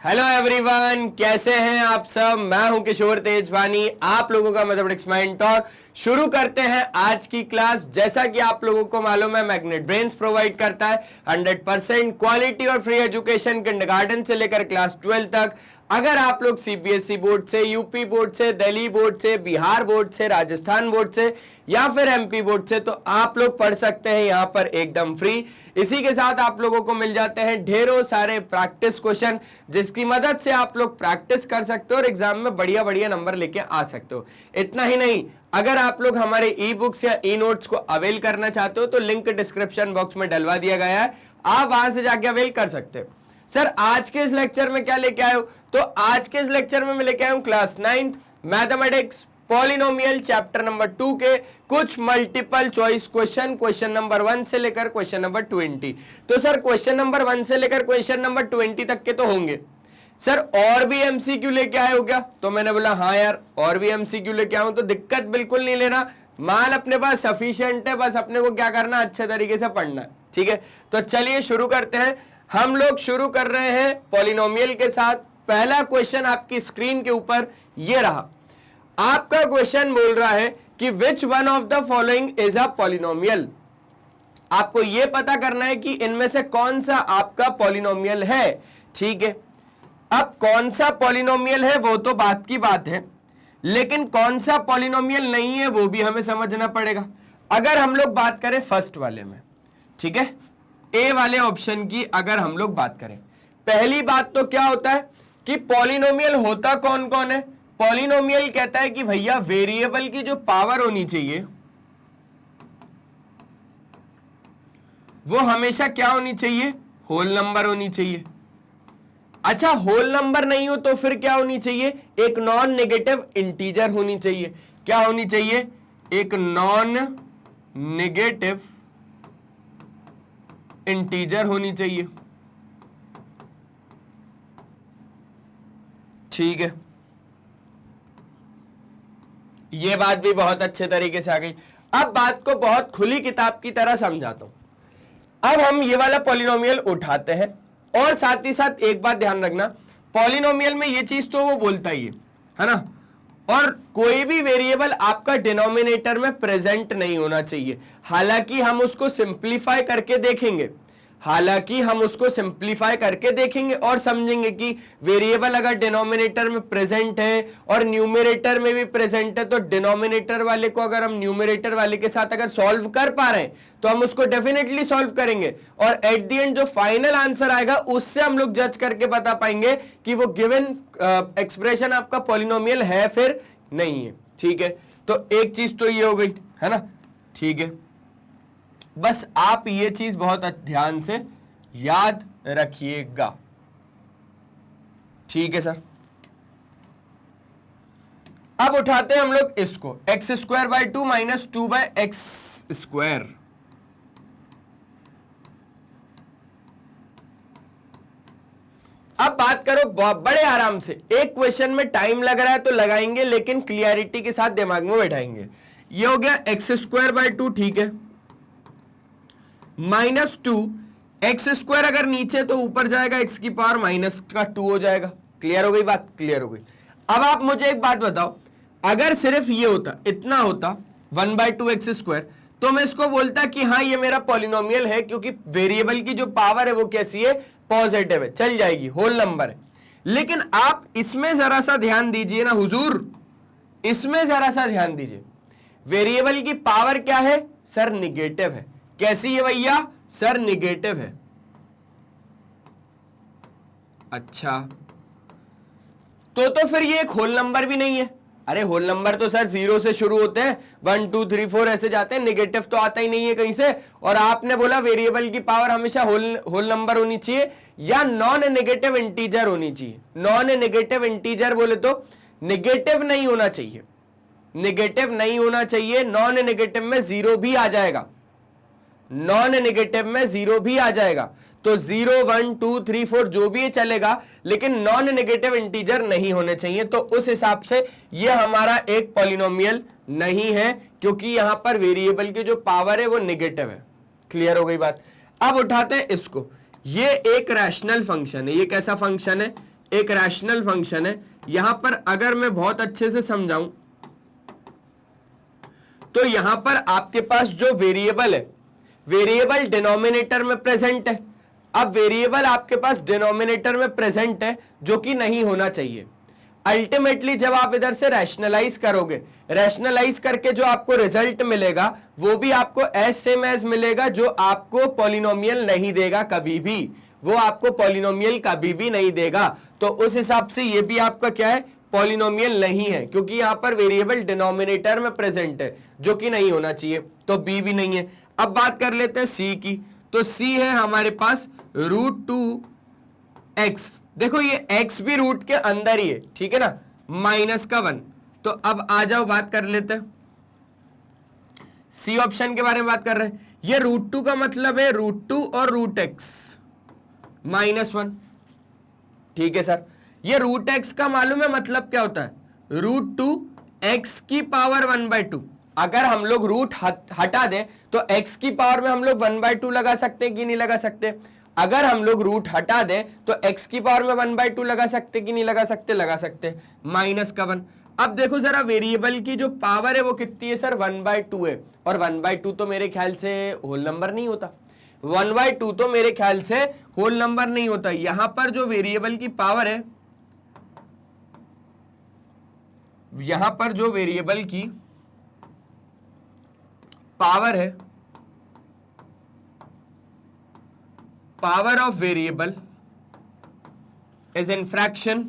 Hello everyone, कैसे हैं आप सब। मैं हूं किशोर तेजवानी, आप लोगों का मैथमेटिक्स मेंटर। शुरू करते हैं आज की क्लास। जैसा कि आप लोगों को मालूम है, मैग्नेट ब्रेन्स प्रोवाइड करता है 100% क्वालिटी और फ्री एजुकेशन किंडरगार्टन से लेकर क्लास 12 तक। अगर आप लोग सीबीएसई बोर्ड से, यूपी बोर्ड से, दिल्ली बोर्ड से, बिहार बोर्ड से, राजस्थान बोर्ड से या फिर एमपी बोर्ड से, तो आप लोग पढ़ सकते हैं यहाँ पर एकदम फ्री। इसी के साथ आप लोगों को मिल जाते हैं ढेरों सारे प्रैक्टिस क्वेश्चन, जिसकी मदद से आप लोग प्रैक्टिस कर सकते हो और एग्जाम में बढ़िया बढ़िया नंबर लेके आ सकते हो। इतना ही नहीं, अगर आप लोग हमारे ई बुक्स या ई नोट्स को अवेल करना चाहते हो तो लिंक डिस्क्रिप्शन बॉक्स में डलवा दिया गया है, आप वहां से जाके अवेल कर सकते हो। सर आज के इस लेक्चर में क्या लेके आए हो? तो आज के इस लेक्चर में मैं लेके आया हूं class 9th mathematics polynomial chapter number 2 के कुछ मल्टीपल चॉइस क्वेश्चन नंबर 1 से लेकर क्वेश्चन नंबर 20। तो सर क्वेश्चन नंबर 1 से लेकर क्वेश्चन नंबर 20 तक के तो होंगे। सर और भी एमसीक्यू लेके आए हो क्या? तो मैंने बोला हाँ यार, और भी एमसीक्यू लेके आऊं। तो दिक्कत बिल्कुल नहीं लेना, माल अपने पास सफिशिएंट है, बस अपने को क्या करना, अच्छे तरीके से पढ़ना है। ठीक है, तो चलिए शुरू करते हैं। हम लोग शुरू कर रहे हैं पॉलिनोमियल के साथ। पहला क्वेश्चन आपकी स्क्रीन के ऊपर ये रहा। आपका क्वेश्चन बोल रहा है कि which one of the following is a polynomial. आपको यह पता करना है कि इनमें से कौन सा आपका पॉलिनोमियल है। ठीक है, अब कौन सा पॉलिनोमियल है वो तो बात की बात है, लेकिन कौन सा पॉलिनोमियल नहीं है वो भी हमें समझना पड़ेगा। अगर हम लोग बात करें फर्स्ट वाले में, ठीक है, ए वाले ऑप्शन की अगर हम लोग बात करें, पहली बात तो क्या होता है कि पॉलिनोमियल होता कौन कौन है। पॉलिनोमियल कहता है कि भैया वेरिएबल की जो पावर होनी चाहिए वो हमेशा क्या होनी चाहिए, होल नंबर होनी चाहिए। अच्छा, होल नंबर नहीं हो तो फिर क्या होनी चाहिए, एक नॉन नेगेटिव इंटीजर होनी चाहिए। क्या होनी चाहिए, एक नॉन नेगेटिव इंटीजर होनी चाहिए। ठीक है, ये बात भी बहुत अच्छे तरीके से आ गई। अब बात को बहुत खुली किताब की तरह समझाता हूं। अब हम ये वाला पॉलिनोमियल उठाते हैं, और साथ ही साथ एक बात ध्यान रखना, पॉलिनोमियल में ये चीज तो वो बोलता ही है ना, और कोई भी वेरिएबल आपका डिनोमिनेटर में प्रेजेंट नहीं होना चाहिए। हालांकि हम उसको सिंप्लीफाई करके देखेंगे और समझेंगे कि वेरिएबल अगर डिनोमिनेटर में प्रेजेंट है और न्यूमरेटर में भी प्रेजेंट है, तो डिनोमिनेटर वाले को अगर हम न्यूमरेटर वाले के साथ अगर सॉल्व कर पा रहे हैं तो हम उसको डेफिनेटली सॉल्व करेंगे, और एट द एंड जो फाइनल आंसर आएगा उससे हम लोग जज करके बता पाएंगे कि वो गिवन एक्सप्रेशन आपका पॉलिनोमियल है फिर नहीं है। ठीक है, तो एक चीज तो ये हो गई है ना। ठीक है, बस आप ये चीज बहुत ध्यान से याद रखिएगा। ठीक है सर, अब उठाते हैं हम लोग इसको, x square by 2 minus 2 by x square. अब बात करो बड़े आराम से, एक क्वेश्चन में टाइम लग रहा है तो लगाएंगे, लेकिन क्लियरिटी के साथ दिमाग में बैठाएंगे। ये हो गया एक्स स्क्वायर बाय 2, ठीक है, माइनस 2 एक्स स्क्वायर, अगर नीचे तो ऊपर जाएगा एक्स की पावर माइनस का 2 हो जाएगा। क्लियर हो गई बात? क्लियर हो गई। अब आप मुझे एक बात बताओ, अगर सिर्फ ये होता, इतना होता 1/2 एक्स स्क्वायर, तो मैं इसको बोलता कि हाँ ये मेरा पॉलिनोमियल है, क्योंकि वेरिएबल की जो पावर है वो कैसी है, पॉजिटिव है, चल जाएगी, होल नंबर है। लेकिन आप इसमें जरा सा ध्यान दीजिए ना हुजूर, इसमें जरा सा ध्यान दीजिए, वेरिएबल की पावर क्या है सर, निगेटिव है। कैसी है भैया सर, निगेटिव है। अच्छा, तो फिर ये एक होल नंबर भी नहीं है। अरे होल नंबर तो सर 0 से शुरू होते हैं, 1 2 3 4 ऐसे जाते हैं, नेगेटिव तो आता ही नहीं है कहीं से। और आपने बोला वेरिएबल की पावर हमेशा होल नंबर होनी चाहिए या नॉन नेगेटिव इंटीजर होनी चाहिए। नॉन नेगेटिव इंटीजर बोले तो नेगेटिव नहीं होना चाहिए, नेगेटिव नहीं होना चाहिए। नॉन नेगेटिव में 0 भी आ जाएगा, नॉन नेगेटिव में 0 भी आ जाएगा, तो 0 1 2 3 4 जो भी चलेगा, लेकिन नॉन नेगेटिव इंटीजर नहीं होने चाहिए। तो उस हिसाब से ये हमारा एक पॉलिनोमियल नहीं है, क्योंकि यहां पर वेरिएबल की जो पावर है वो नेगेटिव है। क्लियर हो गई बात? अब उठाते हैं इसको, ये एक रैशनल फंक्शन है। ये कैसा फंक्शन है? एक रैशनल फंक्शन है। यहां पर अगर मैं बहुत अच्छे से समझाऊं तो यहां पर आपके पास जो वेरिएबल है, वेरिएबल डिनोमिनेटर में प्रेजेंट है। अब वेरिएबल आपके पास डिनोमिनेटर में प्रेजेंट है, जो कि नहीं होना चाहिए। अल्टीमेटली जब आप इधर से रैशनलाइज करोगे, रैशनलाइज करके जो आपको रिजल्ट मिलेगा वो भी आपको एज सेम एज मिलेगा, जो आपको पॉलिनोमियल नहीं देगा कभी भी, वो आपको पॉलिनोमियल कभी भी नहीं देगा। तो उस हिसाब से ये भी आपका क्या है, पॉलिनोमियल नहीं है, क्योंकि यहां पर वेरिएबल डिनोमिनेटर में प्रेजेंट है, जो कि नहीं होना चाहिए। तो बी भी नहीं है। अब बात कर लेते हैं सी की। तो सी है हमारे पास √2x। देखो ये x भी रूट के अंदर ही है, ठीक है ना, -1। तो अब आ जाओ बात कर लेते हैं सी ऑप्शन के बारे में बात कर रहे हैं। ये √2 का मतलब है √2 और √x -1, ठीक है सर। ये √x का मालूम है मतलब क्या होता है, √2 x की पावर 1/2। अगर हम लोग रूट हटा दें तो x की पावर में हम लोग 1/2 लगा सकते हैं कि नहीं लगा सकते। अगर हम लोग रूट हटा दें तो x की पावर में 1/2 लगा सकते कि नहीं लगा सकते, लगा सकते, -1। अब देखो जरा वेरिएबल की जो पावर है वो कितनी है सर, 1/2 है। और 1/2 तो मेरे ख्याल से होल नंबर नहीं होता, 1/2 तो मेरे ख्याल से होल नंबर नहीं होता। यहां पर जो वेरिएबल की पावर है, यहां पर जो वेरिएबल की पावर है, power of variable is in fraction,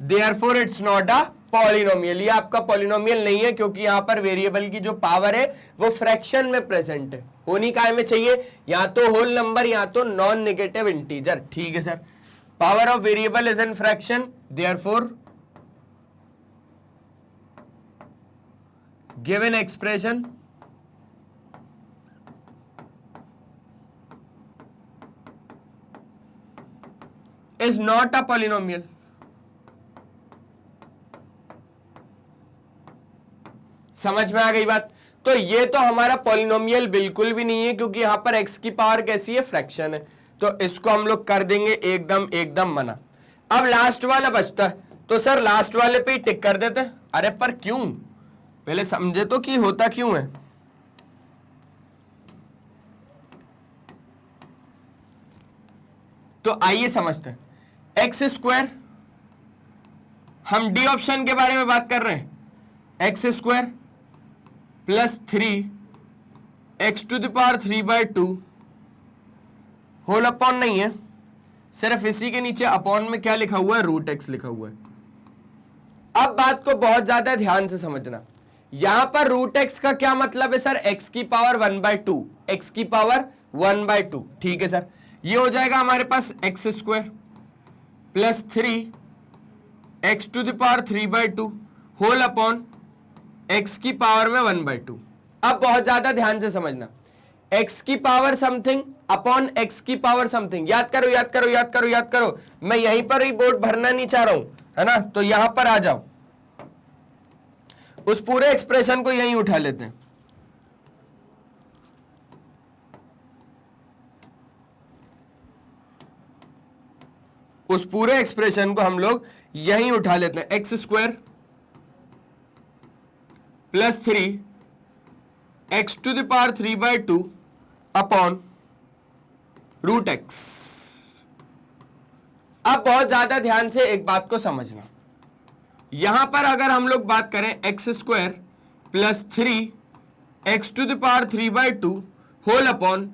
therefore it's not a polynomial. ये आपका पॉलिनोमियल नहीं है, क्योंकि यहां पर वेरिएबल की जो पावर है वो फ्रैक्शन में प्रेजेंट है। होनी काय में चाहिए, या तो होल नंबर या तो नॉन नेगेटिव इंटीजर, ठीक है sir. Power of variable is in fraction, therefore given expression is not a polynomial। समझ में आ गई बात। तो ये तो हमारा पॉलिनोमियल बिल्कुल भी नहीं है, क्योंकि यहां पर x की पावर कैसी है, फ्रैक्शन है। तो इसको हम लोग कर देंगे एकदम मना। अब लास्ट वाला बचता है, तो सर लास्ट वाले पे ही टिक कर देते हैं। अरे पर क्यों, पहले समझे तो कि होता क्यों है। तो आइए समझते हैं। x², हम डी ऑप्शन के बारे में बात कर रहे हैं। x² + 3x⁴/2 होल अपॉन नहीं है, सिर्फ इसी के नीचे अपॉन में क्या लिखा हुआ है, √x लिखा हुआ है। अब बात को बहुत ज्यादा ध्यान से समझना। यहां पर √x का क्या मतलब है सर, x की पावर 1/2, x की पावर 1/2, ठीक है सर। ये हो जाएगा हमारे पास x² + 3x⁴/2 whole upon x की पावर में 1/2। अब बहुत ज्यादा ध्यान से समझना, x की पावर समथिंग अपॉन x की पावर समथिंग। याद करो याद करो याद करो याद करो, मैं यहीं पर ही बोर्ड भरना नहीं चाह रहा हूं, है ना। तो यहां पर आ जाओ, उस पूरे एक्सप्रेशन को यहीं उठा लेते हैं। उस पूरे एक्सप्रेशन को हम लोग यहीं उठा लेते हैं। x² + 3x⁴/2 upon √x। अब बहुत ज्यादा ध्यान से एक बात को समझना। यहां पर अगर हम लोग बात करें x² + 3x⁴/2 whole upon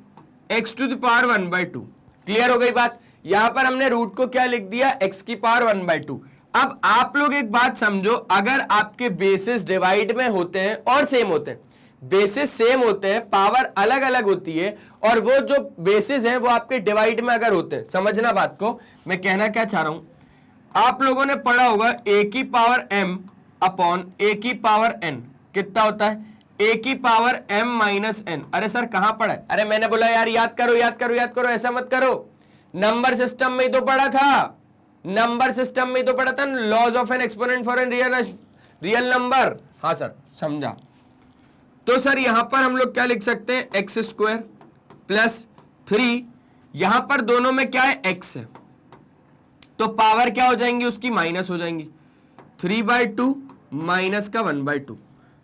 x⁴1/2, clear हो गई बात। यहां पर हमने रूट को क्या लिख दिया, x की पावर 1/2। अब आप लोग एक बात समझो, अगर आपके बेसिस डिवाइड में होते हैं और सेम होते हैं, बेसिस सेम होते हैं, पावर अलग अलग होती है, और वो जो बेसिस हैं वो आपके डिवाइड में अगर होते हैं, समझना बात को मैं कहना क्या चाह रहा हूं। आप लोगों ने पढ़ा होगा a की पावर m अपॉन a की पावर n कितना होता है, a की पावर m - n। अरे सर कहां पढ़ा है, अरे मैंने बोला यार याद करो याद करो याद करो, ऐसा मत करो। नंबर सिस्टम में ही तो पढ़ा था, नंबर सिस्टम में ही तो पढ़ा था, laws of an exponent for an real number. हाँ सर समझा। तो सर यहां पर हम लोग क्या लिख सकते हैं, x² + 3, यहां पर दोनों में क्या है, x है, तो पावर क्या हो जाएंगी उसकी, माइनस हो जाएंगी, 3/2 माइनस का 1/2,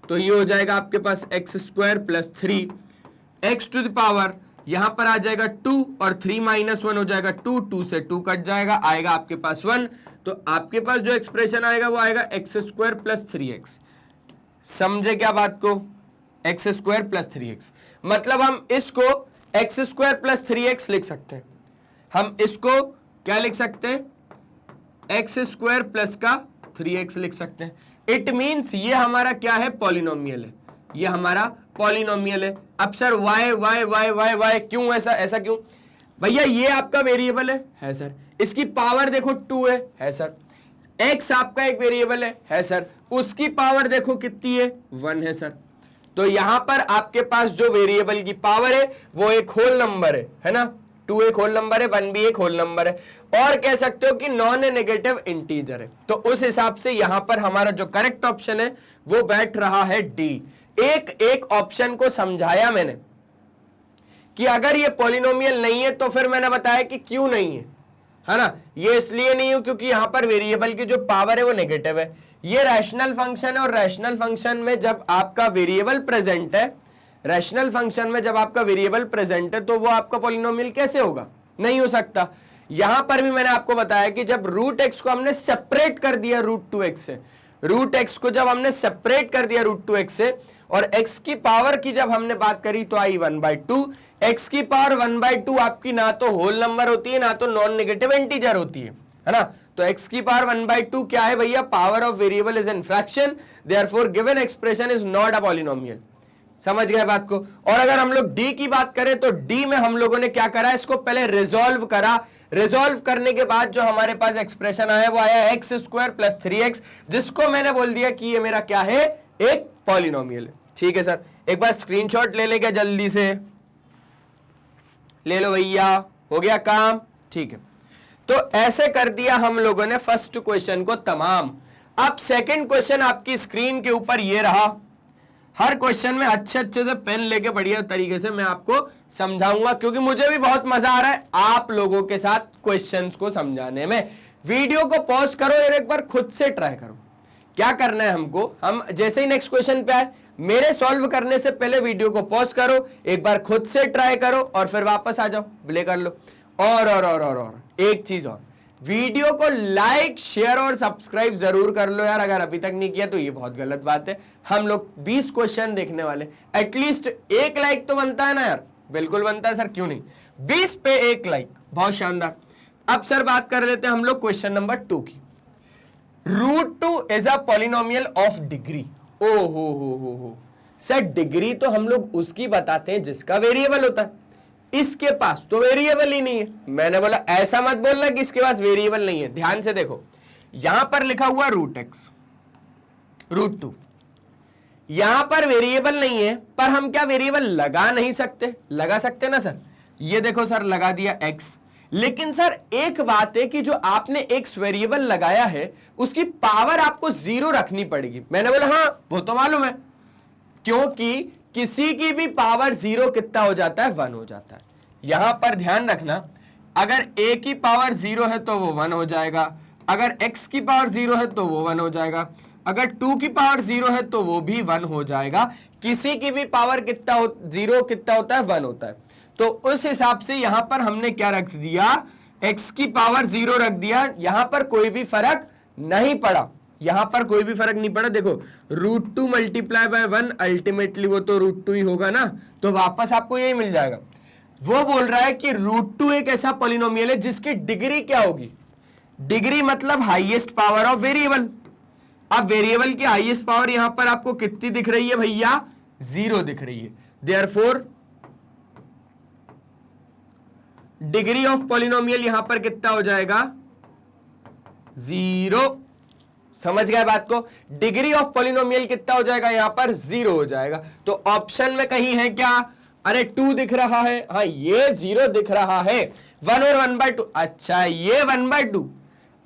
तो ये हो जाएगा आपके पास x² plus 3 x to the power, यहां पर आ जाएगा 2 और 3 माइनस 1 हो जाएगा 2, 2 से 2 कट जाएगा, आएगा आपके पास 1, तो आपके पास जो एक्सप्रेशन आएगा वो आएगा x² प्लस 3x। समझे क्या बात को, x² प्लस 3x, मतलब हम इसको x² प्लस 3x लिख सकते हैं, हम इसको क्या लिख सकते हैं, x² प्लस का 3x लिख सकते हैं। इट मीन्स ये हमारा क्या है, पॉलिनोमियल है, ये हमारा पॉलिनोमियल है। अब sir y y y y y क्यों, ऐसा क्यों भैया, ये आपका वेरिएबल है सर, इसकी पावर देखो 2 है सर, x आपका एक वेरिएबल है सर, उसकी पावर देखो कितनी है, 1 है सर, तो यहां पर आपके पास जो वेरिएबल की पावर है वो एक होल नंबर है ना, 2 एक होल नंबर है, 1 भी एक होल नंबर है, और कह सकते हो कि नॉन नेगेटिव इंटीजर है, तो उस हिसाब से यहां पर हमारा जो करेक्ट ऑप्शन है वो बैठ रहा है डी। एक ऑप्शन को समझाया मैंने कि अगर ये पॉलिनोमियल नहीं है तो फिर मैंने बताया कि क्यों नहीं है ना, ये इसलिए नहीं हो क्योंकि यहां पर वेरिएबल की जो पावर है वो नेगेटिव है, ये रैशनल फंक्शन है, और रैशनल फंक्शन में जब आपका वेरिएबल प्रेजेंट है, रैशनल फंक्शन में जब आपका वेरिएबल प्रेजेंट है तो वो आपका पॉलिनोमियल कैसे होगा, नहीं हो सकता। यहां पर भी मैंने आपको बताया कि जब रूट एक्स को हमने सेपरेट कर दिया रूट 2x से, रूट एक्स को जब हमने सेपरेट कर दिया रूट 2x से, और x की पावर की जब हमने बात करी तो आई 1/2, x की पावर 1/2 आपकी ना तो होल नंबर होती है ना तो नॉन नेगेटिव इंटीजर होती है ना, तो x की पावर 1/2 क्या है भैया, power of variable is an fraction, therefore given expression is not a polynomial. समझ गए बात को। और अगर हम लोग d की बात करें तो d में हम लोगों ने क्या करा, इसको पहले रिजॉल्व करा, रिजॉल्व करने के बाद जो हमारे पास एक्सप्रेशन आया वो आया x² प्लस 3x, जिसको मैंने बोल दिया कि ये मेरा क्या है, एक पॉलिनोमियल है। ठीक है सर, एक बार स्क्रीनशॉट ले लेगा, जल्दी से ले लो भैया, हो गया काम। ठीक है, तो ऐसे कर दिया हम लोगों ने फर्स्ट क्वेश्चन को तमाम। अब सेकंड क्वेश्चन आपकी स्क्रीन के ऊपर ये रहा, हर क्वेश्चन में अच्छे से पेन लेके बढ़िया तरीके से मैं आपको समझाऊंगा, क्योंकि मुझे भी बहुत मजा आ रहा है आप लोगों के साथ क्वेश्चंस को समझाने में। वीडियो को पॉज करो और एक बार खुद से ट्राई करो। क्या करना है हमको, हम जैसे ही नेक्स्ट क्वेश्चन पे आए, मेरे सॉल्व करने से पहले वीडियो को पॉज करो, एक बार खुद से ट्राई करो और फिर वापस आ जाओ, प्ले कर लो। और एक चीज और, वीडियो को लाइक शेयर और सब्सक्राइब जरूर कर लो यार, अगर अभी तक नहीं किया तो ये बहुत गलत बात है। हम लोग 20 क्वेश्चन देखने वाले, एटलीस्ट 1 लाइक तो बनता है ना यार, बिल्कुल बनता है सर, क्यों नहीं, 20 पे 1 लाइक, बहुत शानदार। अब सर बात कर लेते हैं हम लोग क्वेश्चन नंबर 2 की। √2 is a polynomial of degree. ओ हो सर, डिग्री तो हम लोग उसकी बताते हैं जिसका वेरिएबल होता है, इसके पास तो वेरिएबल ही नहीं है। मैंने बोला ऐसा मत बोलना कि इसके पास वेरिएबल नहीं है, ध्यान से देखो, यहां पर लिखा हुआ √x, √2, यहां पर वेरिएबल नहीं है, पर हम क्या वेरिएबल लगा नहीं सकते, लगा सकते ना सर। ये देखो सर, लगा दिया x, लेकिन सर एक बात है कि जो आपने x वेरिएबल लगाया है उसकी पावर आपको 0 रखनी पड़ेगी। मैंने बोला हाँ वो तो मालूम है, क्योंकि किसी की भी पावर 0 कितना हो जाता है, 1 हो जाता है। यहां पर ध्यान रखना, अगर a की पावर 0 है तो वो 1 हो जाएगा, अगर x की पावर 0 है तो वो 1 हो जाएगा, अगर 2 की पावर 0 है तो वो भी 1 हो जाएगा। किसी की भी पावर कितना 0 कितना होता है, 1 होता है। तो उस हिसाब से यहां पर हमने क्या रख दिया, x की पावर 0 रख दिया, यहां पर कोई भी फर्क नहीं पड़ा, यहां पर कोई भी फर्क नहीं पड़ा। देखो √2 मल्टीप्लाई बाय 1, अल्टीमेटली वो तो √2 ही होगा ना, तो वापस आपको यही मिल जाएगा। वो बोल रहा है कि √2 एक ऐसा पॉलिनोमियल है जिसकी डिग्री क्या होगी, डिग्री मतलब हाईएस्ट पावर ऑफ वेरिएबल। अब वेरिएबल की हाईएस्ट पावर यहां पर आपको कितनी दिख रही है भैया, 0 दिख रही है। देयरफॉर डिग्री ऑफ पॉलिनोमियल यहां पर कितना हो जाएगा, 0। समझ गए बात को, डिग्री ऑफ पॉलिनोमियल कितना हो जाएगा, यहां पर 0 हो जाएगा। तो ऑप्शन में कहीं है क्या, अरे 2 दिख रहा है, हाँ ये 0 दिख रहा है, 1 और 1/2, अच्छा ये 1/2।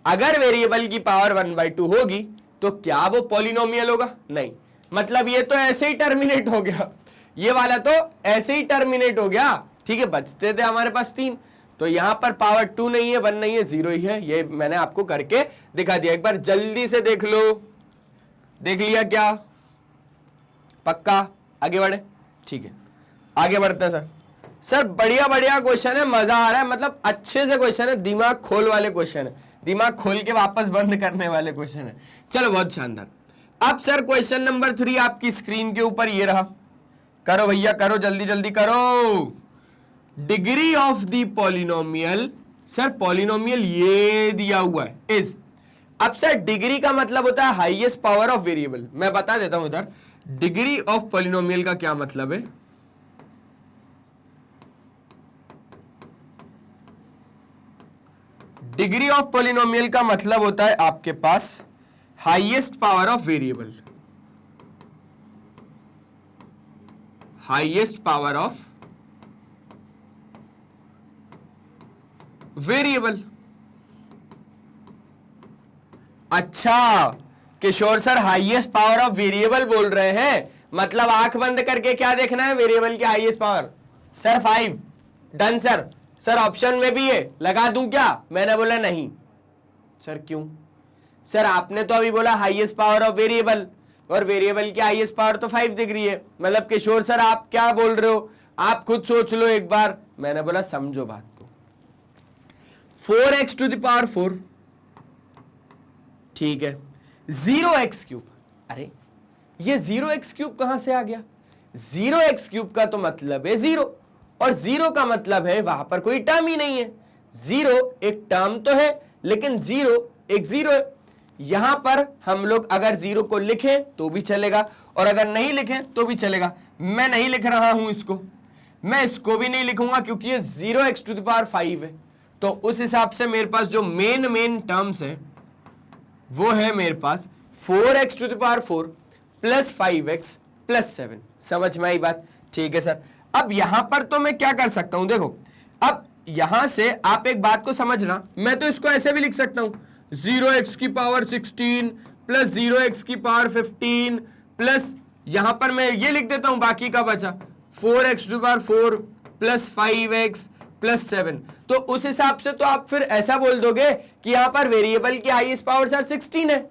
अगर वेरिएबल की पावर 1/2 होगी तो क्या वो पॉलिनोमियल होगा, नहीं, मतलब ये तो ऐसे ही टर्मिनेट हो गया, ये वाला तो ऐसे ही टर्मिनेट हो गया, ठीक है, बचते थे हमारे पास 3, तो यहां पर पावर 2 नहीं है, 1 नहीं है, 0 ही है। ये मैंने आपको करके दिखा दिया, एक बार जल्दी से देख लो। देख लिया क्या? पक्का? आगे बढ़े? ठीक है, आगे बढ़ते हैं सर। सर बढ़िया बढ़िया क्वेश्चन है, मजा आ रहा है, मतलब अच्छे से क्वेश्चन है, दिमाग खोल वाले क्वेश्चन है, दिमाग खोल के वापस बंद करने वाले क्वेश्चन है। चलो बहुत शानदार। अब सर क्वेश्चन नंबर 3 आपकी स्क्रीन के ऊपर ये रहा, करो भैया करो, जल्दी जल्दी करो। Degree of the polynomial, sir polynomial ये दिया हुआ है इज, अब सर डिग्री का मतलब होता है हाईएस्ट पावर ऑफ वेरिएबल। मैं बता देता हूं इधर, डिग्री ऑफ पॉलिनोमियल का क्या मतलब है। डिग्री ऑफ पॉलिनोमियल का मतलब होता है आपके पास highest power of variable, highest power of variable. अच्छा Kishore sir highest power of variable बोल रहे हैं, मतलब आंख बंद करके क्या देखना है वेरिएबल की highest power? Sir 5। Done sir. Sir option में भी है, लगा दूं क्या? मैंने बोला नहीं। सर क्यों? सर आपने तो अभी बोला हाईएस्ट पावर ऑफ वेरिएबल, और वेरिएबल की हाईएस्ट पावर तो 5 दिख रही है, मतलब किशोर सर आप क्या बोल रहे हो? आप खुद सोच लो एक बार। मैंने बोला समझो बात को, 4x टू द पावर 4, ठीक है, 0x क्यूब। अरे ये 0x क्यूब कहां से आ गया? 0x क्यूब का तो मतलब है 0, और 0 का मतलब है वहां पर कोई टर्म ही नहीं है। 0 एक टर्म तो है, लेकिन 0 एक 0 है। यहां पर हम लोग अगर 0 को लिखें तो भी चलेगा, और अगर नहीं लिखें तो भी चलेगा। मैं नहीं लिख रहा हूं इसको, मैं इसको भी नहीं लिखूंगा क्योंकि ये 0x टू द पावर 5 है। तो उस हिसाब से मेरे पास जो मेन टर्म्स है वो है मेरे पास 4x to the power 4 plus 5x plus 7। समझ में आई बात? ठीक है सर। अब यहां पर तो मैं क्या कर सकता हूं, देखो अब यहां से आप एक बात को समझना, मैं तो इसको ऐसे भी लिख सकता हूं 0x की पावर 16 प्लस 0x की पावर 15 प्लस, यहां पर मैं ये लिख देता हूं बाकी का बचा 4x to power 4 plus 5x plus 7। तो उस हिसाब से तो आप फिर ऐसा बोल दोगे कि यहां पर वेरिएबल की हाईएस्ट पावर सर 16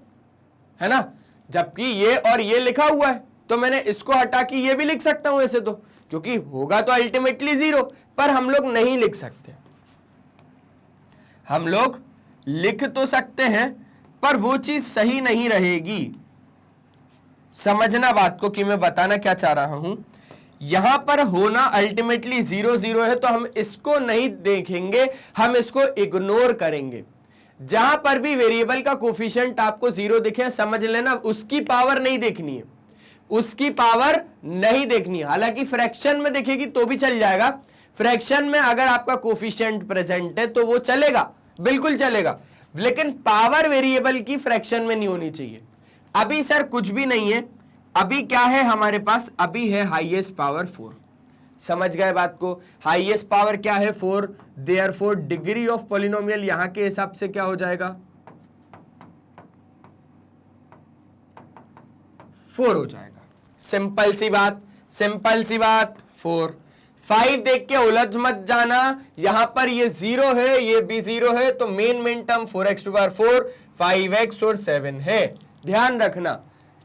है ना, जबकि ये और ये लिखा हुआ है, तो मैंने इसको हटा के ये भी लिख सकता हूं ऐसे तो, क्योंकि होगा तो अल्टीमेटली 0, पर हम लोग नहीं लिख सकते। हम लोग लिख तो सकते हैं पर वो चीज सही नहीं रहेगी। समझना बात को कि मैं बताना क्या चाह रहा हूं। यहां पर होना अल्टीमेटली 0 0 है, तो हम इसको नहीं देखेंगे, हम इसको इग्नोर करेंगे। जहां पर भी वेरिएबल का कोफिशिएंट आपको 0 दिखे, समझ लेना उसकी पावर नहीं देखनी है, उसकी पावर नहीं देखनी है। हालांकि फ्रैक्शन में देखेगी तो भी चल जाएगा, फ्रैक्शन में अगर आपका कोफिशिएंट प्रेजेंट है तो वो चलेगा, बिल्कुल चलेगा, लेकिन पावर वेरिएबल की फ्रैक्शन में नहीं होनी चाहिए। अभी सर कुछ भी नहीं है, अभी क्या है हमारे पास? अभी है हाईएस्ट पावर 4। समझ गए बात को? हाईएस्ट पावर क्या है? 4। देयरफॉर डिग्री ऑफ पॉलिनोमियल यहां के हिसाब से क्या हो जाएगा? 4 हो जाएगा। सिंपल सी बात, सिंपल सी बात। 4 5 देख के उलझ मत जाना, यहां पर ये 0 है, ये भी 0 है, तो main term 4x to power 4, 5x और 7 है। ध्यान रखना,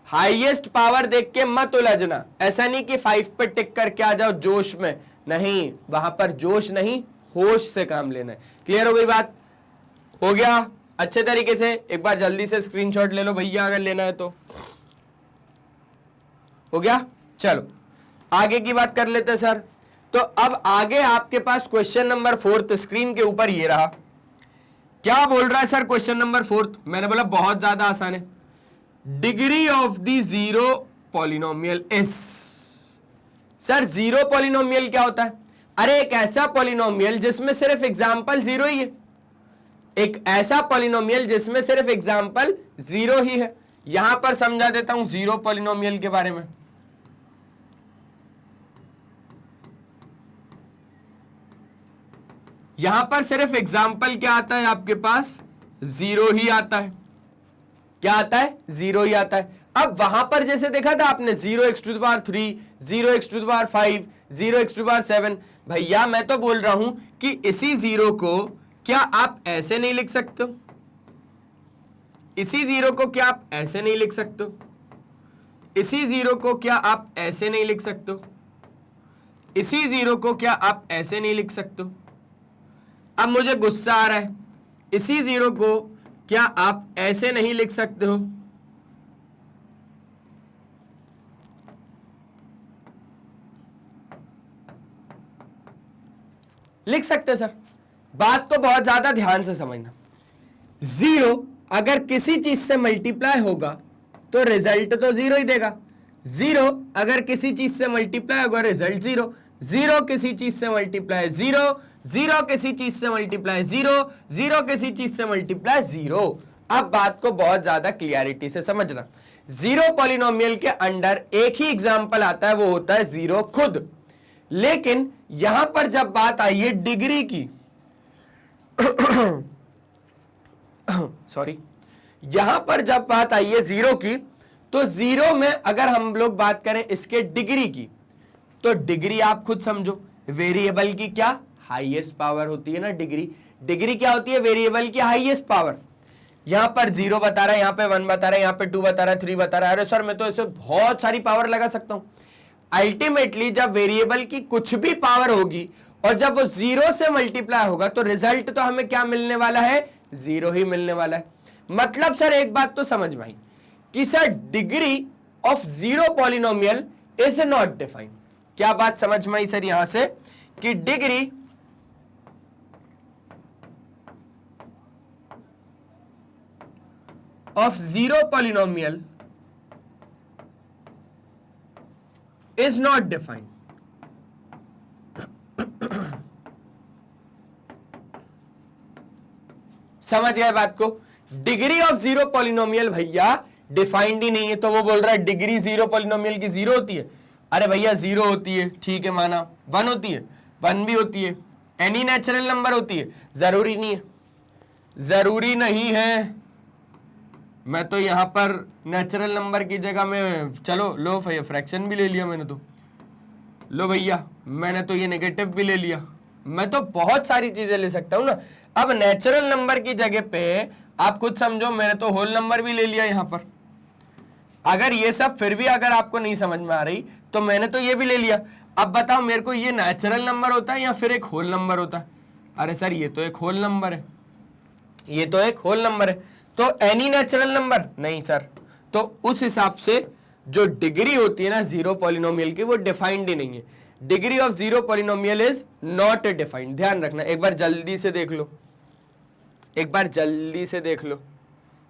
हाईएस्ट पावर देख के मत उलझना। ऐसा नहीं कि 5 पे टिक करके आ जाओ जोश में, नहीं, वहां पर जोश नहीं, होश से काम लेना है। क्लियर हो गई बात? हो गया अच्छे तरीके से? एक बार जल्दी से स्क्रीनशॉट ले लो भैया अगर लेना है तो। हो गया? चलो आगे की बात कर लेते हैं सर। तो अब आगे आपके पास क्वेश्चन नंबर 4 स्क्रीन के ऊपर ये रहा। क्या बोल रहा है सर क्वेश्चन नंबर 4? मैंने बोला बहुत ज्यादा आसान है। Degree of the zero polynomial is. Sir zero polynomial क्या होता है? अरे एक ऐसा पॉलिनोमियल जिसमें सिर्फ एग्जाम्पल 0 ही है, एक ऐसा पॉलिनोमियल जिसमें सिर्फ एग्जाम्पल 0 ही है। यहां पर समझा देता हूं जीरो पॉलिनोमियल के बारे में। यहां पर सिर्फ एग्जाम्पल क्या आता है आपके पास? 0 ही आता है। क्या आता है? 0 ही आता है। अब वहां पर जैसे देखा था आपने 0x to the power 3, 0x to the power 5, 0x⁴ भैया मैं तो बोल रहा हूं कि इसी 0 को क्या आप ऐसे नहीं लिख सकते हो? इसी 0 को क्या आप ऐसे नहीं लिख सकते हो? इसी 0 को क्या आप ऐसे नहीं लिख सकते हो? इसी 0 को क्या आप ऐसे नहीं लिख सकते हो? अब मुझे गुस्सा आ रहा है, इसी 0 को क्या आप ऐसे नहीं लिख सकते हो? लिख सकते सर। बात को बहुत ज्यादा ध्यान से समझना। 0 अगर किसी चीज से मल्टीप्लाई होगा तो रिजल्ट तो 0 ही देगा। 0 अगर किसी चीज से मल्टीप्लाई होगा रिजल्ट 0। 0 किसी चीज से मल्टीप्लाई 0, 0 किसी चीज से मल्टीप्लाई 0, 0 किसी चीज से मल्टीप्लाई 0। अब बात को बहुत ज्यादा क्लियरिटी से समझना। 0 पॉलिनोमियल के अंडर एक ही एग्जाम्पल आता है, वो होता है 0 खुद। लेकिन यहां पर जब बात आई है डिग्री की सॉरी, यहां पर जब बात आई है 0 की, तो 0 में अगर हम लोग बात करें इसके डिग्री की, तो डिग्री आप खुद समझो, वेरिएबल की क्या हाईएस्ट पावर होती है ना डिग्री। डिग्री क्या होती है? वेरिएबल की हाईएस्ट पावर। यहां पर 0 बता रहा है, यहां पे 1 बता रहा है, यहां पे 2 बता रहा है, 3 बता रहा है। अरे सर मैं तो इसे बहुत सारी पावर लगा सकता हूं। अल्टीमेटली जब वेरिएबल की कुछ भी पावर होगी और जब वो 0 से मल्टीप्लाई होगा तो रिजल्ट तो हमें क्या मिलने वाला है? 0 ही मिलने वाला है। मतलब सर एक बात तो समझ में आई कि sir degree of 0 polynomial is not defined. क्या बात समझ में आई सर यहां से कि degree of 0 polynomial is not defined. समझ गए बात को? डिग्री ऑफ 0 पॉलिनोमियल भैया डिफाइंड ही नहीं है। तो वो बोल रहा है डिग्री 0 पॉलिनोमियल की 0 होती है। अरे भैया 0 होती है, ठीक है माना। 1 होती है, 1 भी होती है। एनी नेचुरल नंबर होती है, जरूरी नहीं है, जरूरी नहीं है। मैं तो यहां पर नेचुरल नंबर की जगह में चलो लो फ्रैक्शन भी ले लिया मैंने, तो लो भैया मैंने तो ये नेगेटिव भी ले लिया। मैं तो बहुत सारी चीजें ले सकता हूं ना। अब नेचुरल नंबर की जगह पे आप खुद समझो, मैंने तो होल नंबर भी ले लिया यहां पर। अगर ये सब फिर भी अगर आपको नहीं समझ में आ रही तो मैंने तो ये भी ले लिया। अब बताओ मेरे को ये नेचुरल नंबर होता है या फिर एक होल नंबर होता है? अरे सर ये तो एक होल नंबर है, ये तो एक होल नंबर है, तो एनी नेचुरल नंबर नहीं सर। तो उस हिसाब से जो डिग्री होती है ना 0 पॉलिनोमियल की, वो डिफाइंड ही नहीं है। Degree of 0 polynomial is not defined. ध्यान रखना, एक बार जल्दी से देख लो, एक बार जल्दी से देख लो।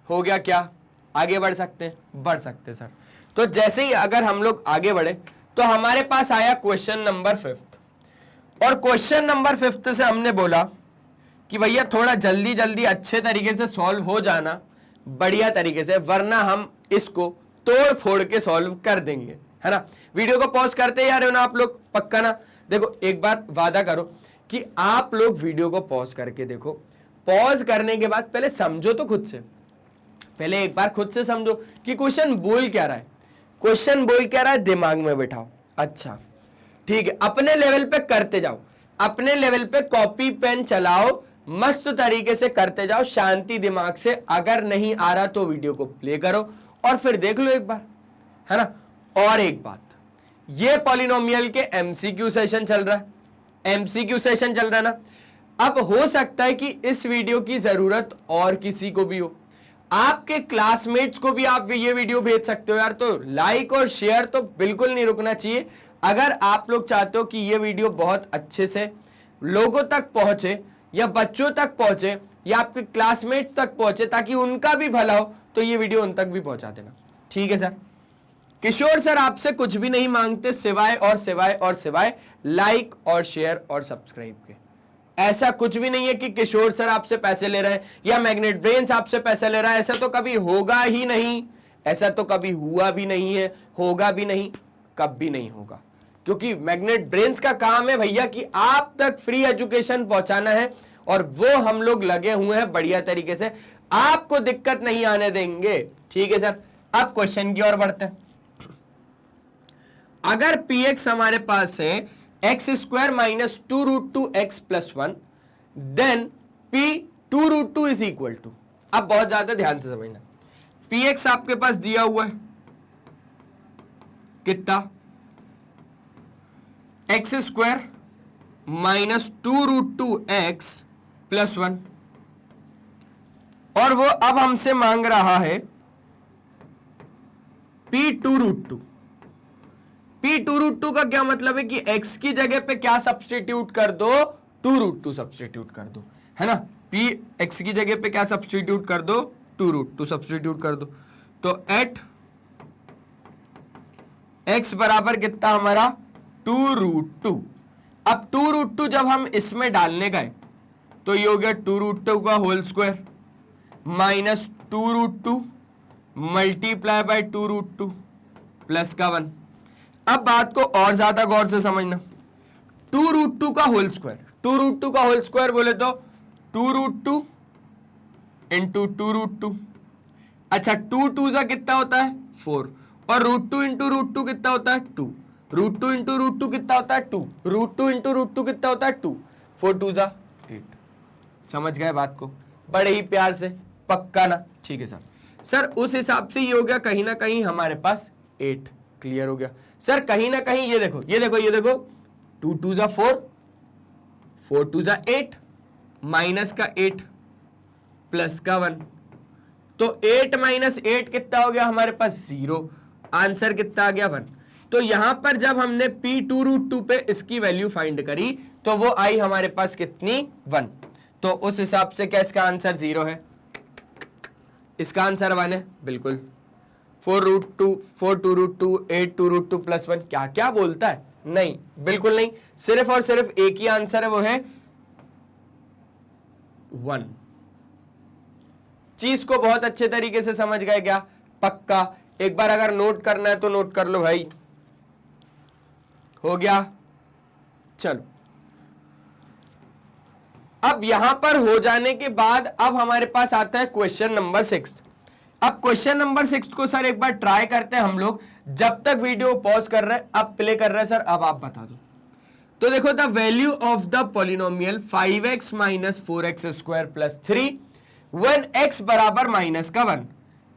हो गया क्या? आगे बढ़ सकते हैं? बढ़ सकते सर। तो जैसे ही अगर हम लोग आगे बढ़े तो हमारे पास आया क्वेश्चन नंबर 5, और क्वेश्चन नंबर 5 से हमने बोला कि भैया थोड़ा जल्दी जल्दी अच्छे तरीके से सॉल्व हो जाना, बढ़िया तरीके से, वरना हम इसको तोड़ फोड़ के सॉल्व कर देंगे, है ना। वीडियो को पॉज करते यार हो ना आप लोग, पक्का ना। देखो एक बार वादा करो कि आप लोग वीडियो को पॉज करके देखो। पॉज करने के बाद पहले समझो तो खुद से, पहले एक बार खुद से समझो कि क्वेश्चन बोल क्या रहा है। क्वेश्चन बोल क्या रहा है दिमाग में बिठाओ। अच्छा ठीक है, अपने लेवल पे करते जाओ, अपने लेवल पे कॉपी पेन चलाओ, मस्त तरीके से करते जाओ, शांति दिमाग से। अगर नहीं आ रहा तो वीडियो को प्ले करो और फिर देख लो एक बार, है ना। और एक बात, ये पॉलिनोमियल के एमसीक्यू सेशन चल रहा है, एमसीक्यू सेशन चल रहा है ना। अब हो सकता है कि इस वीडियो की जरूरत और किसी को भी हो, आपके क्लासमेट्स को भी आप ये वीडियो भेज सकते हो यार। तो लाइक और शेयर तो बिल्कुल नहीं रुकना चाहिए। अगर आप लोग चाहते हो कि ये वीडियो बहुत अच्छे से लोगों तक पहुंचे, या बच्चों तक पहुंचे, या आपके क्लासमेट्स तक पहुंचे, ताकि उनका भी भला हो, तो ये वीडियो उन तक भी पहुंचा देना, ठीक है सर। किशोर सर आपसे कुछ भी नहीं मांगते सिवाय और सिवाय और सिवाय लाइक और शेयर और सब्सक्राइब के। ऐसा कुछ भी नहीं है कि किशोर सर आपसे पैसे ले रहे हैं या मैग्नेट ब्रेन्स आपसे पैसे ले रहा है। ऐसा तो कभी होगा ही नहीं, ऐसा तो कभी हुआ भी नहीं है, होगा भी नहीं, कब भी नहीं होगा। क्योंकि मैग्नेट ब्रेन्स का काम है भैया कि आप तक फ्री एजुकेशन पहुंचाना है, और वो हम लोग लगे हुए हैं बढ़िया तरीके से, आपको दिक्कत नहीं आने देंगे, ठीक है सर। अब क्वेश्चन की ओर बढ़ते हैं। अगर px हमारे पास है x square minus 2√2x plus 1, then p 2√2 is equal to, अब बहुत ज्यादा ध्यान से समझना, px आपके पास दिया हुआ है कितना, x square minus 2√2x plus 1, और वो अब हमसे मांग रहा है p 2√2। p 2√2 का क्या मतलब है कि x की जगह पे क्या सब्स्टिट्यूट कर दो, 2√2 सब्स्टिट्यूट कर दो, है ना। p x की जगह पे क्या सब्स्टिट्यूट कर दो, 2√2 सब्स्टिट्यूट कर दो। तो एट x बराबर कितना हमारा 2√2। अब 2√2 जब हम इसमें डालने गए तो ये हो गया 2√2 का whole square minus 2√2 multiply by 2√2 plus का 1। अब बात को और ज्यादा गौर से समझना, 2√2 का होल स्क्वायर, 2√2 का होल स्क्वायर बोले तो 2√2 इंटू 2√2, अच्छा 2 जा कितना होता है 4, और √2 इंटू √2 कितना होता है 2, √2 इंटू √2 कितना होता है 2, √2 इंटू √2 कितना होता है 2, 4 2 जा 8। समझ गए बात को, बड़े ही प्यार से, पक्का ना, ठीक है सर। सर उस हिसाब से ये हो गया कहीं ना कहीं हमारे पास 8, क्लियर हो गया सर। कहीं ना कहीं ये देखो, ये देखो, ये देखो, 2 2 जा 4, 4 2 जा 8, माइनस का 8 प्लस का 1, तो 8 माइनस 8 कितना हो गया हमारे पास 0, आंसर कितना आ गया 1। तो यहां पर जब हमने p 2√2 पे इसकी वैल्यू फाइंड करी तो वो आई हमारे पास कितनी 1, तो उस हिसाब से क्या इसका आंसर 0 है, इसका आंसर 1 है बिल्कुल। 4√2, 4 2√2, 8 2√2 प्लस 1 क्या क्या बोलता है, नहीं बिल्कुल नहीं, सिर्फ और सिर्फ एक ही आंसर है, वो है 1। चीज को बहुत अच्छे तरीके से समझ गए क्या, पक्का। एक बार अगर नोट करना है तो नोट कर लो भाई, हो गया। चलो अब यहां पर हो जाने के बाद अब हमारे पास आता है क्वेश्चन नंबर 6। अब क्वेश्चन नंबर 6 को सर एक बार ट्राई करते हैं हम लोग, जब तक वीडियो पॉज कर रहे हैं, अब प्ले कर रहे हैं सर, अब आप बता दो। तो देखो, the value of the polynomial 5x minus 4x square plus 3 when x बराबर माइनस का 1।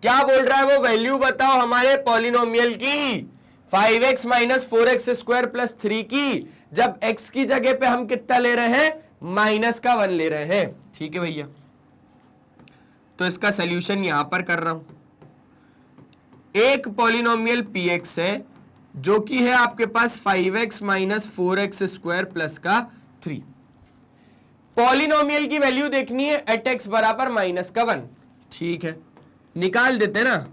क्या बोल रहा है वो, वैल्यू बताओ हमारे पॉलिनोमियल की 5x minus 4x square plus 3 की, जब x की जगह पे हम कितना ले रहे हैं, माइनस का 1 ले रहे हैं, ठीक है भैया। तो इसका सॉल्यूशन यहां पर कर रहा हूं। एक पॉलिनोमियल px है जो कि है आपके पास 5x minus 4x square plus का 3। पॉलिनोमियल की वैल्यू देखनी है एट x बराबर माइनस का 1, ठीक है, निकाल देते ना,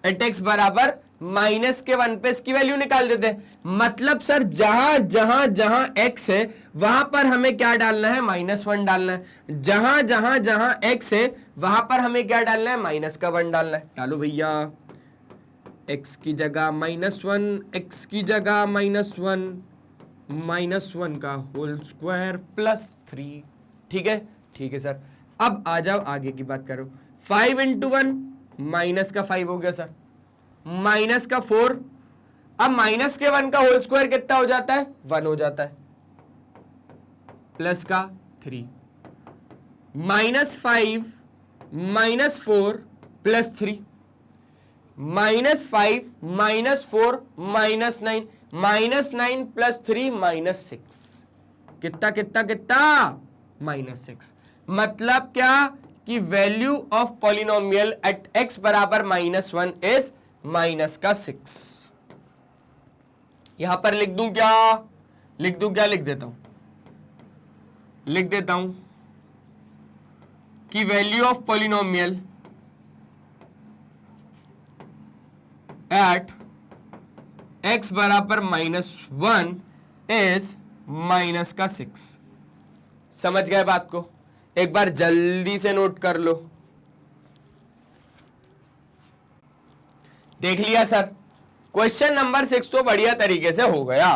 एट x बराबर माइनस के 1 पे इसकी वैल्यू निकाल देते हैं। मतलब सर जहां जहां जहां x है वहां पर हमें क्या डालना है, -1 डालना है। जहां जहां जहां x है वहां पर हमें क्या डालना है, माइनस का 1 डालना है। डालो भैया, x की जगह -1, x की जगह -1 का होल स्क्वायर प्लस 3, ठीक है, ठीक है सर। अब आ जाओ आगे की बात करो, 5 इंटू 1 माइनस का 5 हो गया सर, माइनस का 4, अब माइनस के 1 का होल स्क्वायर कितना हो जाता है, 1 हो जाता है, प्लस का 3, -5 -4 प्लस 3, -5 -4 -9, -9 प्लस 3 -6, कितना कितना कितना, -6। मतलब क्या कि value of polynomial at x बराबर -1 इज माइनस का 6। यहां पर लिख दूं क्या, लिख दूं क्या, लिख देता हूं, लिख देता हूं कि value of polynomial at x बराबर -1 इज माइनस का 6। समझ गए बात को, एक बार जल्दी से नोट कर लो। देख लिया सर, क्वेश्चन नंबर 6 तो बढ़िया तरीके से हो गया।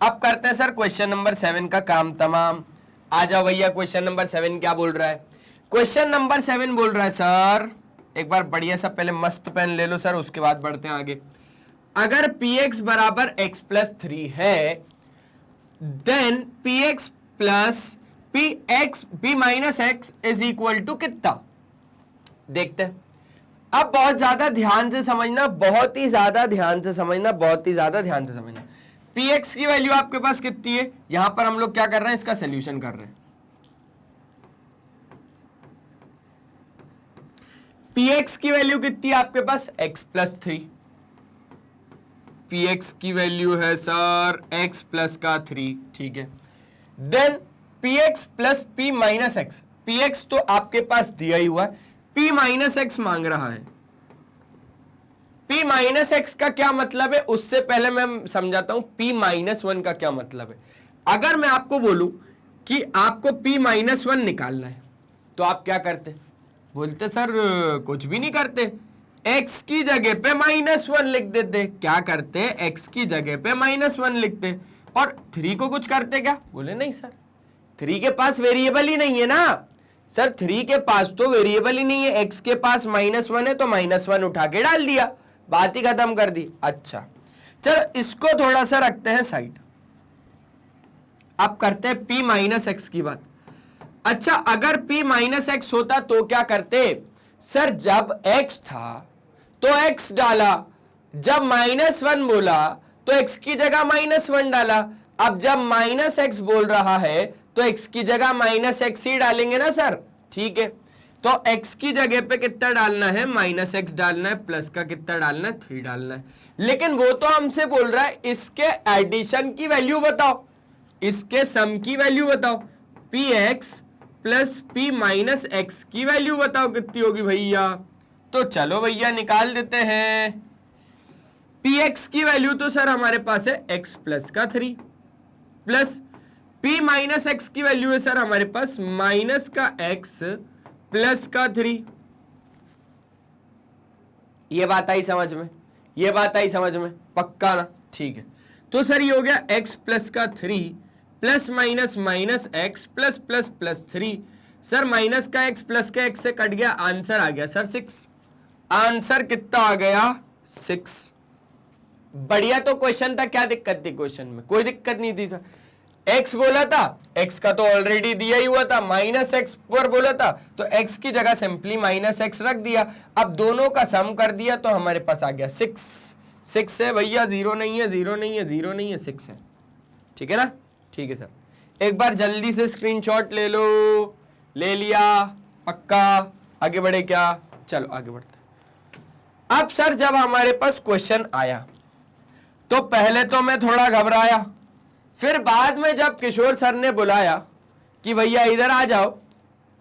अब करते हैं सर क्वेश्चन नंबर 7 का काम तमाम। आ जाओ भैया, क्वेश्चन नंबर 7 क्या बोल रहा है। क्वेश्चन नंबर 7 बोल रहा है सर, एक बार बढ़िया सा पहले मस्त पेन ले लो सर, उसके बाद बढ़ते हैं आगे। अगर px बराबर x प्लस 3 है then P x plus P minus x is equal to कितना, देखते हैं। अब बहुत ज्यादा ध्यान से समझना, बहुत ही ज्यादा ध्यान से समझना, बहुत ही ज्यादा ध्यान से समझना। पी एक्स की वैल्यू आपके पास कितनी है, यहां पर हम लोग क्या कर रहे हैं, इसका सोल्यूशन कर रहे हैं। पी एक्स की वैल्यू कितनी है आपके पास, एक्स प्लस 3। पी एक्स की वैल्यू है सर एक्स प्लस का 3, ठीक है। Then P x plus P minus x, P x तो आपके पास दिया ही हुआ है, पी माइनस एक्स मांग रहा है। पी माइनस एक्स का क्या मतलब है, उससे पहले मैं समझाता हूं पी माइनस 1 का क्या मतलब है। अगर मैं आपको बोलूं कि आपको पी माइनस 1 निकालना है, तो आप क्या करते, बोलते सर कुछ भी नहीं करते, x की जगह पे -1 लिख देते। क्या करते, x की जगह पे -1 लिखते, और 3 को कुछ करते क्या, बोले नहीं सर 3 के पास वेरिएबल ही नहीं है ना सर, 3 के पास तो वेरिएबल ही नहीं है, x के पास -1 है तो -1 उठा के डाल दिया, बात ही खत्म कर दी। अच्छा चलो इसको थोड़ा सा रखते हैं साइड, अब करते हैं p माइनस एक्स की बात। अच्छा अगर p माइनस एक्स होता तो क्या करते, सर जब x था तो x डाला, जब -1 बोला तो x की जगह -1 डाला, अब जब -x बोल रहा है तो x की जगह -x ही डालेंगे ना सर, ठीक है। तो x की जगह पे कितना डालना है, -x डालना है, प्लस का कितना डालना है, 3 डालना है। लेकिन वो तो हमसे बोल रहा है इसके एडिशन की वैल्यू बताओ, इसके सम की वैल्यू बताओ, px plus p minus x की वैल्यू बताओ कितनी होगी भैया। तो चलो भैया निकाल देते हैं। px की वैल्यू तो सर हमारे पास है x प्लस का 3, प्लस p माइनस एक्स की वैल्यू है सर हमारे पास माइनस का x प्लस का 3। ये बात आई समझ में, ये बात आई समझ में, पक्का ना, ठीक है। तो सर ये हो गया x प्लस का 3 plus minus minus x plus plus plus 3। Sir minus का x प्लस का x से कट गया, आंसर आ गया सर 6। आंसर कितना आ गया, 6। बढ़िया तो क्वेश्चन था, क्या दिक्कत थी क्वेश्चन में, कोई दिक्कत नहीं थी सर। x बोला था, x का तो ऑलरेडी दिया ही हुआ था, माइनस एक्स पर बोला था तो x की जगह सिंपली माइनस एक्स रख दिया, अब दोनों का सम कर दिया तो हमारे पास आ गया 6। 6 है भैया, 0 नहीं है, 0 नहीं है, 0 नहीं है, 6 है, ठीक है ना, ठीक है सर। एक बार जल्दी से स्क्रीनशॉट ले लो, ले लिया, पक्का, आगे बढ़े क्या, चलो आगे बढ़ते। अब सर जब हमारे पास क्वेश्चन आया तो पहले तो मैं थोड़ा घबराया, फिर बाद में जब किशोर सर ने बुलाया कि भैया इधर आ जाओ,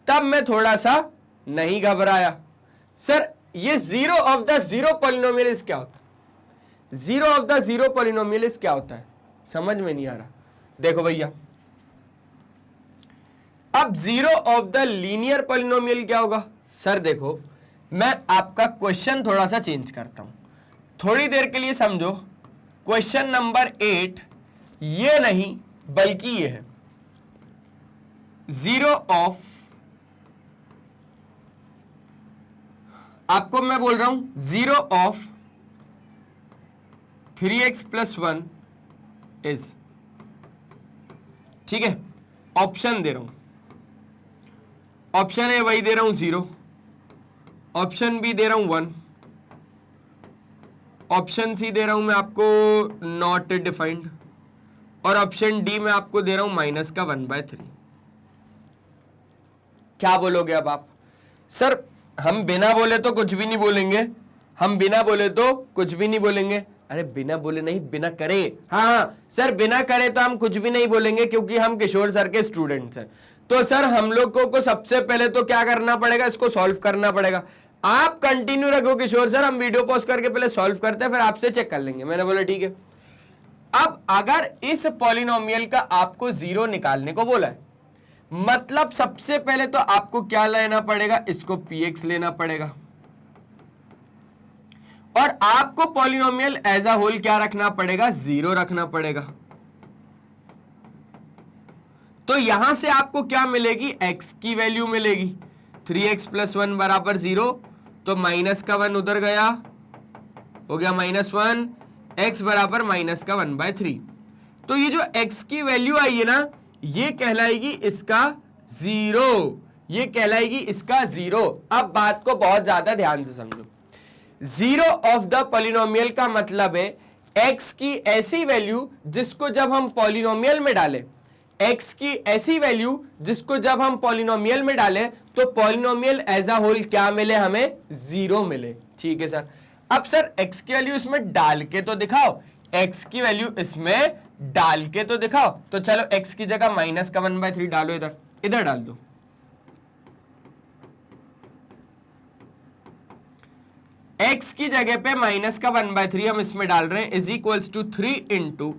तब मैं थोड़ा सा नहीं घबराया। सर ये 0 ऑफ द 0 पॉलिनोमियल क्या होता है, 0 ऑफ द 0 पॉलिनोमियल क्या होता है, समझ में नहीं आ रहा। देखो भैया अब 0 ऑफ द लीनियर पॉलिनोमियल क्या होगा, सर देखो मैं आपका क्वेश्चन थोड़ा सा चेंज करता हूं, थोड़ी देर के लिए समझो। क्वेश्चन नंबर 8 ये नहीं बल्कि ये है, 0 ऑफ, आपको मैं बोल रहा हूं 0 ऑफ 3x प्लस 1 इज, ठीक है। ऑप्शन दे रहा हूं, ऑप्शन ए वही दे रहा हूं 0, ऑप्शन बी दे रहा हूं 1, ऑप्शन सी दे रहा हूं मैं आपको नॉट डिफाइंड, और ऑप्शन डी में आपको दे रहा हूं माइनस का 1/3। क्या बोलोगे अब आप, सर हम बिना बोले तो कुछ भी नहीं बोलेंगे, हम बिना बोले तो कुछ भी नहीं बोलेंगे। अरे बिना बोले नहीं, बिना करे, हाँ सर बिना करे तो हम कुछ भी नहीं बोलेंगे क्योंकि हम किशोर सर के स्टूडेंट्स हैं। तो सर हम लोगों को सबसे पहले तो क्या करना पड़ेगा, इसको सॉल्व करना पड़ेगा। आप कंटिन्यू रखो किशोर सर, हम वीडियो पॉज करके पहले सॉल्व करते हैं, फिर आपसे चेक कर लेंगे। मैंने बोला ठीक है। अब अगर इस पॉलिनोमियल का आपको 0 निकालने को बोला है, मतलब सबसे पहले तो आपको क्या लेना पड़ेगा, इसको px लेना पड़ेगा, और आपको पॉलिनोमियल एज अ होल क्या रखना पड़ेगा, 0 रखना पड़ेगा। तो यहां से आपको क्या मिलेगी, x की वैल्यू मिलेगी, 3x प्लस 1 बराबर 0, तो माइनस का 1 उधर गया, हो गया -1, x बराबर माइनस का 1/3। तो ये जो x की वैल्यू आई है ना, ये कहलाएगी इसका 0, ये कहलाएगी इसका 0। अब बात को बहुत ज्यादा ध्यान से समझो। 0 ऑफ द पॉलिनोमियल का मतलब है x की ऐसी वैल्यू जिसको जब हम पॉलिनोमियल में डालें, x की ऐसी वैल्यू जिसको जब हम पॉलिनोमियल में डालें तो पॉलिनोमियल एज अ होल क्या मिले, हमें 0 मिले। ठीक है सर। अब सर x की वैल्यू इसमें डाल के तो दिखाओ, x की वैल्यू इसमें डाल के तो दिखाओ। तो चलो x की जगह माइनस का 1/3 डालो, इधर इधर डाल दो। x की जगह पे माइनस का 1/3 हम इसमें डाल रहे हैं, is equals to 3 into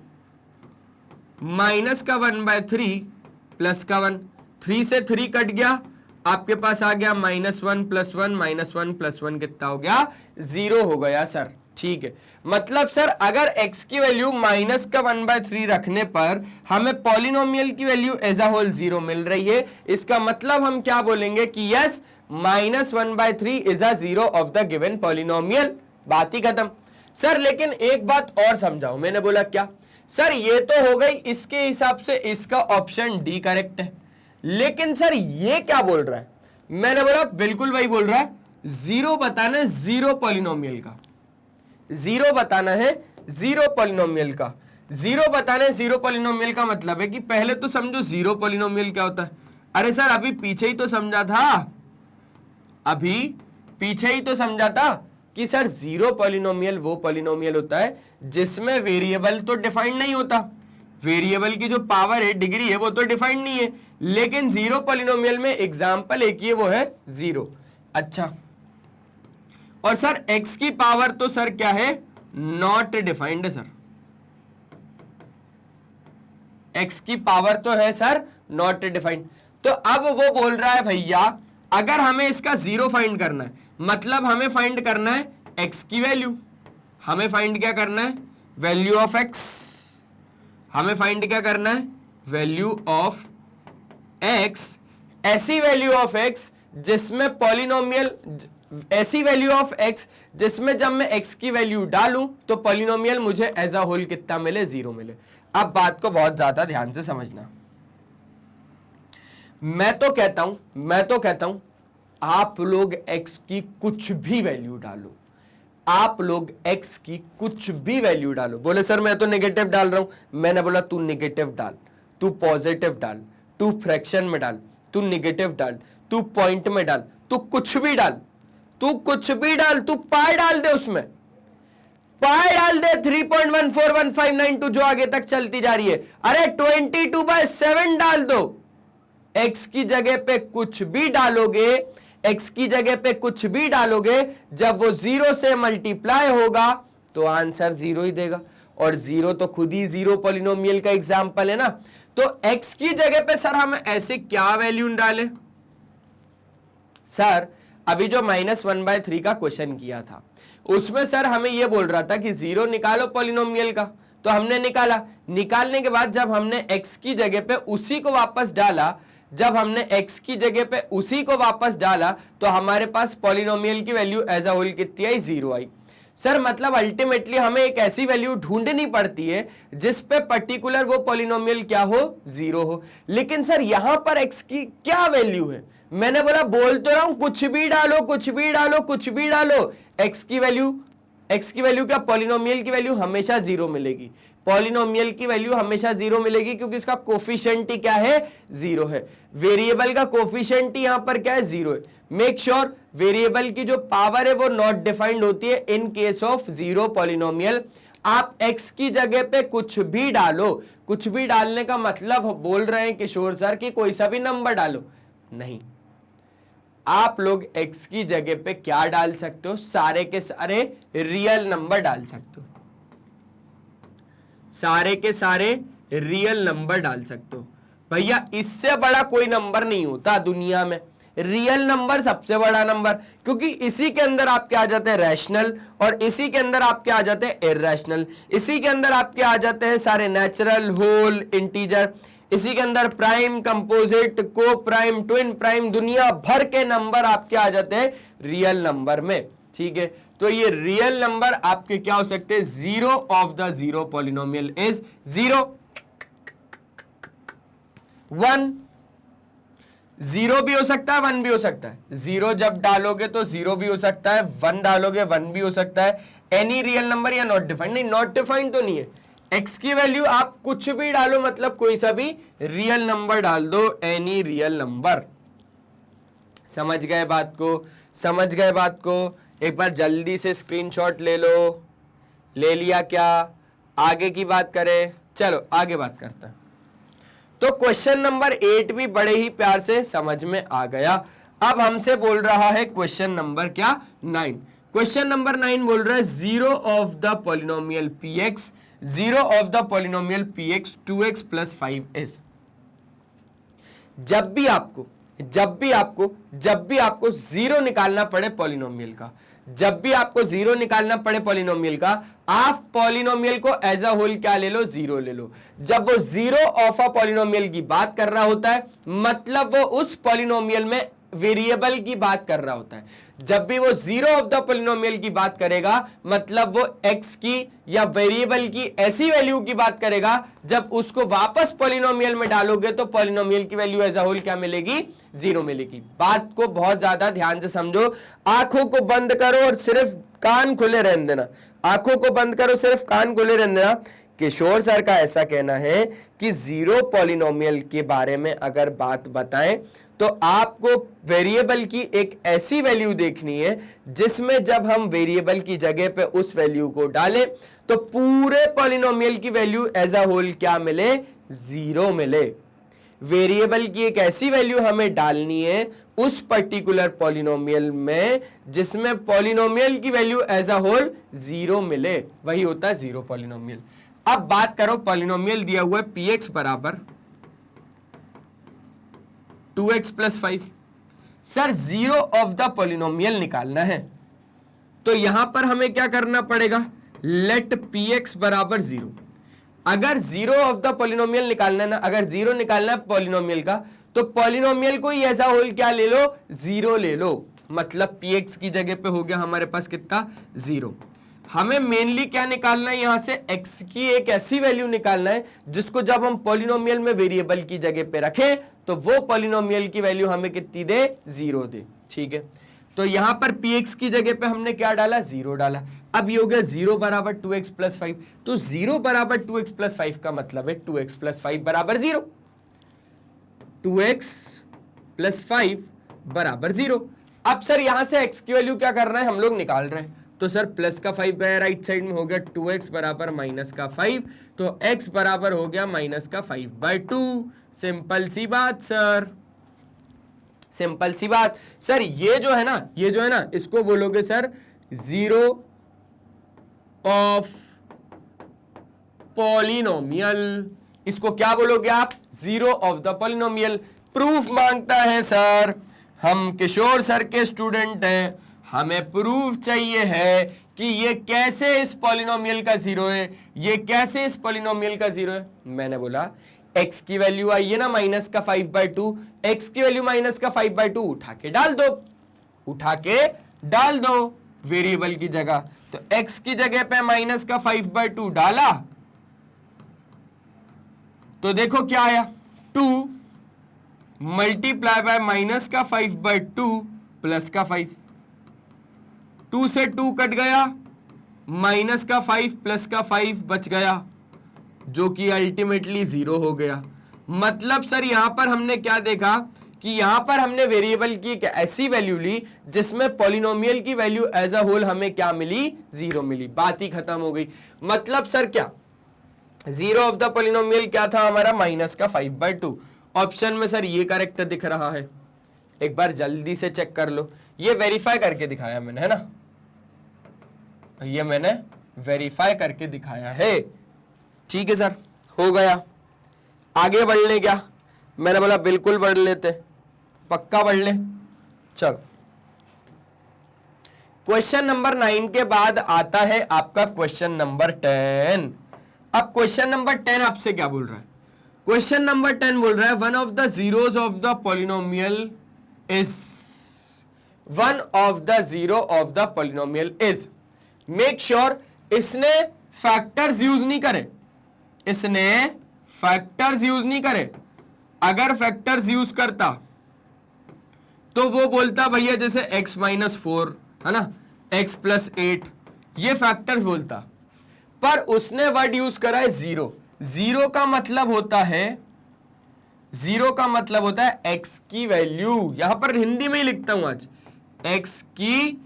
minus का 1/3 प्लस का 1। 3 से 3 कट गया, आपके पास आ गया -1 + 1 -1 + 1 कितना हो गया, 0 हो गया सर। ठीक है, मतलब सर अगर x की वैल्यू माइनस का 1/3 रखने पर हमें पॉलिनोमियल की वैल्यू एज अ होल 0 मिल रही है, इसका मतलब हम क्या बोलेंगे कि yes -1/3 is a 0 of the given polynomial. बात ही खत्म। सर लेकिन एक बात और समझाओ। मैंने बोला क्या सर, ये तो हो गई, इसके हिसाब से इसका ऑप्शन डी करेक्ट है, लेकिन सर ये क्या बोल रहा है? मैंने बोला बिल्कुल वही बोल रहा है, 0 बताना है 0 पॉलिनोमियल का, 0 बताना है 0 पॉलिनोमियल का। 0 बताना है 0 पॉलिनोमियल का मतलब है कि पहले तो समझो 0 पॉलिनोमियल क्या होता है। अरे सर अभी पीछे ही तो समझा था, अभी पीछे ही तो समझा था कि सर 0 पॉलिनोमियल वो पॉलिनोमियल होता है जिसमें वेरिएबल तो डिफाइंड नहीं होता, वेरिएबल की जो पावर है, डिग्री है, वो तो डिफाइंड नहीं है, लेकिन 0 पॉलिनोमियल में एग्जांपल एक ही, वो है 0। अच्छा, और सर x की पावर तो सर क्या है, नॉट डिफाइंड है सर, x की पावर तो है सर नॉट डिफाइंड। तो अब वो बोल रहा है भैया अगर हमें इसका 0 फाइंड करना है, मतलब हमें फाइंड करना है x की वैल्यू, हमें फाइंड क्या करना है, वैल्यू ऑफ x, हमें फाइंड क्या करना है, वैल्यू ऑफ x, ऐसी वैल्यू ऑफ x जिसमें पॉलिनोमियल, ऐसी वैल्यू ऑफ x जिसमें जब मैं x की वैल्यू डालूं तो पॉलिनोमियल मुझे एज अ होल कितना मिले, 0 मिले। अब बात को बहुत ज्यादा ध्यान से समझना। मैं तो कहता हूं आप लोग x की कुछ भी वैल्यू डालो, आप लोग x की कुछ भी वैल्यू डालो। बोले सर मैं तो नेगेटिव डाल रहा हूं। मैंने बोला तू नेगेटिव डाल, तू पॉजिटिव डाल, तू फ्रैक्शन में डाल, तू नेगेटिव डाल, तू पॉइंट में डाल, तू कुछ भी डाल, तू कुछ भी डाल, तू पाई डाल दे, उसमें पाई डाल दे 3.141592 जो आगे तक चलती जा रही है। अरे 22/7 डाल दो, x की जगह पे कुछ भी डालोगे, x की जगह पे कुछ भी डालोगे, जब वो 0 से मल्टीप्लाई होगा तो आंसर 0 ही देगा, और 0 तो खुद ही 0 पॉलिनोमियल का एग्जांपल है ना। तो x की जगह पे सर हम ऐसे क्या वैल्यू डालें? सर अभी जो -1/3 का क्वेश्चन किया था उसमें सर हमें यह बोल रहा था कि 0 निकालो पॉलिनोमियल का, तो हमने निकाला। निकालने के बाद जब हमने x की जगह पे उसी को वापस डाला, जब हमने x की जगह पे उसी को वापस डाला तो हमारे पास पॉलिनोमियल की वैल्यू एज अ होल कितनी आई, 0 आई। सर मतलब अल्टीमेटली हमें एक ऐसी वैल्यू ढूंढनी पड़ती है जिस पे पर्टिकुलर वो पॉलिनोमियल क्या हो, 0 हो। लेकिन सर यहां पर x की क्या वैल्यू है? मैंने बोला बोल तो रहा हूं कुछ भी डालो, कुछ भी डालो, कुछ भी डालो, x की वैल्यू क्या, पॉलिनोमियल की वैल्यू हमेशा 0 मिलेगी, पॉलिनोमियल की वैल्यू हमेशा 0 मिलेगी क्योंकि इसका कोफिशिएंट ही क्या है, 0 है। वेरिएबल का कोफिशिएंट ही यहां पर क्या है, 0 है। मेक श्योर वेरिएबल की जो पावर है वो नॉट डिफाइंड होती है इन केस ऑफ 0 पॉलिनोमियल। आप x की जगह पे कुछ भी डालो, कुछ भी डालने का मतलब बोल रहे हैं किशोर सर कि कोई सा भी नंबर डालो, नहीं, आप लोग x की जगह पे क्या डाल सकते हो, सारे के सारे रियल नंबर डाल सकते हो, सारे के सारे रियल नंबर डाल सकते हो। भैया इससे बड़ा कोई नंबर नहीं होता दुनिया में, रियल नंबर सबसे बड़ा नंबर, क्योंकि इसी के अंदर आपके आ जाते हैं रैशनल, और इसी के अंदर आपके आ जाते हैं इररेशनल, इसी के अंदर आपके आ जाते हैं सारे नेचुरल, होल, इंटीजर, इसी के अंदर प्राइम, कंपोजिट, को प्राइम, ट्विन प्राइम, दुनिया भर के नंबर आपके आ जाते हैं रियल नंबर में। ठीक है, तो ये रियल नंबर आपके क्या हो सकते हैं, 0 ऑफ द 0 पॉलिनोमियल इज 0। 1, 0 भी हो सकता है 1 भी हो सकता है। 0 जब डालोगे तो 0 भी हो सकता है, 1 डालोगे 1 भी हो सकता है। एनी रियल नंबर या नॉट डिफाइंड, नहीं नॉट डिफाइंड तो नहीं है। x की वैल्यू आप कुछ भी डालो, मतलब कोई सा भी रियल नंबर डाल दो, एनी रियल नंबर। समझ गए बात को? समझ गए बात को? एक बार जल्दी से स्क्रीनशॉट ले लो। ले लिया क्या? आगे की बात करें, चलो आगे बात करते हैं। तो क्वेश्चन नंबर 8 भी बड़े ही प्यार से समझ में आ गया। अब हमसे बोल रहा है क्वेश्चन नंबर क्या? 9। क्वेश्चन नंबर 9 बोल रहा है zero of the polynomial px, zero of the polynomial px 2x plus 5 is. जब भी आपको जीरो निकालना पड़े पॉलिनोमियल का, जब भी आपको जीरो निकालना पड़े पॉलिनोमियल का, आप पॉलिनोमियल को एज अ होल क्या ले लो? जीरो ले लो। जब वो जीरो ऑफ अ पॉलिनोमियल की बात कर रहा होता है, मतलब वो उस पॉलिनोमियल में वेरिएबल की बात कर रहा होता है। जब भी वो जीरो ऑफ द पॉलिनोमियल की बात करेगा, मतलब वो एक्स की या वेरिएबल की ऐसी वैल्यू की बात करेगा, जब उसको वापस पॉलिनोमियल में डालोगे तो पॉलिनोमियल की वैल्यू एज अ होल क्या मिलेगी? जीरो मिलेगी। बात को बहुत ज्यादा ध्यान से समझो। आंखों को बंद करो और सिर्फ कान खुले रहने देना। आंखों को बंद करो, सिर्फ कान खुले रहने देना। किशोर सर का ऐसा कहना है कि जीरो पॉलिनोमियल के बारे में अगर बात बताएं तो आपको वेरिएबल की एक ऐसी वैल्यू देखनी है जिसमें जब हम वेरिएबल की जगह पे उस वैल्यू को डालें तो पूरे पॉलिनोमियल की वैल्यू एज अ होल क्या मिले? जीरो मिले। वेरिएबल की एक ऐसी वैल्यू हमें डालनी है उस पर्टिकुलर पॉलिनोमियल में जिसमें पॉलिनोमियल की value as a whole zero मिले, वही होता है जीरो पॉलिनोमियल। अब बात करो, पॉलिनोमियल दिया हुआ है px बराबर 2x plus 5। Sir zero of the polynomial निकालना है तो यहां पर हमें क्या करना पड़ेगा? लेट px बराबर 0। अगर जीरो ऑफ द पॉलिनोमियल निकालना है ना, अगर जीरो निकालना है पॉलिनोमियल का, तो पॉलिनोमियल को ही ऐसा होल क्या ले लो? जीरो ले लो। मतलब px की जगह पे हो गया हमारे पास कितना? 0। हमें मेनली क्या निकालना है? यहां से x की एक ऐसी वैल्यू निकालना है जिसको जब हम पॉलिनोमियल में वेरिएबल की जगह पे रखें तो वो पॉलिनोमियल की वैल्यू हमें कितनी दे? 0 दे। ठीक है, तो यहां पर px की जगह पे हमने क्या डाला? 0 डाला। अब ये हो गया 0 बराबर 2x प्लस 5। तो 0 बराबर 2x प्लस 5 का मतलब है 2x प्लस 5 बराबर 0। 2x प्लस 5 बराबर 0। अब सर यहां से x की वैल्यू क्या कर रहे हैं? हम लोग निकाल रहे हैं। तो सर प्लस का 5 गया राइट साइड में, हो गया 2x बराबर माइनस का 5। तो x बराबर हो गया माइनस का 5/2। सिंपल सी बात सर, सिंपल सी बात। सर ये जो है ना, इसको बोलोगे सर जीरो ऑफ पॉलिनोमियल। इसको क्या बोलोगे आप? Zero of the polynomial. Proof मांगता है सर, हम किशोर सर के स्टूडेंट हैं, हमें प्रूफ चाहिए है कि ये कैसे इस पॉलिनोमियल का जीरो है, ये कैसे इस पॉलिनोमियल का जीरो है। मैंने बोला x की वैल्यू आई है ना माइनस का 5/2, x की वैल्यू माइनस का 5/2 उठा के डाल दो, उठा के डाल दो वेरिएबल की जगह। तो x की जगह पे माइनस का 5/2 डाला तो देखो क्या आया? 2 मल्टीप्लाई बाय माइनस का 5/2 प्लस का 5। 2 से 2 कट गया, माइनस का 5 प्लस का 5 बच गया, जो कि अल्टीमेटली 0 हो गया। मतलब सर यहां पर हमने क्या देखा कि यहां पर हमने वेरिएबल की एक ऐसी वैल्यू ली जिसमें पॉलिनोमियल की वैल्यू एज अ होल हमें क्या मिली? 0 मिली। बात ही खत्म हो गई। मतलब सर क्या जीरो ऑफ द पॉलिनोमियल क्या था हमारा? माइनस का 5/2। ऑप्शन में सर ये करेक्ट दिख रहा है, एक बार जल्दी से चेक कर लो। ये वेरीफाई करके दिखाया मैंने, है ना, ये मैंने वेरीफाई करके दिखाया है। ठीक है सर, हो गया। आगे बढ़ ले क्या? मैंने बोला बिल्कुल बढ़ लेते, पक्का बढ़ ले। चलो, क्वेश्चन नंबर 9 के बाद आता है आपका क्वेश्चन नंबर 10। अब क्वेश्चन नंबर 10 आपसे क्या बोल रहा है? क्वेश्चन नंबर 10 बोल रहा है one of the zeros of the polynomial is, one of the zero of the polynomial is. Make sure इसने फैक्टर्स यूज नहीं करे, इसने फैक्टर्स यूज नहीं करे। अगर फैक्टर्स यूज करता तो वो बोलता भैया जैसे x-4 है ना, x+8, ये फैक्टर्स बोलता, पर उसने वर्ड यूज करा है जीरो। जीरो का मतलब होता है, जीरो का मतलब होता है x की वैल्यू। यहां पर हिंदी में ही लिखता हूं आज, x की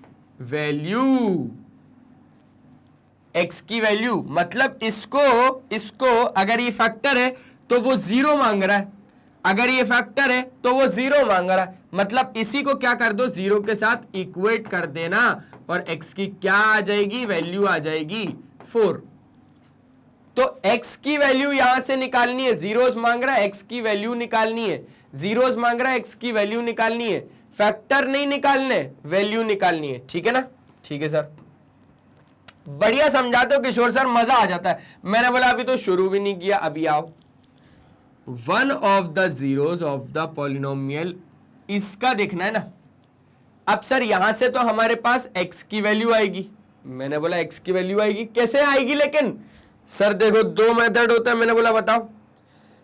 वैल्यू, x की वैल्यू मतलब इसको अगर ये फैक्टर है तो वो जीरो मांग रहा है, अगर ये फैक्टर है तो वो जीरो मांग रहा है, मतलब इसी को क्या कर दो, जीरो के साथ इक्वेट कर देना और x की क्या आ जाएगी, वैल्यू आ जाएगी 4। तो x की वैल्यू यहां से निकालनी है, जीरोस मांग रहा है x की वैल्यू निकालनी है, जीरोस मांग रहा है x की वैल्यू निकालनी है, फैक्टर नहीं निकालने, वैल्यू निकालनी है। ठीक है ना, ठीक है सर, बढ़िया समझाते हो किशोर सर, मजा आ जाता है। मैंने बोला अभी तो शुरू भी नहीं किया, अभी आओ। One of the zeros of the polynomial, इसका देखना है ना। अब सर यहां से तो हमारे पास x की वैल्यू आएगी, मैंने बोला x की वैल्यू आएगी, कैसे आएगी लेकिन सर देखो दो मेथड होता है, मैंने बोला बताओ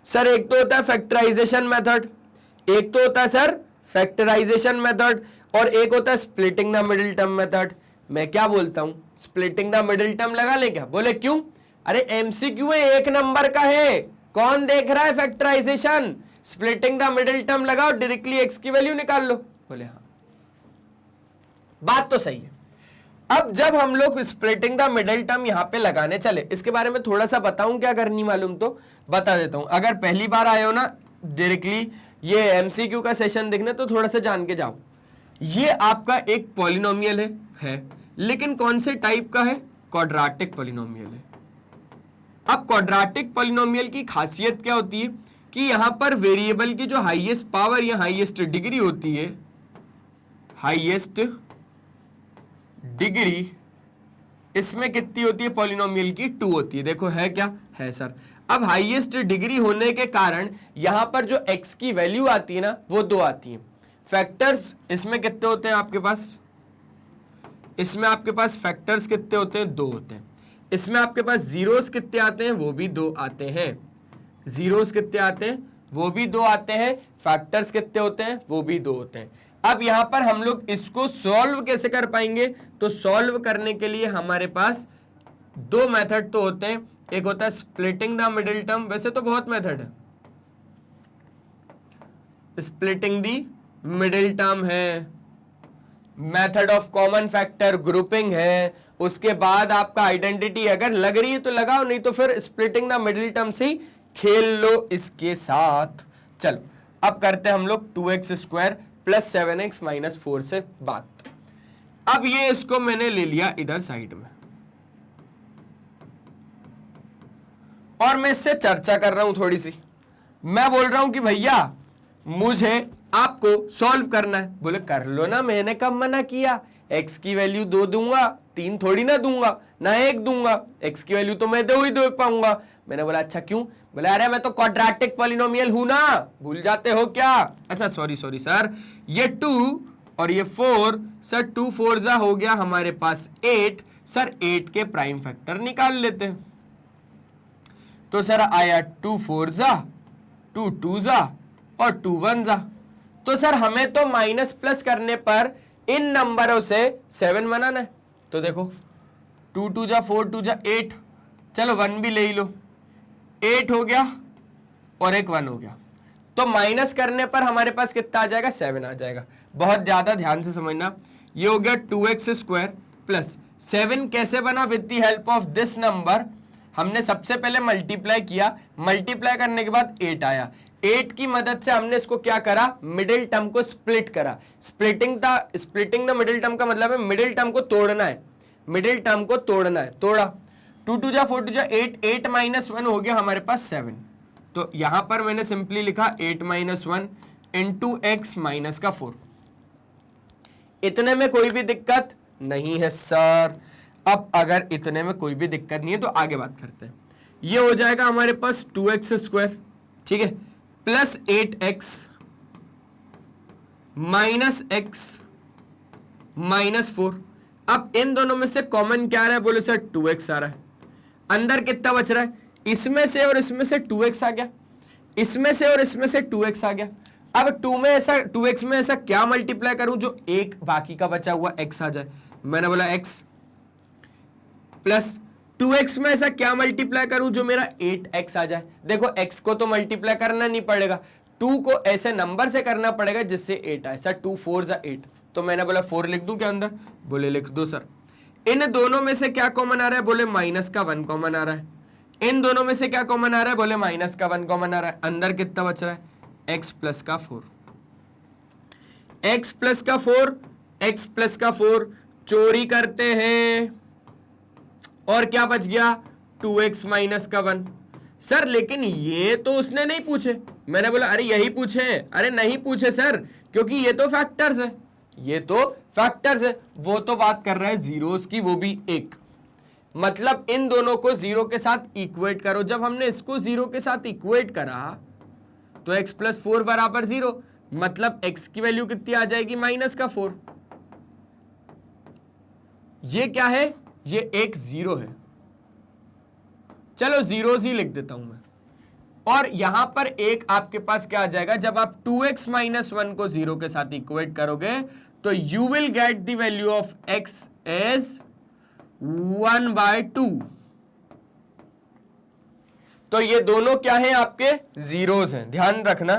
सर, एक तो होता है फैक्टराइजेशन मेथड, एक तो होता है सर फैक्टराइजेशन मेथड, और एक होता है splitting the middle term method. मैं क्या बोलता हूं, स्प्लिटिंग द मिडिल टर्म लगा ले क्या, बोले क्यों, अरे एमसीक्यू है, एक नंबर का है, कौन देख रहा है factorization, splitting the middle term लगाओ, डायरेक्टली एक्स की वैल्यू निकाल लो। बोले हाँ, बात तो सही है। अब जब हम लोग स्प्लिटिंग द मिडिल टर्म यहां पे लगाने चले, इसके बारे में थोड़ा सा बताऊं, क्या करनी मालूम तो बता देता हूं। अगर पहली बार आए हो ना डायरेक्टली ये एमसीक्यू का सेशन देखने, तो थोड़ा सा जान के जाओ। ये आपका एक पॉलिनोमियल है, लेकिन कौन से टाइप का है, क्वाड्रेटिक पॉलिनोमियल है। अब क्वाड्रेटिक पॉलिनोमियल की खासियत क्या होती है कि यहां पर वेरिएबल की जो हाईएस्ट पावर या हाईएस्ट डिग्री होती है, हाईएस्ट डिग्री इसमें कितनी होती है, पॉलिनोमियल की 2 होती है। देखो है क्या, है सर। अब हाईएस्ट डिग्री होने के कारण यहां पर जो x की वैल्यू आती है ना, वो 2 आती है। फैक्टर्स इसमें कितने होते हैं आपके पास, इसमें आपके पास फैक्टर्स कितने होते हैं, 2 होते हैं। इसमें आपके पास जीरोस कितने आते हैं, वो भी 2 आते हैं। जीरोस कितने आते हैं, वो भी 2 आते हैं। फैक्टर्स कितने होते हैं, वो भी 2 होते हैं। अब यहां पर हम लोग इसको सॉल्व कैसे कर पाएंगे, तो सॉल्व करने के लिए हमारे पास 2 मेथड तो होते हैं। एक होता है स्प्लिटिंग द मिडिल टर्म, वैसे तो बहुत मेथड है, स्प्लिटिंग दी मिडिल टर्म है, method of common factor grouping है, उसके बाद आपका आइडेंटिटी अगर लग रही है तो लगाओ, नहीं तो फिर स्प्लिटिंग द मिडिल टर्म से ही खेल लो इसके साथ। चलो अब करते हैं हम लोग 2x² + 7x - 4 से बात। अब ये इसको मैंने ले लिया इधर साइड में, और मैं इससे चर्चा कर रहा हूं थोड़ी सी। मैं बोल रहा हूं कि भैया मुझे आपको सॉल्व करना है। बोले कर लो ना, मैंने कब मना किया, x की वैल्यू 2 दूंगा, 3 थोड़ी ना दूंगा, ना 1 दूंगा, x की वैल्यू तो मैं दे पाऊंगा। मैंने बोला अच्छा क्यों, बोले अरे मैं तो क्वाड्रेटिक पॉलिनोमियल हूं ना, भूल जाते हो क्या। अच्छा सॉरी सर, ये 2 और ये 4, सर 2 4 जा हो गया हमारे पास 8, सर 8 के प्राइम फैक्टर निकाल लेते हैं। तो सर आया 2 4 जा, 2 2 जा और 2 1 जा। तो सर हमें तो माइनस प्लस करने पर इन नंबरों से 7 बनाना है। तो देखो 2 2 जा 4 2 जा 8, चलो 1 भी ले ही लो, 8 हो गया और एक 1 हो गया। तो माइनस करने पर हमारे पास कितना आ जाएगा, 7 आ जाएगा। बहुत ज्यादा ध्यान से समझना, ये हो गया 2x² + 7 कैसे बना, with the help of this number. हमने सबसे पहले मल्टीप्लाई किया, मल्टीप्लाई करने के बाद 8 आया, 8 की मदद से हमने इसको क्या करा, मिडिल टर्म को स्प्लिट करा। स्प्लिटिंग द मिडिल टर्म का मतलब है मिडिल टर्म को तोड़ना है, मिडिल टर्म को तोड़ना है, तोड़ा। 2 2 जा 4 2 जा 8, 8 - 1 हो गया हमारे पास 7। तो यहां पर मैंने सिंपली लिखा 8 - 1 × x - का 4। इतने में कोई भी दिक्कत नहीं है सर। अब अगर इतने में कोई भी दिक्कत नहीं है तो आगे बात करते हैं। ये हो जाएगा हमारे पास 2x², ठीक है, + 8x - x - 4। अब इन दोनों में से कॉमन क्या आ रहा है, बोले सर 2x आ रहा है। अंदर कितना बच रहा है, इसमें से और इसमें से 2x आ गया। इसमें से और इसमें से 2x आ गया। अब 2x में ऐसा क्या मल्टीप्लाई करूं जो एक बाकी का बचा हुआ x आ जाए। मैंने बोला x प्लस 2x में ऐसा क्या मल्टीप्लाई करूं जो मेरा 8x आ जाए। देखो x को तो मल्टीप्लाई करना नहीं पड़ेगा, 2 को ऐसे नंबर से करना पड़ेगा जिससे 8 आए। सर 2 4 8, तो मैंने बोला 4 लिख दूं क्या अंदर, बोले लिख दो सर। इन दोनों में से क्या कॉमन आ रहा है, बोले माइनस का 1 कॉमन आ रहा है। इन दोनों में से क्या कॉमन आ रहा है, बोले माइनस का 1 कॉमन आ रहा है। अंदर कितना बच रहा है, x प्लस का 4, x प्लस का 4, x प्लस का 4 चोरी करते हैं और क्या बच गया, 2x माइनस का 1। सर लेकिन ये तो उसने नहीं पूछे। मैंने बोला अरे यही पूछे हैं। अरे नहीं पूछे सर, क्योंकि ये तो फैक्टर्स है, ये तो फैक्टर्स है। वो तो बात कर रहा है जीरोस की, वो भी एक। मतलब इन दोनों को जीरो के साथ इक्वेट करो। जब हमने इसको जीरो के साथ इक्वेट करा तो x प्लस 4 बराबर 0, मतलब x की वैल्यू कितनी आ जाएगी, माइनस का 4। ये क्या है, ये एक 0 है। चलो जीरोस ही लिख देता हूं मैं। और यहां पर एक आपके पास क्या आ जाएगा, जब आप 2x माइनस 1 को 0 के साथ इक्वेट करोगे तो you will get the value of x as 1/2। तो ये दोनों क्या है, आपके जीरोस हैं। ध्यान रखना,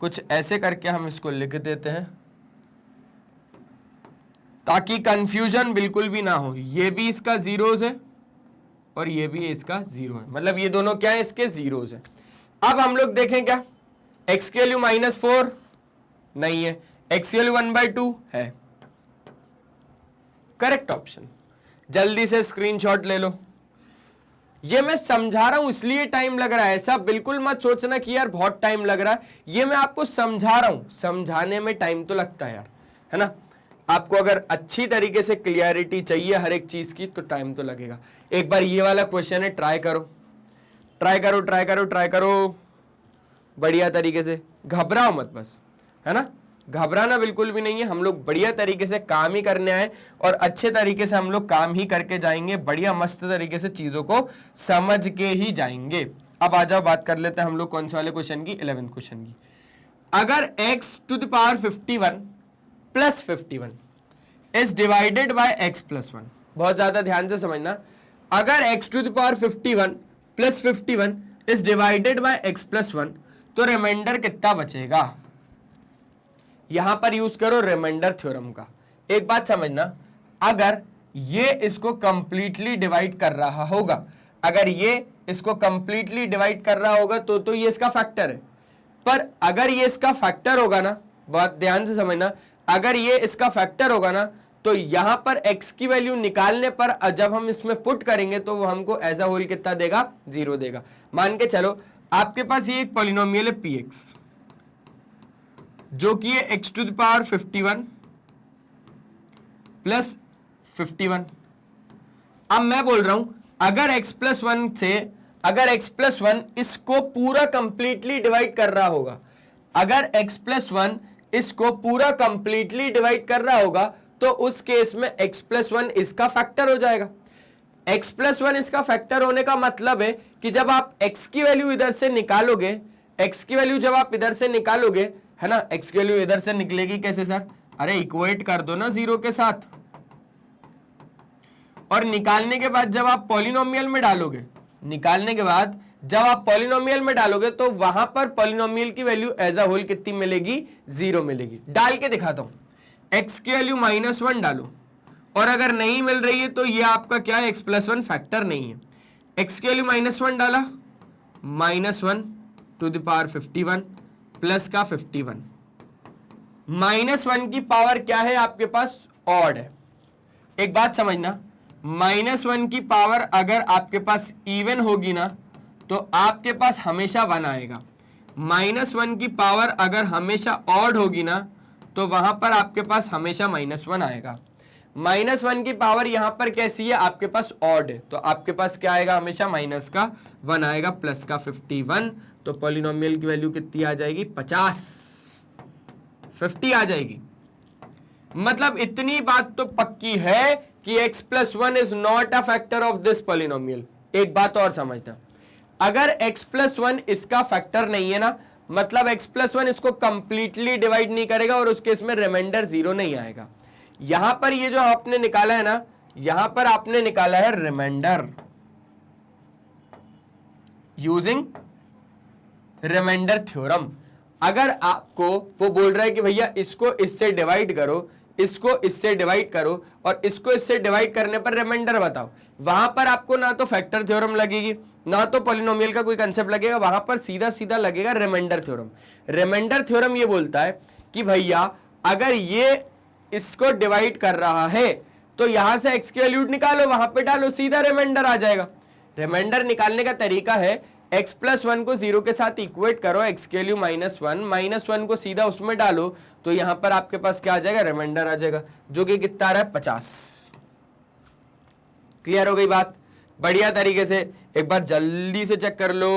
कुछ ऐसे करके हम इसको लिख देते हैं ताकि कंफ्यूजन बिल्कुल भी ना हो। ये भी इसका जीरोस है और ये भी इसका 0 है, मतलब ये दोनों क्या है, इसके जीरोस है। अब हम लोग देखें क्या, x की वैल्यू -4 नहीं है, x की वैल्यू 1/2 है। Correct option. जल्दी से स्क्रीनशॉट ले लो। ये मैं समझा रहा हूं इसलिए टाइम लग रहा है, ऐसा बिल्कुल मत सोचना कि यार बहुत टाइम लग रहा है। ये मैं आपको समझा रहा हूं, समझाने में टाइम तो लगता है यार, है ना। आपको अगर अच्छी तरीके से क्लियरिटी चाहिए हर एक चीज की तो टाइम तो लगेगा। एक बार ये वाला क्वेश्चन है, ट्राई करो, ट्राई करो, ट्राई करो, ट्राई करो बढ़िया तरीके से। घबराओ मत बस, है ना, घबराना बिल्कुल भी नहीं है। हम लोग बढ़िया तरीके से काम ही करने आए और अच्छे तरीके से हम लोग काम ही करके जाएंगे, बढ़िया मस्त तरीके से चीजों को समझ के ही जाएंगे। अब आ जाओ बात कर लेते हैं हम लोग कौन से वाले क्वेश्चन की, 11th क्वेश्चन की। अगर x to the power 51 plus 51 is divided by x plus 1, बहुत ज्यादा ध्यान से समझना। अगर x to the power 51 plus 51 is divided by x plus 1 तो रिमाइंडर कितना बचेगा। यहां पर यूज करो रिमाइंडर थ्योरम का। एक बात समझना, अगर ये इसको कंप्लीटली डिवाइड कर रहा होगा, अगर ये इसको कंप्लीटली डिवाइड कर रहा होगा तो ये इसका फैक्टर है। पर अगर ये इसका फैक्टर होगा ना, बहुत ध्यान से समझना, अगर ये इसका फैक्टर होगा ना तो यहां पर x की वैल्यू निकालने पर जब हम इसमें पुट करेंगे तो वो हमको एज अ होल कितना देगा, 0 देगा। मान के चलो आपके पास ये एक पॉलिनोमियल है px जो कि है x to the power 51 plus 51। अब मैं बोल रहा हूं अगर x प्लस 1 से, अगर x प्लस 1 इसको पूरा कंप्लीटली डिवाइड कर रहा होगा, अगर x प्लस 1 इसको पूरा कंप्लीटली डिवाइड कर रहा होगा तो उस केस में x प्लस 1 इसका फैक्टर हो जाएगा। x प्लस 1 इसका फैक्टर होने का मतलब है कि जब आप x की वैल्यू इधर से निकालोगे, x की वैल्यू जब आप इधर से निकालोगे, है ना, x की वैल्यू इधर से निकलेगी कैसे सर, अरे इक्वेट कर दो ना 0 के साथ, और निकालने के बाद जब आप पॉलिनोमियल में डालोगे, निकालने के बाद जब आप पॉलिनोमियल में डालोगे तो वहां पर पॉलिनोमियल की वैल्यू एज अ होल कितनी मिलेगी, 0 मिलेगी। डाल के दिखाता हूं, x की वैल्यू -1 डालो और अगर नहीं मिल रही है तो ये आपका क्या है, x प्लस 1 फैक्टर नहीं है। x की वैल्यू -1 डाला, -1 टू द पावर 51 प्लस का 51, -1 की पावर क्या है आपके पास, ऑड है। एक बात समझना, -1 की पावर अगर आपके पास इवन होगी ना तो आपके पास हमेशा 1 आएगा। -1 की पावर अगर हमेशा ऑड होगी ना तो वहां पर आपके पास हमेशा -1 आएगा। -1 की पावर यहां पर कैसी है, आपके पास ऑड है, तो आपके पास क्या आएगा, हमेशा माइनस का 1 आएगा, प्लस का 51। तो पॉलिनोमियल की वैल्यू कितनी आ जाएगी, 50 आ जाएगी। मतलब इतनी बात तो पक्की है कि x plus 1 is not a factor of this polynomial. एक बात और समझना, अगर x प्लस वन इसका फैक्टर नहीं है ना, मतलब x प्लस वन इसको कंप्लीटली डिवाइड नहीं करेगा और उस केस में रिमाइंडर 0 नहीं आएगा। यहां पर ये जो आपने निकाला है ना, यहां पर आपने निकाला है रिमाइंडर यूजिंग रिमाइंडर थ्योरम। अगर आपको वो बोल रहा है कि भैया इसको इससे डिवाइड करो, इसको इससे डिवाइड करो और इसको इससे डिवाइड करने पर रिमाइंडर बताओ, वहां पर आपको ना तो फैक्टर थ्योरम लगेगी, ना तो पॉलिनोमियल का कोई कंसेप्ट लगेगा, वहां पर सीधा सीधा लगेगा रिमाइंडर थ्योरम। रिमाइंडर थ्योरम ये बोलता है कि भैया अगर ये इसको डिवाइड कर रहा है तो यहां से x की वैल्यू निकालो, वहां पे डालो, सीधा रिमाइंडर आ जाएगा। रिमाइंडर निकालने का तरीका है x प्लस वन को 0 के साथ इक्वेट करो, x की वैल्यू -1 को सीधा उसमें डालो, तो यहां पर आपके पास क्या आ जाएगा, रिमाइंडर आ जाएगा, जो कि कितना आ रहा है 50। क्लियर हो गई बात? बढ़िया तरीके से एक बार जल्दी से चेक कर लो,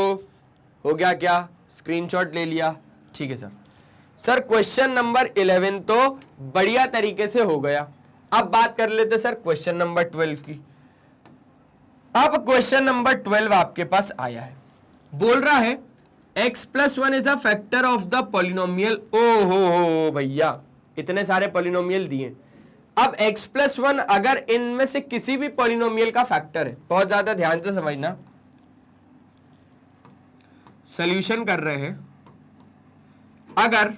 हो गया क्या? स्क्रीनशॉट ले लिया? ठीक है सर। सर क्वेश्चन नंबर 11 तो बढ़िया तरीके से हो गया। अब बात कर लेते सर क्वेश्चन नंबर 12 की। अब क्वेश्चन नंबर 12 आपके पास आया है, बोल रहा है x plus one is a factor of the polynomial. ओ हो भैया, इतने सारे पॉलिनोमियल दिए। अब x प्लस वन अगर इनमें से किसी भी पॉलिनोमियल का फैक्टर है, बहुत ज्यादा ध्यान से समझना, सॉल्यूशन कर रहे हैं, अगर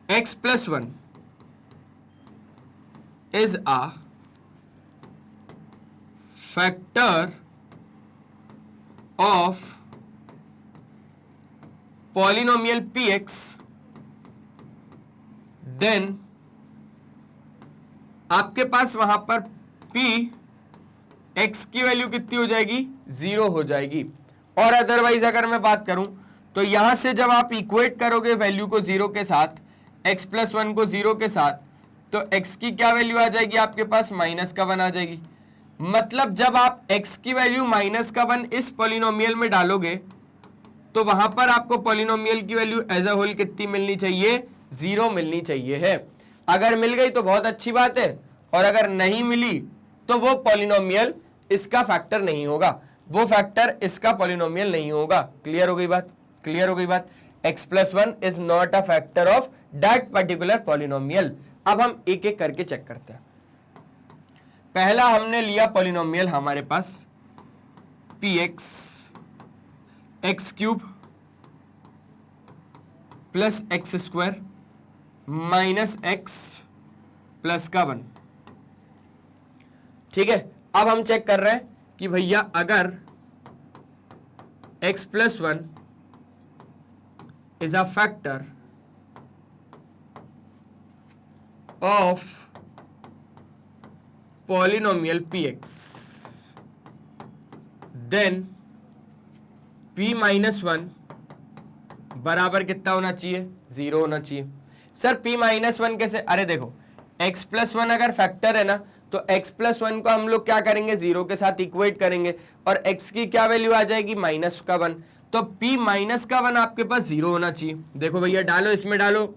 x plus one is a factor of polynomial px, then आपके पास वहां पर p x की वैल्यू कितनी हो जाएगी, 0 हो जाएगी। और अदरवाइज अगर मैं बात करूं तो यहां से जब आप इक्वेट करोगे वैल्यू को 0 के साथ, x प्लस वन को 0 के साथ, तो x की क्या वैल्यू आ जाएगी आपके पास, -1 आ जाएगी। मतलब जब आप x की वैल्यू -1 इस पॉलिनोमियल में डालोगे तो वहां पर आपको पॉलिनोमियल की वैल्यू एज अ होल कितनी मिलनी चाहिए, 0 मिलनी चाहिए है। अगर मिल गई तो बहुत अच्छी बात है, और अगर नहीं मिली तो वो पॉलिनोमियल इसका फैक्टर नहीं होगा, वो फैक्टर इसका पॉलिनोमियल नहीं होगा। क्लियर हो गई बात? क्लियर हो गई बात? x plus one is not a factor of that particular polynomial. अब हम एक एक करके चेक करते हैं। पहला हमने लिया पॉलिनोमियल हमारे पास px x cube plus x square minus x plus का 1। ठीक है, अब हम चेक कर रहे हैं कि भैया अगर x plus one is a factor of polynomial px, then p minus one बराबर कितना होना चाहिए, 0 होना चाहिए। सर p माइनस वन कैसे? अरे देखो, x प्लस वन अगर फैक्टर है ना, तो x प्लस वन को हम लोग क्या करेंगे, 0 के साथ इक्वेट करेंगे, और x की क्या वैल्यू आ जाएगी, -1। तो p -1 आपके पास 0 होना चाहिए। देखो भैया डालो, इसमें डालो,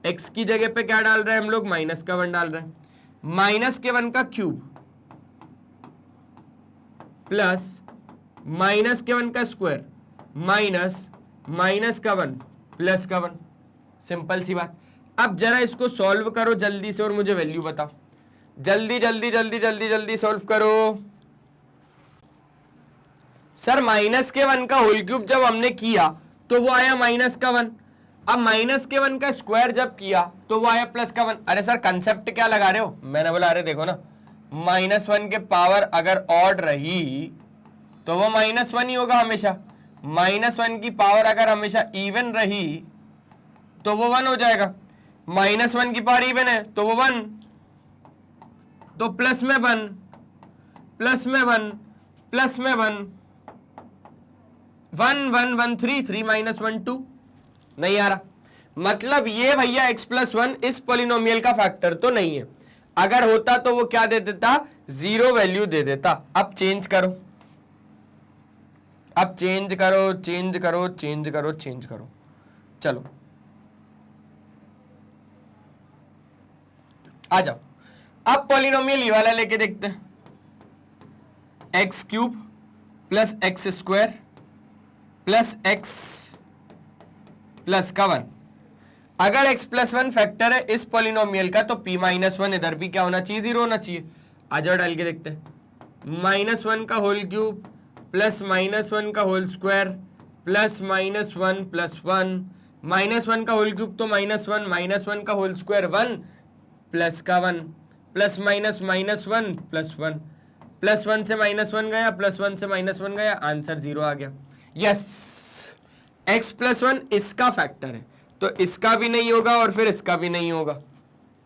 x की जगह पे क्या डाल रहे हैं हम लोग, -1 डाल रहे हैं, -1 का क्यूब प्लस -1 का स्क्वायर माइनस -1 प्लस का 1। सिंपल सी बात। अब जरा इसको सॉल्व करो जल्दी से और मुझे वैल्यू बताओ, जल्दी जल्दी जल्दी जल्दी जल्दी सॉल्व करो। सर -1 का होल क्यूब जब हमने किया तो वो आया -1। अब -1 का स्क्वायर जब किया तो वो आया +1। अरे सर कंसेप्ट क्या लगा रहे हो? मैंने बोला अरे देखो ना, -1 के पावर अगर ऑड रही तो वो -1 ही होगा हमेशा, -1 की पावर अगर हमेशा इवन रही तो वो 1 हो जाएगा। -1 की पावर इवन है तो वो 1, तो प्लस में 1 प्लस में 1 प्लस में 1 1 1 1 3 3 -1 2। नहीं आ रहा, मतलब ये भैया x प्लस वन इस पॉलिनोमियल का फैक्टर तो नहीं है। अगर होता तो वो क्या दे देता, 0 वैल्यू दे देता। अब चेंज करो, अब चेंज करो चेंज करो चेंज करो चेंज करो। चलो आ जाओ, अब पॉलिनोमियल ये वाला लेके देखते हैं, x cube plus x square plus x plus का 1। अगर x प्लस 1 फैक्टर है इस पॉलिनोमियल का तो p माइनस 1 इधर भी क्या होना चाहिए, 0 होना चाहिए। आ जाओ डाल के देखते हैं। -1 का होल क्यूब प्लस -1 का होल स्क्वायर प्लस -1 प्लस 1, -1 का होल क्यूब तो -1, -1 का होल स्क्वायर 1 प्लस का 1 प्लस माइनस -1 प्लस 1, प्लस 1 से -1 गया, प्लस 1 से -1 गया, आंसर 0 आ गया। यस, x प्लस 1 इसका फैक्टर है तो इसका भी नहीं होगा और फिर इसका भी नहीं होगा।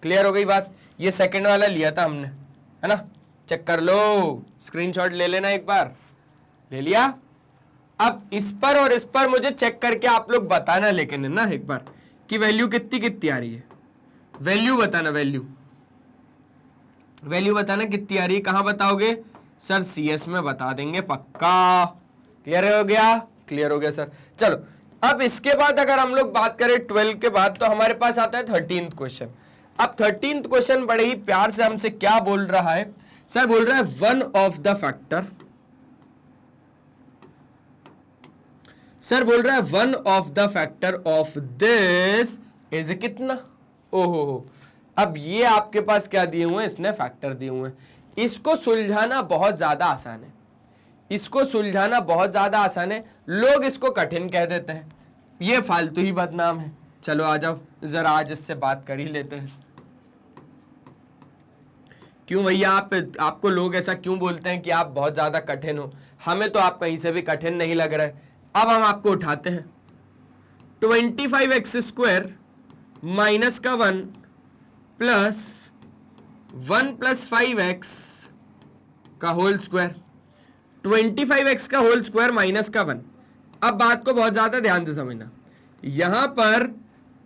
क्लियर हो गई बात। ये सेकंड वाला लिया था हमने, है ना, चेक कर लो, स्क्रीनशॉट ले लेना, एक बार ले लिया। अब इस पर और इस पर मुझे चेक करके आप लोग बताना, लेकिन है ना एक बार कि वैल्यू कितनी कितनी आ रही है, वैल्यू बताना, वैल्यू बताना कितनी आ रही है। कहां बताओगे सर? CS में बता देंगे पक्का। क्लियर हो गया? क्लियर हो गया सर। चलो अब इसके बाद अगर हम लोग बात करें 12 के बाद तो हमारे पास आता है 13th क्वेश्चन। अब 13th क्वेश्चन बड़े ही प्यार से हमसे क्या बोल रहा है सर? बोल रहा है one of the factor, sir बोल रहा है one of the factor of this is कितना? ओहो, अब ये आपके पास क्या दिए हुए हैं? इसने फैक्टर दिए हुए हैं। इसको सुलझाना बहुत ज्यादा आसान है, इसको सुलझाना बहुत ज्यादा आसान है। लोग इसको कठिन कह देते हैं, ये फालतू ही बदनाम है। चलो आ जाओ जरा आज इससे बात कर ही लेते हैं। क्यों भैया आपको लोग ऐसा क्यों बोलते हैं कि आप बहुत ज्यादा कठिन हो? हमें तो आप कहीं से भी कठिन नहीं लग रहा है। अब हम आपको उठाते हैं 25x स्क्वायर माइनस का 1 प्लस 1 प्लस 5x का होल स्क्वायर, 25x का होल स्क्वायर माइनस का 1। अब बात को बहुत ज्यादा ध्यान से समझना, यहां पर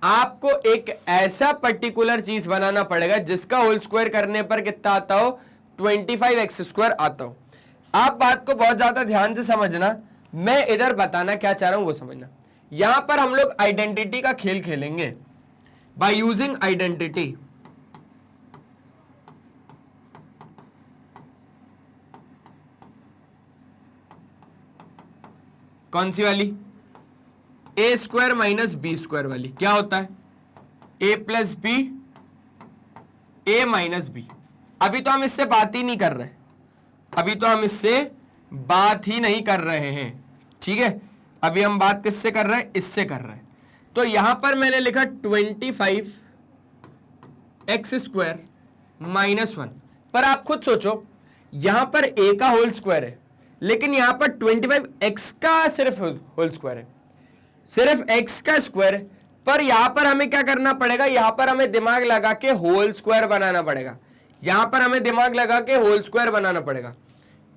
आपको एक ऐसा पर्टिकुलर चीज बनाना पड़ेगा जिसका होल स्क्वायर करने पर कितना आता हो? 25x स्क्वायर आता हो। आप बात को बहुत ज्यादा ध्यान से समझना, मैं इधर बताना क्या चाह रहा हूं वो समझना। यहां पर हम लोग आइडेंटिटी का खेल खेलेंगे बाय यूजिंग आइडेंटिटी। कौन सी वाली? ए स्क्वायर माइनस बी स्क्वायर वाली। क्या होता है? ए प्लस बी, ए माइनस बी। अभी तो हम इससे बात ही नहीं कर रहे, अभी तो हम इससे बात ही नहीं कर रहे हैं, ठीक है। अभी हम बात किससे कर रहे हैं? इससे कर रहे हैं। तो यहां पर मैंने लिखा 25x स्क्वायर माइनस 1, पर आप खुद सोचो, यहां पर a का होल स्क्वायर है लेकिन यहां पर 25x का सिर्फ होल स्क्वायर है, सिर्फ x का स्क्वायर है। पर यहां पर हमें क्या करना पड़ेगा? यहां पर हमें दिमाग लगा के होल स्क्वायर बनाना पड़ेगा, यहां पर हमें दिमाग लगा के होल स्क्वायर बनाना पड़ेगा।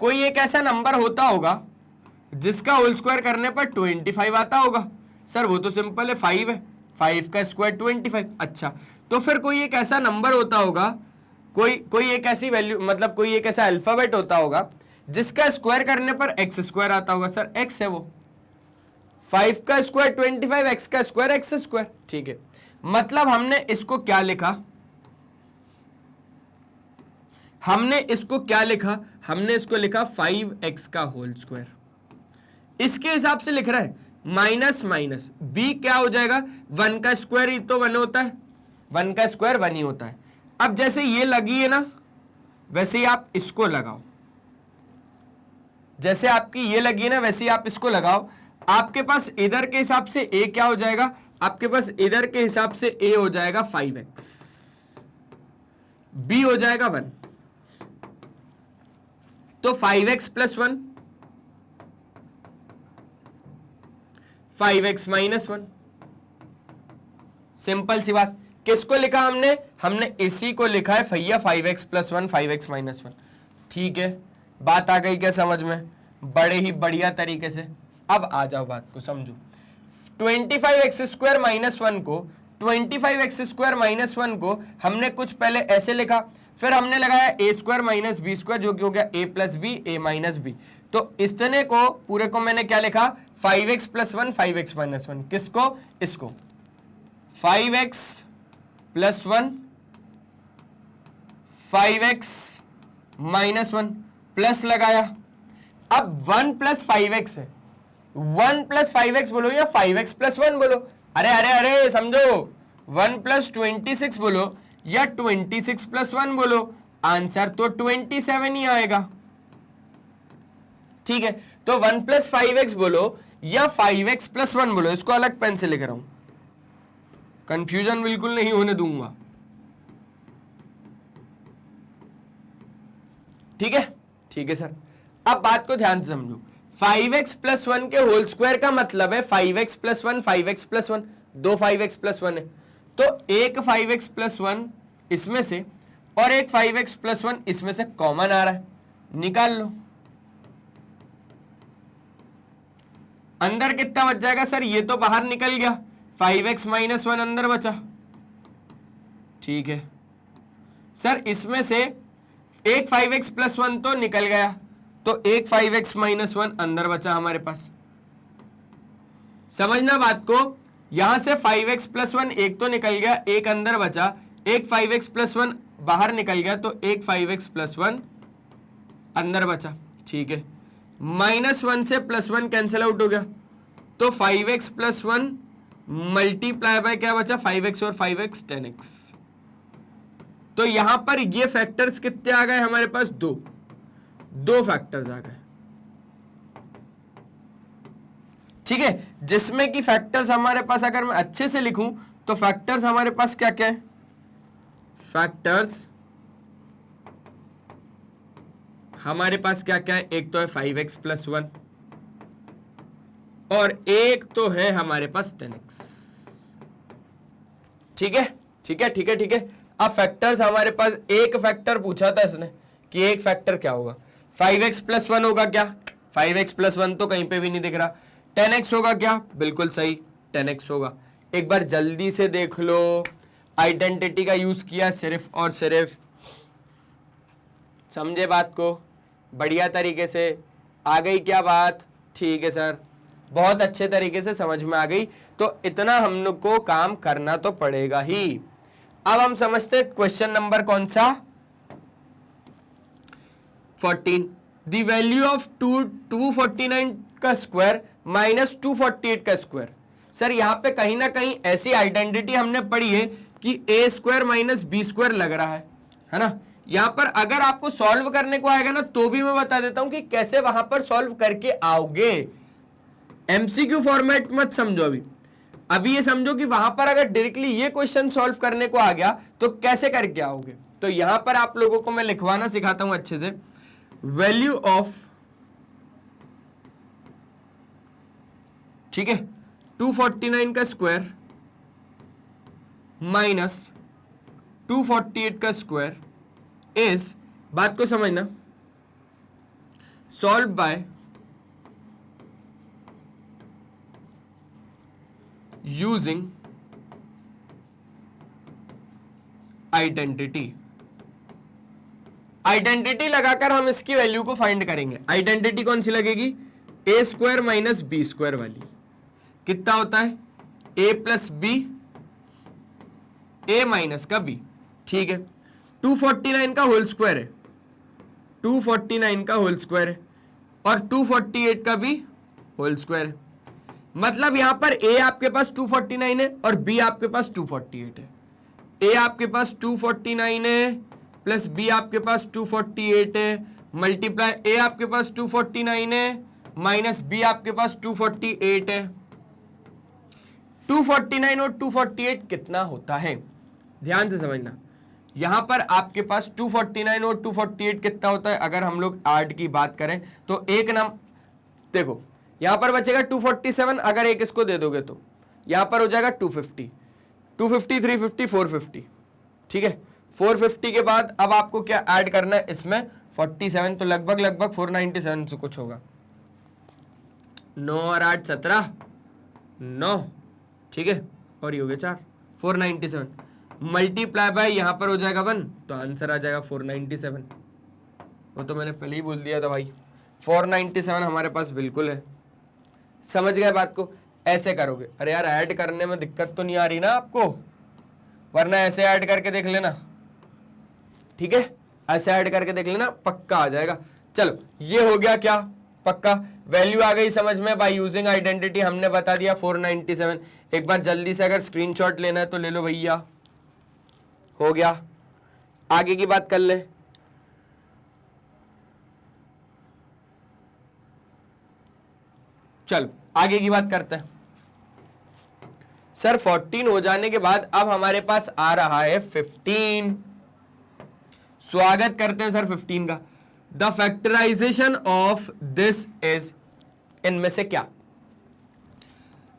कोई एक ऐसा नंबर होता होगा जिसका होल स्क्वायर करने पर 25 आता होगा। सर वो तो सिंपल है, 5 है, 5 का स्क्वायर 25। अच्छा, तो फिर कोई एक ऐसा नंबर होता होगा, कोई एक ऐसी वैल्यू, मतलब कोई एक ऐसा अल्फाबेट होता होगा जिसका स्क्वायर करने पर एक्स स्क्वायर आता होगा। सर एक्स है वो, 5 का स्क्वायर 25, एक्स का स्क्वायर एक्स स्क्वायर, ठीक है। मतलब हमने इसको क्या लिखा? हमने इसको क्या लिखा? हमने इसको लिखा 5x का होल स्क्वायर। इसके हिसाब से लिख रहा है, माइनस माइनस b क्या हो जाएगा? 1 का स्क्वायर ही तो 1 होता है, 1 का स्क्वायर 1 ही होता है। अब जैसे ये लगी है ना, वैसे ही आप इसको लगाओ, जैसे आपकी ये लगी है ना वैसे ही आप इसको लगाओ। आपके पास इधर के हिसाब से a क्या हो जाएगा? आपके पास इधर के हिसाब से a हो जाएगा 5x, b हो जाएगा 1, तो 5x plus 1, 5x minus 1। Simple सी बात। किसको लिखा हमने? हमने इसी को लिखा है भैया 5x प्लस 1, 5x माइनस 1। ठीक है, बात आ गई क्या समझ में? बड़े ही बढ़िया तरीके से। अब आ जाओ बात को समझो। 25x स्क्वायर माइनस 1 को, 25x स्क्वायर माइनस 1 को हमने कुछ पहले ऐसे लिखा, फिर हमने लगाया a square minus b square जो कि हो गया a plus b, a minus b. तो इतने को पूरे को मैंने क्या लिखा? 5x plus 1, 5x minus 1। किसको? इसको 5x plus 1, 5x minus 1 plus लगाया अब 1 प्लस 5x है, 1 प्लस 5x बोलो या 5x प्लस 1 बोलो, अरे अरे अरे समझो, 1 प्लस 26 बोलो या 26 प्लस 1 बोलो, आंसर तो 27 ही आएगा। ठीक है, तो 1 प्लस 5x बोलो या 5x प्लस 1 बोलो, इसको अलग पेन से लिख रहा हूं, कंफ्यूजन बिल्कुल नहीं होने दूंगा। ठीक है, ठीक है सर। अब बात को ध्यान से समझो, 5x प्लस 1 के होल स्क्वायर का मतलब है 5x प्लस 1, 5x प्लस 1, दो 5x प्लस 1 है, तो एक 5x प्लस 1 इसमें से और एक 5x प्लस 1 इसमें से कॉमन आ रहा है, निकाल लो। अंदर कितना बच जाएगा सर, ये तो बाहर निकल गया, 5x माइनस 1 अंदर बचा। ठीक है सर, इसमें से एक 5x प्लस 1 तो निकल गया, तो एक 5x माइनस 1 अंदर बचा हमारे पास। समझना बात को, यहां से 5x प्लस 1 एक तो निकल गया, एक अंदर बचा, एक 5x प्लस 1 बाहर निकल गया, तो एक 5x प्लस 1 अंदर बचा। ठीक है, -1 से +1 कैंसिल आउट हो गया, तो 5x प्लस 1 मल्टीप्लाई बाय क्या बचा, 5x और 5x 10x। तो यहां पर ये फैक्टर्स कितने आ गए हमारे पास, दो फैक्टर्स आ गए। ठीक है, जिसमें कि फैक्टर्स हमारे पास अगर मैं अच्छे से लिखूं तो फैक्टर्स हमारे पास क्या क्या है, फैक्टर्स हमारे पास क्या क्या है, एक तो है 5x प्लस 1 और एक तो है हमारे पास 10x। ठीक है, ठीक है, ठीक है, ठीक है। अब फैक्टर्स हमारे पास, एक फैक्टर पूछा था इसने कि एक फैक्टर क्या होगा, 5x प्लस 1 होगा क्या, 5x प्लस 1 तो कहीं पे भी नहीं दिख रहा। 10x होगा क्या, बिल्कुल सही 10x होगा। एक बार जल्दी से देख लो, आइडेंटिटी का यूज किया सिर्फ और सिर्फ, समझे बात को बढ़िया तरीके से, आ गई क्या बात, ठीक है सर, बहुत अच्छे तरीके से समझ में आ गई। तो इतना हम लोग को काम करना तो पड़ेगा ही। अब हम समझते क्वेश्चन नंबर कौन सा, 14, द वैल्यू ऑफ 249 का स्क्वायर माइनस 248 का स्क्वायर। सर यहां पे कहीं ना कहीं ऐसी आइडेंटिटी हमने पढ़ी है कि ए स्क्वायर माइनस बी स्क्वायर लग रहा है ना। यहां पर अगर आपको सॉल्व करने को आएगा ना, तो भी मैं बता देता हूं कि कैसे वहां पर सॉल्व करके आओगे। एमसीक्यू फॉर्मेट मत समझो अभी ये समझो कि वहां पर अगर डायरेक्टली ये क्वेश्चन सॉल्व करने को आ गया तो कैसे करके आओगे। तो यहां पर आप लोगों को मैं लिखवाना सिखाता हूं अच्छे से, वैल्यू ऑफ, ठीक है, 249 का स्क्वायर माइनस 248 का स्क्वायर इज, बात को समझना, solve by using identity. Identity लगाकर हम इसकी वैल्यू को फाइंड करेंगे। आइडेंटिटी कौन सी लगेगी, ए स्क्वायर माइनस बी स्क्वायर वाली। कितना होता है, ए प्लस बी, ए माइनस का बी। ठीक है, 249 का होल स्क्वायर है, 249 का होल स्क्वायर है और 248 का भी होल स्क्वायर है। मतलब यहां पर ए आपके पास 249 है और बी आपके पास 248 है। ए आपके पास 249 है प्लस बी आपके पास 248 है, मल्टीप्लाई ए आपके पास 249 है माइनस बी आपके पास 248 है। 249 और 248 कितना होता है, ध्यान से समझना। यहां पर आपके पास 249 और 248 कितना होता है, अगर हम लोग ऐड की बात करें तो एक नाम देखो, यहां पर बचेगा 247, अगर एक इसको दे दोगे तो यहां पर हो जाएगा 250, 250, 350, 450। ठीक है, 450 के बाद अब आपको क्या ऐड करना है इसमें, 47, तो लगभग 497 से कुछ होगा, 9 और 8 17, 9, ठीक है, और ये हो गया 4, 497 मल्टीप्लाई बाय यहां पर हो जाएगा 1, तो आंसर आ जाएगा 497। वो तो मैंने पहले ही बोल दिया था भाई, 497 हमारे पास बिल्कुल है। समझ गए बात को, ऐसे करोगे। अरे यार ऐड करने में दिक्कत तो नहीं आ रही ना आपको, वरना ऐसे ऐड करके देख लेना, ठीक है, ऐसे ऐड करके देख लेना, पक्का आ जाएगा। चलो ये हो गया क्या, पक्का वैल्यू आ गई समझ में। बाय यूजिंग आइडेंटिटी हमने बता दिया 497। एक बार जल्दी से अगर स्क्रीनशॉट लेना है तो ले लो भैया। हो गया, आगे की बात कर ले। चलो आगे की बात करते हैं। सर 14 हो जाने के बाद अब हमारे पास आ रहा है 15। स्वागत करते हैं सर 15 का। The factorization of this is, इनमें से क्या।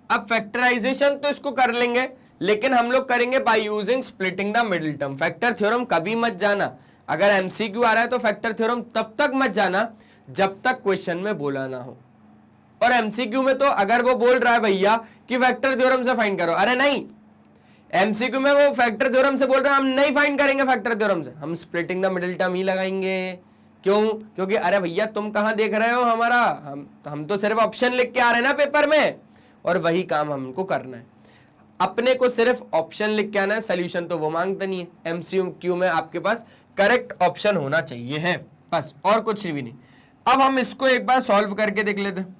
अब फैक्टराइजेशन तो इसको कर लेंगे, लेकिन हम लोग करेंगे by using splitting the middle term. Factor theorem कभी मत जाना, अगर एमसीक्यू आ रहा है तो फैक्टर थ्योरम तब तक मत जाना जब तक क्वेश्चन में बोला ना हो। और एमसीक्यू में तो अगर वो बोल रहा है भैया कि फैक्टर थ्योरम से फाइंड करो, अरे नहीं, एमसीक्यू में वो फैक्टर थ्योरम से बोल रहा है, हम नहीं फाइंड करेंगे फैक्टर थ्योरम से, हम स्प्लिटिंग द मिडिल टर्म ही लगाएंगे। क्यों? क्योंकि अरे भैया तुम कहां देख रहे हो हमारा, हम तो सिर्फ ऑप्शन लिख के आ रहे हैं ना पेपर में, और वही काम हमको करना है। अपने को सिर्फ ऑप्शन लिख के आना है, सोल्यूशन तो वो मांगते नहीं है। एमसीक्यू में आपके पास करेक्ट ऑप्शन होना चाहिए है, बस, और कुछ भी नहीं। अब हम इसको एक बार सॉल्व करके देख लेते हैं।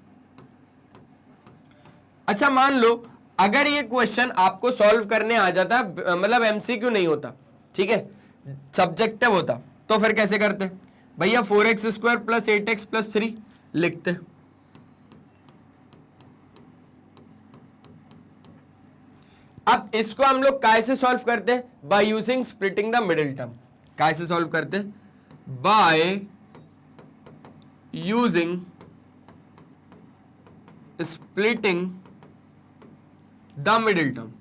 अच्छा मान लो अगर ये क्वेश्चन आपको सॉल्व करने आ जाता, मतलब एमसीक्यू नहीं होता, ठीक है, सब्जेक्टिव होता, तो फिर कैसे करते भैया? 4x² प्लस 8x प्लस 3 लिखते। अब इसको हम लोग काय से सॉल्व करते? By using splitting the middle term. काय से सॉल्व करते? By using splitting the middle term.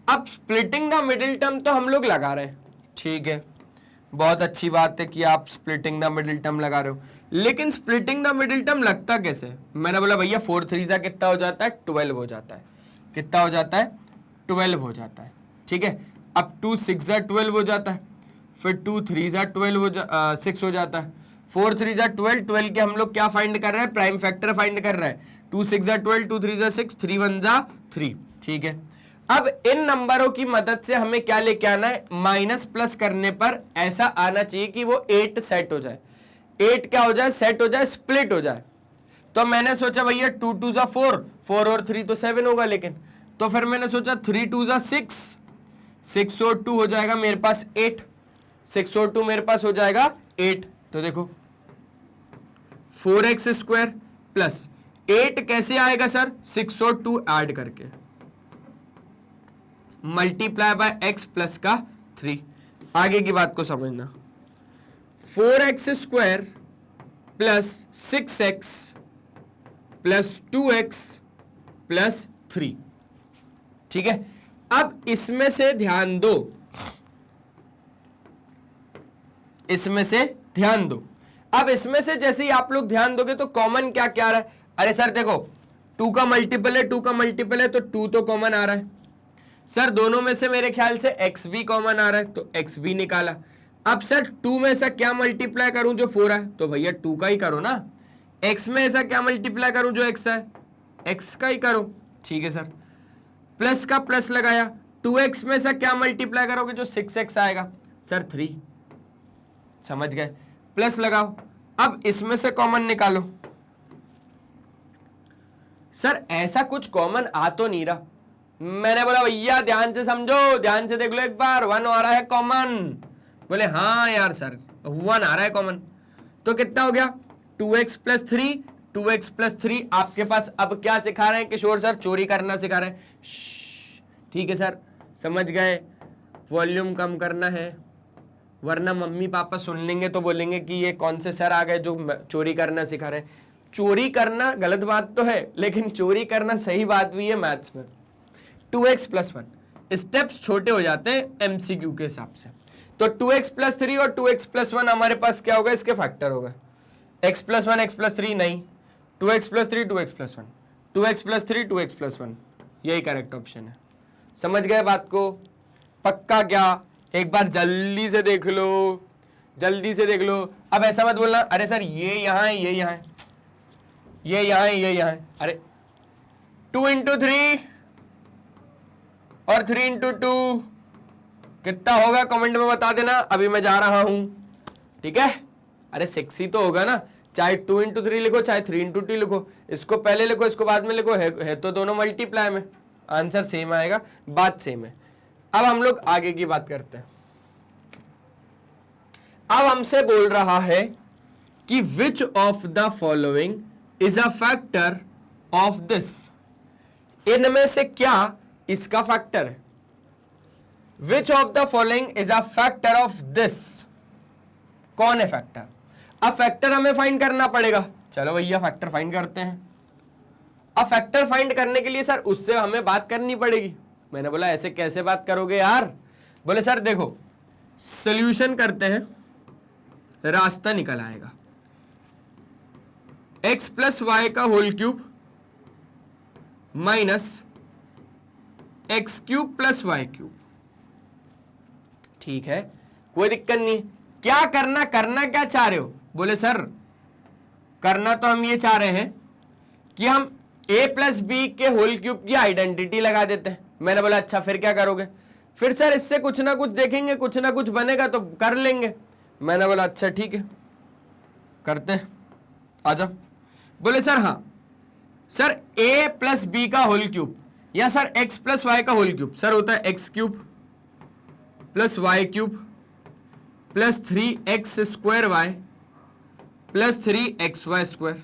अब स्प्लिटिंग द मिडिल टर्म तो हम लोग लगा रहे हैं, ठीक है, बहुत अच्छी बात है कि आप स्प्लिटिंग द मिडिल टर्म लगा रहे हो, लेकिन स्प्लिटिंग द मिडिल टर्म लगता कैसे? मैंने बोला भैया 4 3 जा कितना हो जाता है? 12 हो जाता है। कितना हो जाता है? 12 हो जाता है, ठीक है। अब 2 6 जा 12 हो जाता है, फिर 2 3 जा 6 हो जाता है, 4 3 जा 12, 12 के हम लोग क्या फाइंड कर रहे हैं? प्राइम फैक्टर फाइंड कर रहे हैं। 2 6 जा 12, 2 3 जा 6, 3 1 जा 3, ठीक है। अब इन नंबरों की मदद से हमें क्या लेके आना है? माइनस प्लस करने पर ऐसा आना चाहिए कि वो 8 सेट हो जाए। 8 क्या हो जाए? सेट हो जाए, स्प्लिट हो जाए। तो मैंने सोचा भैया 2 2 जा 4, 4 और 3 तो 7 होगा, लेकिन तो फिर मैंने सोचा 3 2 जा 6, 6 और 2 हो जाएगा मेरे पास 8, 6 और 2 मेरे पास हो जाएगा 8। तो देखो 4x² प्लस 8 कैसे आएगा सर? 6 और 2 ऐड करके, मल्टीप्लाई बाय x प्लस का 3। आगे की बात को समझना। 4x² plus 6x plus 2x plus 3, ठीक है। अब इसमें से ध्यान दो, इसमें से ध्यान दो। अब इसमें से जैसे ही आप लोग ध्यान दोगे तो कॉमन क्या क्या आ रहा है? अरे सर देखो 2 का मल्टीपल है, 2 का मल्टीपल है, तो 2 तो कॉमन आ रहा है सर। दोनों में से मेरे ख्याल से x भी कॉमन आ रहा है, तो x भी निकाला। अब सर 2 में ऐसा क्या मल्टीप्लाई करूं जो 4 है? तो भैया 2 का ही करो ना। x में ऐसा क्या मल्टीप्लाई करूं जो x है? x का ही करो, ठीक है सर। प्लस का प्लस लगाया। 2x में ऐसा क्या मल्टीप्लाई करोगे जो 6x आएगा? सर 3, समझ गए, प्लस लगाओ। अब इसमें से कॉमन निकालो। सर ऐसा कुछ कॉमन आ तो नहीं रहा। मैंने बोला भैया ध्यान से समझो, ध्यान से देख लो एक बार, 1 आ रहा है कॉमन। बोले हाँ यार सर 1 आ रहा है कॉमन। तो कितना हो गया? 2x plus 3, 2x plus 3। आपके पास अब क्या सिखा रहे हैं किशोर सर? चोरी करना सिखा रहे हैं। ठीक है सर, समझ गए, वॉल्यूम कम करना है, वरना मम्मी पापा सुन लेंगे तो बोलेंगे कि ये कौन से सर आ गए जो चोरी करना सिखा रहे हैं। चोरी करना गलत बात तो है, लेकिन चोरी करना सही बात भी है मैथ्स में। 2x प्लस 1 स्टेप्स छोटे हो जाते हैं एमसीक्यू के हिसाब से। तो 2x प्लस 3 और 2x प्लस 1 हमारे पास क्या होगा? इसके फैक्टर होगा। x प्लस 1 x प्लस 3 नहीं, 2x plus 3 2x plus 1, 2x plus 3 2x plus 1, यही करेक्ट ऑप्शन है। समझ गए बात को? पक्का क्या? एक बार जल्दी से देख लो, जल्दी से देख लो। अब ऐसा मत बोलना अरे सर ये यहाँ है, ये यहाँ है, ये यहाँ है, ये यहाँ है। अरे 2 into 3 और 3 into 2 कितना होगा कमेंट में बता देना, अभी मैं जा रहा हूं, ठीक है। अरे 6 ही तो होगा ना, चाहे 2 into 3 लिखो चाहे 3 into 2 लिखो, इसको पहले लिखो इसको बाद में लिखो, है तो दोनों मल्टीप्लाई में, आंसर सेम आएगा, बात सेम है। अब हम लोग आगे की बात करते हैं। अब हमसे बोल रहा है कि which of the following is a factor of this, इनमें से क्या इसका फैक्टर है। Which of the following is a factor of this, कौन है फैक्टर। अब फैक्टर हमें फाइंड करना पड़ेगा, चलो भैया फैक्टर फाइंड करते हैं। अब फैक्टर फाइंड करने के लिए सर उससे हमें बात करनी पड़ेगी। मैंने बोला ऐसे कैसे बात करोगे यार, बोले सर देखो सॉल्यूशन करते हैं, रास्ता निकल आएगा x प्लस वाई का whole cube minus x cube plus y cube, ठीक है कोई दिक्कत नहीं। क्या करना, करना क्या चाह रहे हो, बोले सर करना तो हम ये चाह रहे हैं कि हम a प्लस बी के होल क्यूब की आइडेंटिटी लगा देते हैं। मैंने बोला अच्छा फिर क्या करोगे, फिर सर इससे कुछ ना कुछ देखेंगे, कुछ ना कुछ बनेगा तो कर लेंगे। मैंने बोला अच्छा ठीक है करते हैं, आजा। बोले सर हाँ सर a प्लस बी का होल क्यूब या सर x प्लस वाई का होल क्यूब, सर होता है x cube plus y cube plus 3x square y plus 3xy square.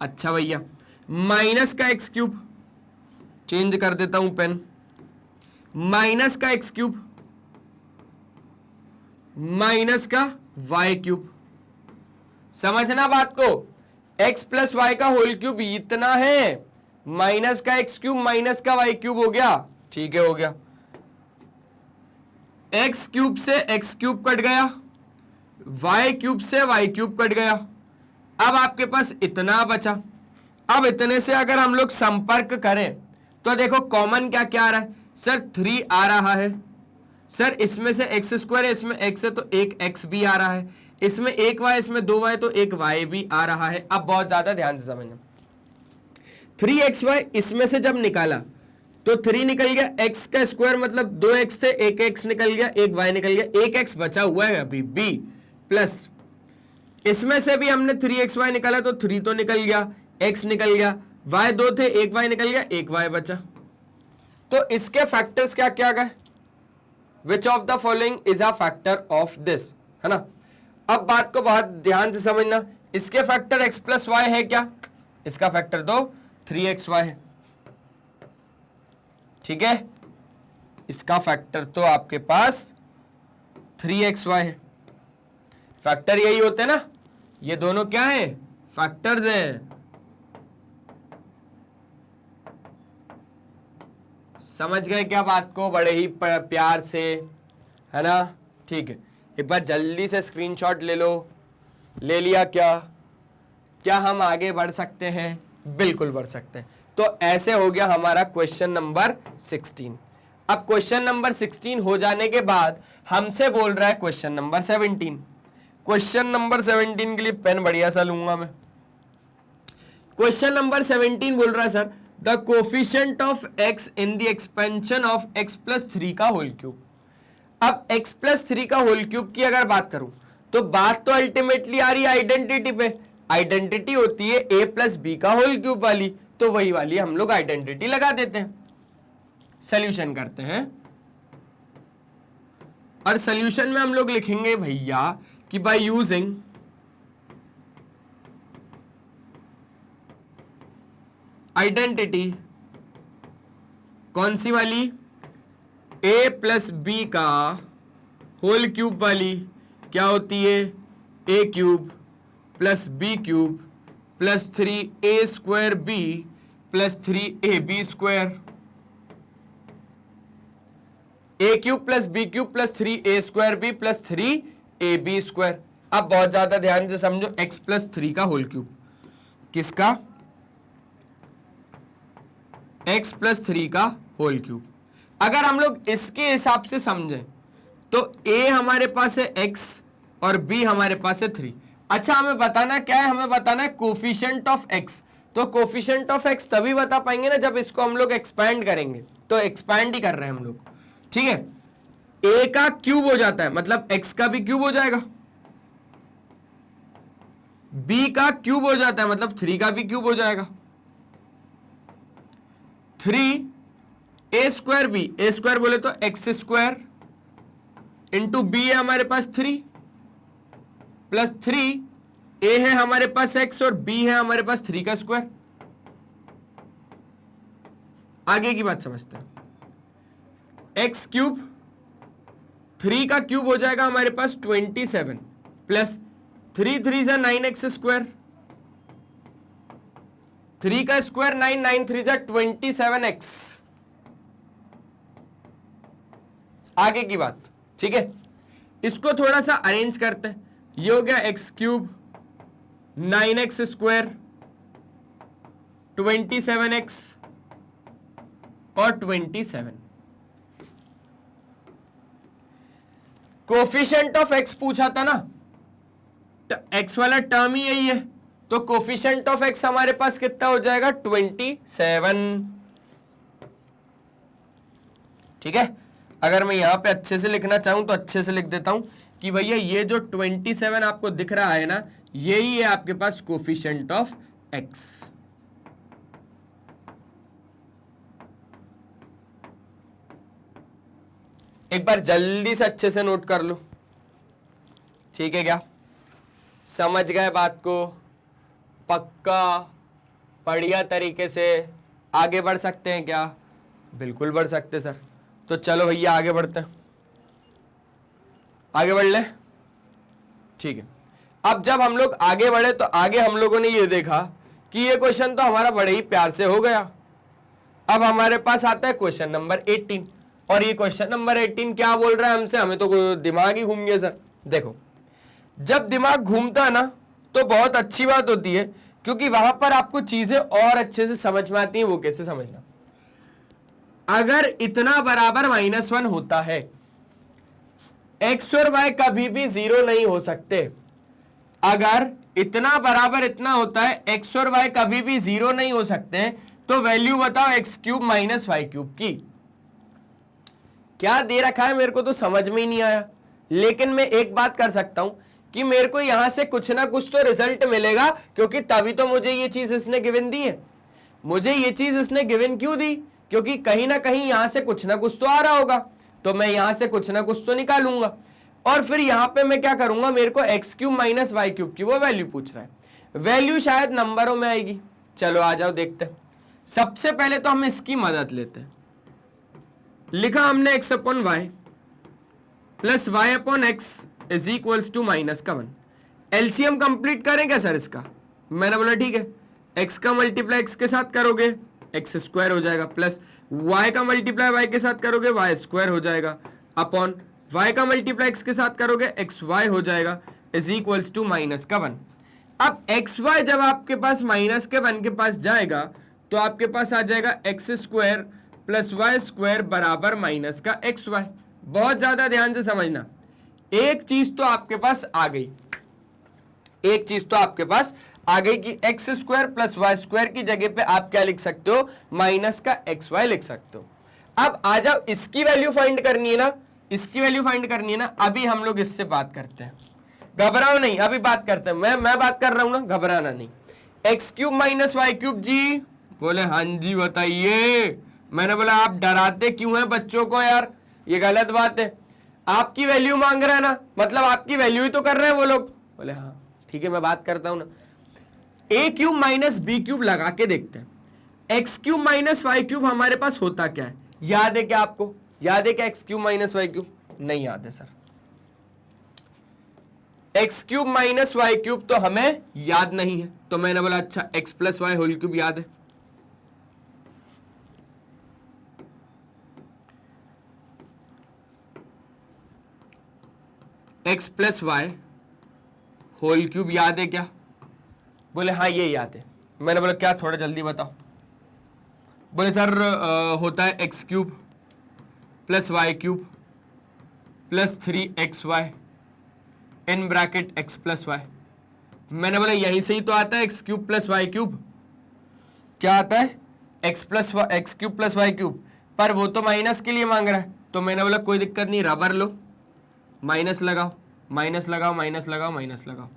अच्छा भैया माइनस का एक्स क्यूब, चेंज कर देता हूं पेन, माइनस का एक्स क्यूब माइनस का वाई क्यूब। समझना बात को, x प्लस वाई का होल क्यूब इतना है, माइनस का एक्स क्यूब माइनस का वाई क्यूब हो गया, ठीक है हो गया। एक्स क्यूब से एक्स क्यूब कट गया, वाई क्यूब से वाई क्यूब कट गया, अब आपके पास इतना बचा। अब इतने से अगर हम लोग संपर्क करें तो देखो कॉमन क्या क्या आ रहा है, सर 3 आ रहा है, सर इसमें से एक्स स्क्वायर है, इसमें एक्स है तो एक एक्स भी आ रहा है, इसमें एक वाई इसमें 2 वाई तो एक वाई भी आ रहा है। अब बहुत ज्यादा ध्यान से समझना, 3xy इसमें से जब निकाला तो 3 निकल गया, x का स्क्वायर मतलब 2x थे, एक x निकल गया, एक y निकल गया, एक x बचा हुआ है अभी b प्लस इसमें से भी हमने 3xy निकाला तो 3 तो निकल गया, x निकल गया, y 2 थे, एक y निकल गया, एक y बचा। तो इसके फैक्टर्स क्या क्या गए, which of the following is a factor of this, है ना। अब बात को बहुत ध्यान से समझना, इसके फैक्टर x प्लस वाई है क्या, इसका फैक्टर दो 3xy है, ठीक है। इसका फैक्टर तो आपके पास 3xy है, फैक्टर यही होते हैं ना, ये दोनों क्या है फैक्टर्स हैं। समझ गए क्या बात को, बड़े ही प्यार से, है ना, ठीक है। एक बार जल्दी से स्क्रीनशॉट ले लो, ले लिया क्या, क्या हम आगे बढ़ सकते हैं, बिल्कुल बढ़ सकते हैं। तो ऐसे हो गया हमारा क्वेश्चन नंबर 16। अब क्वेश्चन नंबर 16 हो जाने के बाद हमसे बोल रहा है क्वेश्चन नंबर 17। क्वेश्चन नंबर 17 के लिए पेन बढ़िया सा लूंगा मैं। क्वेश्चन नंबर 17 बोल रहा है sir the coefficient of x in the expansion of x plus 3 का होल क्यूब। अब x प्लस 3 का होल क्यूब की अगर बात करूं तो बात तो अल्टीमेटली आ रही है आइडेंटिटी पे, आइडेंटिटी होती है a प्लस बी का होल क्यूब वाली, तो वही वाली हम लोग आइडेंटिटी लगा देते हैं, सॉल्यूशन करते हैं। और सॉल्यूशन में हम लोग लिखेंगे भैया कि बाय यूजिंग आइडेंटिटी, कौन सी वाली, a प्लस बी का होल क्यूब वाली, क्या होती है a cube plus b cube plus 3a square b plus 3ab square, a cube plus b cube plus 3a square b plus 3ab square. अब बहुत ज्यादा ध्यान से समझो, x प्लस 3 का होल क्यूब, किसका, x प्लस 3 का होल क्यूब। अगर हम लोग इसके हिसाब से समझें तो a हमारे पास है x और b हमारे पास है 3। अच्छा हमें बताना क्या है, हमें बताना है कोफिशिएंट ऑफ x। तो कोफिशिएंट ऑफ x तभी बता पाएंगे ना जब इसको हम लोग एक्सपैंड करेंगे, तो एक्सपैंड ही कर रहे हैं हम लोग, ठीक है। a का क्यूब हो जाता है, मतलब x का भी क्यूब हो जाएगा, b का क्यूब हो जाता है, मतलब 3 का भी क्यूब हो जाएगा, 3 a square b, a square बोले तो x स्क्वायर इंटू b है हमारे पास 3 प्लस 3, a है हमारे पास x और b है हमारे पास 3 का स्क्वायर। आगे की बात समझते हैं, x क्यूब 3 का क्यूब हो जाएगा हमारे पास 27 प्लस 3 3 जा 9x स्क्वायर, 3 का स्क्वायर 9, 9 3 जा 27x। आगे की बात, ठीक है, इसको थोड़ा सा अरेंज करते हैं। ये हो गया x cube 9x square 27x और 27। कोफिशिएंट ऑफ x पूछा था ना, तो x वाला टर्म ही यही है, तो कोफिशिएंट ऑफ x हमारे पास कितना हो जाएगा 27। ठीक है, अगर मैं यहां पे अच्छे से लिखना चाहूं तो अच्छे से लिख देता हूं कि भैया ये जो 27 आपको दिख रहा है ना, यही है आपके पास कोफिशिएंट ऑफ x। एक बार जल्दी से अच्छे से नोट कर लो, ठीक है क्या, समझ गए बात को, पक्का बढ़िया तरीके से आगे बढ़ सकते हैं क्या? बिल्कुल बढ़ सकते सर। तो चलो भैया आगे बढ़ते हैं, आगे बढ़ ले, ठीक है। अब जब हम लोग आगे बढ़े तो आगे हम लोगों ने ये देखा कि ये क्वेश्चन तो हमारा बड़े ही प्यार से हो गया। अब हमारे पास आता है क्वेश्चन नंबर 18, और ये क्वेश्चन नंबर 18 क्या बोल रहा है हमसे, हमें तो दिमाग ही घूम गया सर। देखो, जब दिमाग घूमता है ना तो बहुत अच्छी बात होती है, क्योंकि वहां पर आपको चीजें और अच्छे से समझ में आती हैं। वो कैसे समझना, अगर इतना बराबर -1 होता है, x और y कभी भी 0 नहीं हो सकते। अगर इतना बराबर इतना होता है, x और y कभी भी 0 नहीं हो सकते, तो वैल्यू बताओ x cube minus y cube की। क्या दे रखा है मेरे को तो समझ में ही नहीं आया, लेकिन मैं एक बात कर सकता हूं कि मेरे को यहां से कुछ ना कुछ तो रिजल्ट मिलेगा, क्योंकि तभी तो मुझे ये चीज इसने गिवन दी है। मुझे ये चीज इसने गिवन क्यों दी? क्योंकि कहीं ना कहीं यहां से कुछ ना कुछ तो आ रहा होगा, तो मैं यहां से कुछ ना कुछ तो निकालूंगा, और फिर यहां पे मैं क्या करूंगा, मेरे को x cube minus y cube की वो वैल्यू पूछ रहा है। वैल्यू शायद नंबरों में आएगी। चलो आ जाओ देखते हैं। सबसे पहले तो हम इसकी मदद लेते हैं। लिखा हमने x upon y plus y upon x is equals to -1। LCM complete करें क्या सर इसका? मैंने बोला ठीक है, x का मल्टीप्लाई x के साथ करोगे x स्क्वायर हो जाएगा, प्लस y का मल्टीप्लाई y के साथ करोगे y स्क्वायर हो जाएगा, अपॉन y का मल्टीप्लाई x के साथ करोगे xy हो जाएगा, इज इक्वल्स टू -1। अब xy जब आपके पास -1 के पास जाएगा तो आपके पास आ जाएगा x square plus y square बराबर -xy। बहुत ज्यादा ध्यान से समझना, एक चीज तो आपके पास आ गई, एक चीज तो आपके पास आ गई कि x square plus y square की जगह पे आप क्या लिख सकते हो, -xy लिख सकते हो। अब आ जाओ, इसकी वैल्यू फाइंड करनी है ना, इसकी वैल्यू फाइंड करनी है ना। अभी हम लोग इससे बात करते हैं, घबराओ नहीं, अभी बात करते हैं। मैं बात कर रहा हूं ना, घबराना नहीं। X cube minus y cube जी, बोले हाँ जी बताइए। मैंने बोला आप डराते क्यों हैं बच्चों को यार, ये गलत बात है। आपकी वैल्यू मांग रहा है ना, मतलब आपकी वैल्यू ही तो कर रहे हैं वो लोग। बोले हाँ ठीक है, मैं बात करता हूं ना। A cube minus b cube लगा के देखते हैं। X cube minus y cube हमारे पास होता क्या है, याद है क्या आपको? याद है क्या x cube minus y cube? नहीं याद है sir. X cube minus y cube तो हमें याद नहीं है, तो मैंने बोला अच्छा x plus y whole cube याद है। X plus y whole cube याद है क्या? बोले हाँ ये याद है। मैंने बोला क्या, थोड़ा जल्दी बताओ। बोले सर होता है x cube plus y cube plus 3xy in bracket x plus y. मैंने बोला यहीं से ही तो आता है x cube plus y cube. क्या आता है? X cube plus y cube, पर वो तो माइनस के लिए मांग रहा है, तो मैंने बोला कोई दिक्कत नहीं, रबर लो, माइनस लगाओ, माइनस लगाओ, माइनस लगाओ, माइनस लगाओ,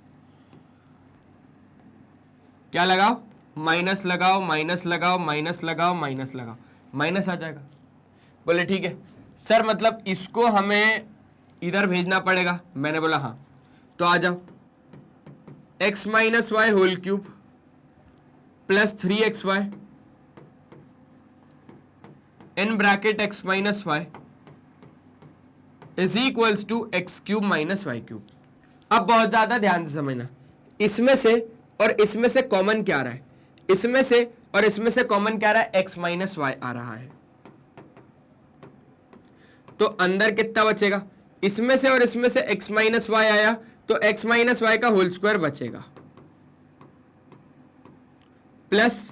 क्या लगाओ, माइनस लगाओ, माइनस लगाओ, माइनस लगाओ, माइनस लगाओ, माइनस आ जाएगा। बोले ठीक है सर, मतलब इसको हमें इधर भेजना पड़ेगा। मैंने बोला हाँ, तो आ जाओ, x minus y whole cube plus 3xy in bracket x minus y is equals to x cube minus y cube. अब बहुत ज्यादा ध्यान से समझना, इसमें से और इसमें से कॉमन क्या आ रहा है, इसमें से और इसमें से कॉमन क्या आ रहा है, x माइनस वाई आ रहा है। तो अंदर कितना बचेगा, इसमें से और इसमें से x माइनस वाई आया, तो x माइनस वाई का होल स्क्वायर बचेगा, प्लस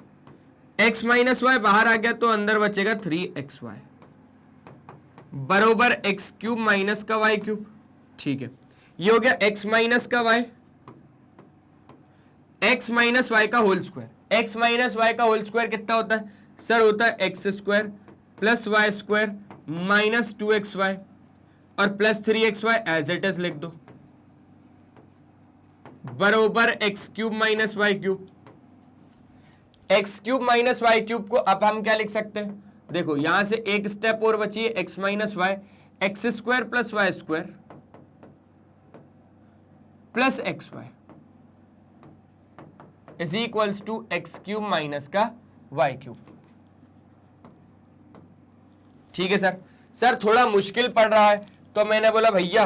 x माइनस वाई बाहर आ गया तो अंदर बचेगा 3xy बरोबर एक्स क्यूब माइनस का वाई क्यूब। ठीक है, ये हो गया x माइनस का y, x माइनस वाई का whole square. x minus y का होल स्क्वायर कितना होता है सर, होता है x square plus y square minus 2xy और plus 3xy as it is लिख दो, बरोबर x cube minus y cube. X cube minus y cube को अब हम क्या लिख सकते हैं, देखो यहां से एक स्टेप और बची है, x minus y, x square plus y square plus x y is equals to x cube minus का वाई क्यूब। ठीक है सर थोड़ा मुश्किल पड़ रहा है, तो मैंने बोला भैया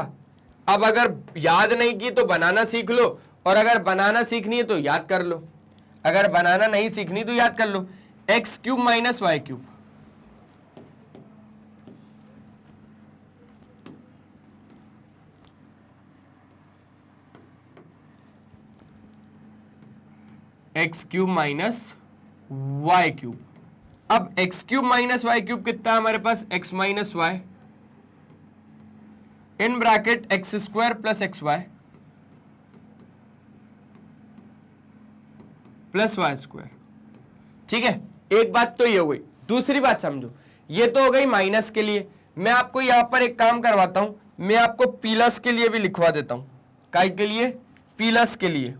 अब अगर याद नहीं की तो बनाना सीख लो, और अगर बनाना सीखनी है तो याद कर लो, अगर बनाना नहीं सीखनी तो याद कर लो। X cube minus y cube, x cube minus y cube. अब x cube minus y cube कितना है हमारे पास, x minus y in bracket x square plus x y plus y square. ठीक है, एक बात तो ये हो गई। दूसरी बात समझो, ये तो हो गई माइनस के लिए। मैं आपको यहां पर एक काम करवाता हूं, मैं आपको प्लस के लिए भी लिखवा देता हूं। काय के लिए, प्लस के लिए।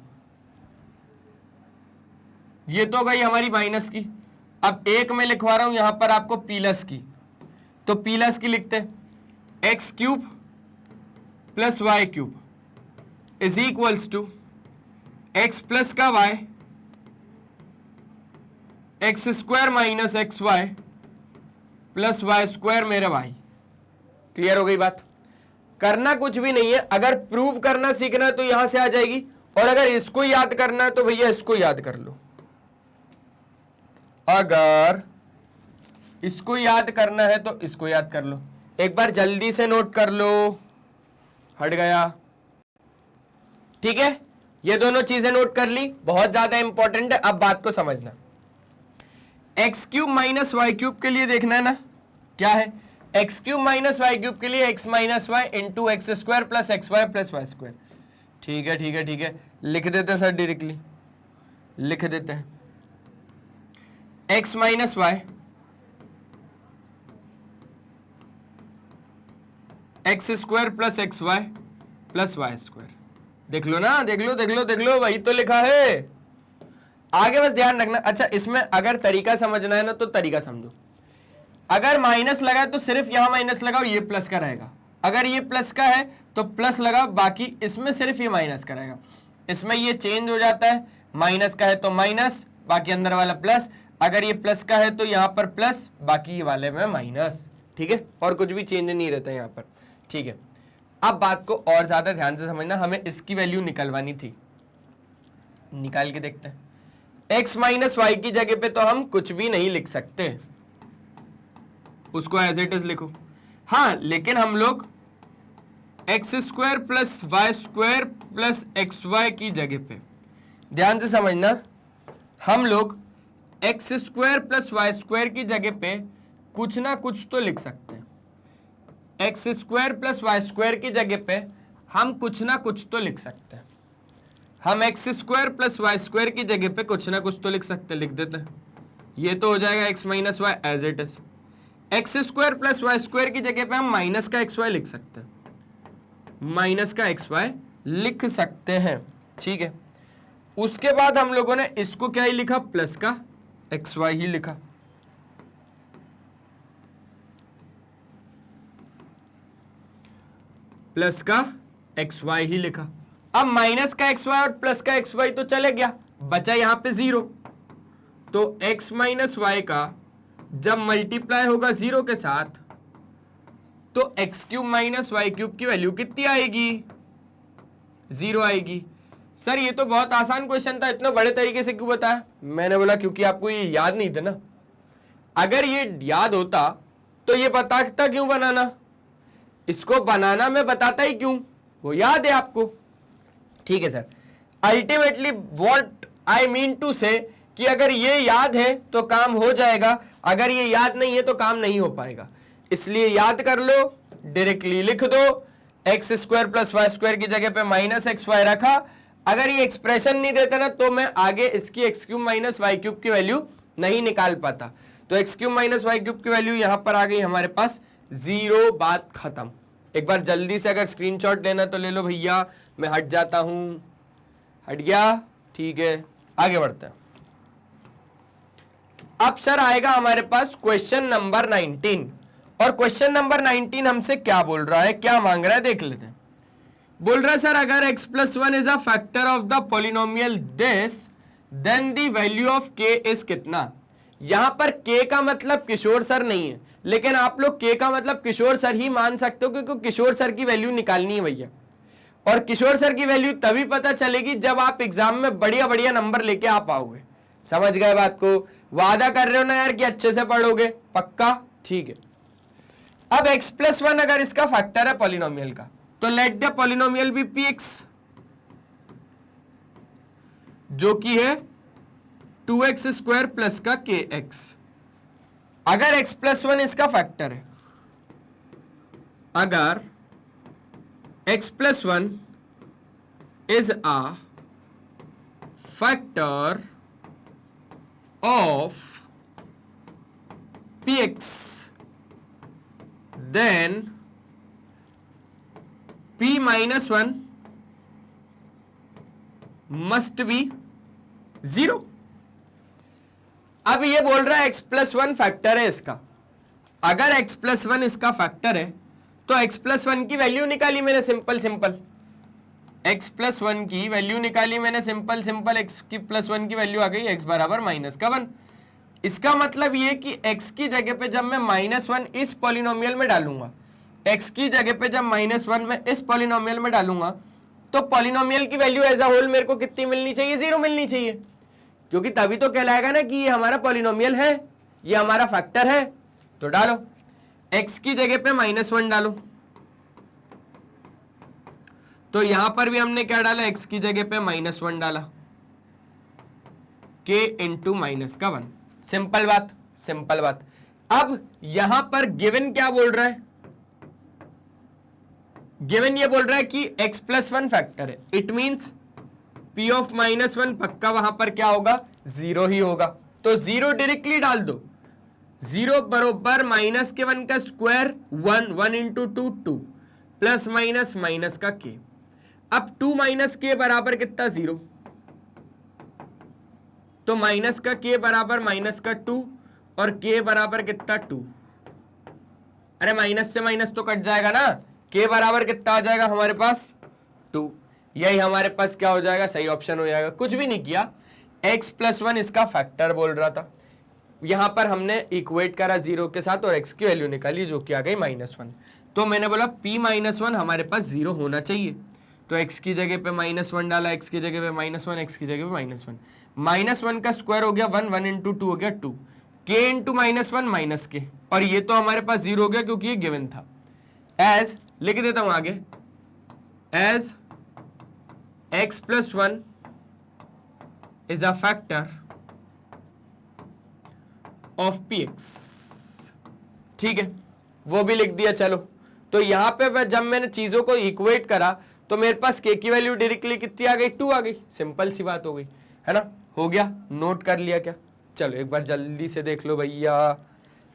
ये तो गई हमारी माइनस की, अब एक मैं लिखवा रहा हूं यहां पर आपको प्लस की, तो प्लस की लिखते हैं x cube plus y cube is equals to x plus का y x square minus x y plus y square मेरे वाई। क्लियर हो गई बात। करना कुछ भी नहीं है, अगर प्रूव करना सीखना है तो यहां से आ जाएगी, और अगर इसको याद करना है तो भैया इसको याद कर लो। अगर इसको याद करना है तो इसको याद कर लो। एक बार जल्दी से नोट कर लो, हट गया। ठीक है, ये दोनों चीजें नोट कर ली, बहुत ज्यादा इंपॉर्टेंट है। अब बात को समझना, x cube minus y cube के लिए देखना है ना, क्या है x cube minus y cube के लिए x minus y into x square plus x y plus y square. ठीक है ठीक है ठीक है, लिख देते हैं सर, डायरेक्टली लिख देते हैं x minus y x square plus x y plus y square. देख लो ना, देख लो देख लो देख लो, वही तो लिखा है। आगे बस ध्यान रखना। अच्छा, इसमें अगर तरीका समझना है ना तो तरीका समझो। अगर माइनस लगा है तो सिर्फ यहां माइनस लगाओ, ये प्लस का रहेगा। अगर ये प्लस का है तो प्लस लगाओ, बाकी इसमें सिर्फ ये माइनस का रहेगा। इसमें ये चेंज हो जाता है, माइनस का है तो माइनस, बाकी अंदर वाला प्लस। अगर ये प्लस का है तो यहाँ पर प्लस, बाकी ये वाले में माइनस। ठीक है, और कुछ भी चेंज नहीं रहता यहाँ पर। ठीक है, अब बात को और ज्यादा ध्यान से समझना, हमें इसकी वैल्यू निकलवानी थी, निकाल के देखते हैं। x माइनस वाई की जगह पे तो हम कुछ भी नहीं लिख सकते, उसको एज इट इज लिखो। हाँ, लेकिन हम लोग x square plus y square plus x y की जगह पे, ध्यान से समझना, हम लोग x square plus y square की जगह पे कुछ ना कुछ तो लिख सकते हैं। X square plus y square की जगह पे हम कुछ ना कुछ तो लिख सकते हैं। हम x square plus y square की जगह पे कुछ ना कुछ तो लिख सकते हैं, लिख देते हैं। ये तो हो जाएगा x minus y as it is. X square plus y square की जगह पे हम माइनस का एक्स वाई लिख सकते हैं, माइनस का एक्स वाई लिख सकते हैं, ठीक है। उसके बाद हम लोगों ने इसको क्या ही लिखा, प्लस का एक्स वाई ही लिखा। प्लस का एक्स वाई ही लिखा। अब माइनस का एक्स वाई और प्लस का एक्स वाई तो चले गया, बचा यहां पे जीरो। तो x माइनस वाई का जब मल्टीप्लाई होगा जीरो के साथ तो x cube minus y cube की वैल्यू कितनी आएगी, जीरो आएगी। सर ये तो बहुत आसान क्वेश्चन था, इतना बड़े तरीके से क्यों बताया? मैंने बोला क्योंकि आपको ये याद नहीं था ना। अगर ये याद होता तो ये बताता क्यों बनाना, इसको बनाना मैं बताता ही क्यों, वो याद है आपको, ठीक है sir. Ultimately what I mean to say कि अगर ये याद है तो काम हो जाएगा, अगर ये याद नहीं है तो काम नहीं हो पाएगा। इसलिए याद कर लो, डायरेक्टली लिख दो, x square plus y square की जगह पे माइनस एक्स वाई रखा। अगर ये एक्सप्रेशन नहीं देता ना तो मैं आगे इसकी x cube minus y cube की वैल्यू नहीं निकाल पाता। तो x cube minus y cube की वैल्यू यहां पर आ गई हमारे पास जीरो, बात खत्म। एक बार जल्दी से अगर स्क्रीनशॉट लेना तो ले लो भैया, मैं हट जाता हूं, हट गया, ठीक है। आगे बढ़ते हैं। अब सर आएगा हमारे पास क्वेश्चन नंबर 19, और क्वेश्चन नंबर 19 हमसे क्या बोल रहा है, क्या मांग रहा है, देख लेते हैं। बोल रहा है सर अगर x plus one is a factor of the polynomial this then the value of k is कितना। यहां पर k का मतलब किशोर सर नहीं है, लेकिन आप लोग k का मतलब किशोर सर ही मान सकते हो क्योंकि किशोर सर की वैल्यू निकालनी है भैया। और किशोर सर की वैल्यू तभी पता चलेगी जब आप एग्जाम में बढ़िया बढ़िया नंबर लेके आ पाओगे। समझ गए बात को? वादा कर रहे हो ना यार कि अच्छे से पढ़ोगे, पक्का, ठीक है। अब x प्लस वन अगर इसका फैक्टर है पॉलिनोमियल का तो let the polynomial be px, जो कि है 2x स्क्वायर प्लस का kx। अगर x प्लस वन इसका फैक्टर है, अगर x plus one is a factor of px then p minus 1 must be 0। अब ये बोल रहा है x प्लस वन फैक्टर है इसका। अगर x प्लस वन इसका फैक्टर है तो x प्लस वन की वैल्यू निकाली मैंने, simple simple. x plus one की वैल्यू निकाली मैंने, सिंपल सिंपल। x की प्लस वन की वैल्यू आ गई x बराबर माइनस का वन। इसका मतलब ये कि x की जगह पे जब मैं माइनस वन इस पॉलिनोमियल में डालूंगा, x की जगह पे जब माइनस वन में इस पॉलिनोमियल में डालूंगा तो पॉलिनोमियल की वैल्यू एज अ होल मेरे को कितनी मिलनी चाहिए, जीरो मिलनी चाहिए, क्योंकि तभी तो कहलाएगा ना कि ये हमारा पॉलिनोमियल है, ये हमारा फैक्टर है। तो डालो, x की जगह पे माइनस वन डालो, तो यहां पर भी हमने क्या डाला, x की जगह पे माइनस वन डाला, k इंटू माइनस का वन। सिंपल बात, सिंपल बात। अब यहां पर गिवन क्या बोल रहा है, गिवन ये बोल रहा है कि x प्लस वन फैक्टर है, it means p of minus one पक्का वहां पर क्या होगा, जीरो ही होगा। तो जीरो डायरेक्टली डाल दो, जीरो बरोबर माइनस के वन का square one, one into two two, plus minus minus का k। अब टू माइनस के बराबर कितना, जीरो, तो माइनस का k बराबर माइनस का टू और k बराबर कितना, टू। अरे माइनस से माइनस तो कट जाएगा ना, k बराबर कितना आ जाएगा हमारे पास, टू। यही हमारे पास क्या हो जाएगा, सही ऑप्शन हो जाएगा। कुछ भी नहीं किया, x प्लस वन इसका फैक्टर बोल रहा था, यहां पर हमने इक्वेट करा जीरो के साथ और x की वैल्यू निकाली जो कि आ गई माइनस वन। तो मैंने बोला p माइनस वन हमारे पास जीरो होना चाहिए, तो x की जगह पे माइनस वन डाला, x की जगह पे माइनस वन, x की जगह पे माइनस वन। माइनस वन का स्क्वायर हो गया वन, वन इंटू टू हो गया two, k into minus one minus k, और ये तो हमारे पास जीरो हो गया क्योंकि ये गिवन था। एज लिख देता हूं आगे, as x plus one is a factor of px, ठीक है, वो भी लिख दिया। चलो, तो यहां पे जब मैंने चीजों को इक्वेट करा तो मेरे पास k की वैल्यू डायरेक्टली कितनी आ गई, टू आ गई। सिंपल सी बात हो गई, है ना, हो गया, नोट कर लिया क्या? चलो एक बार जल्दी से देख लो भैया,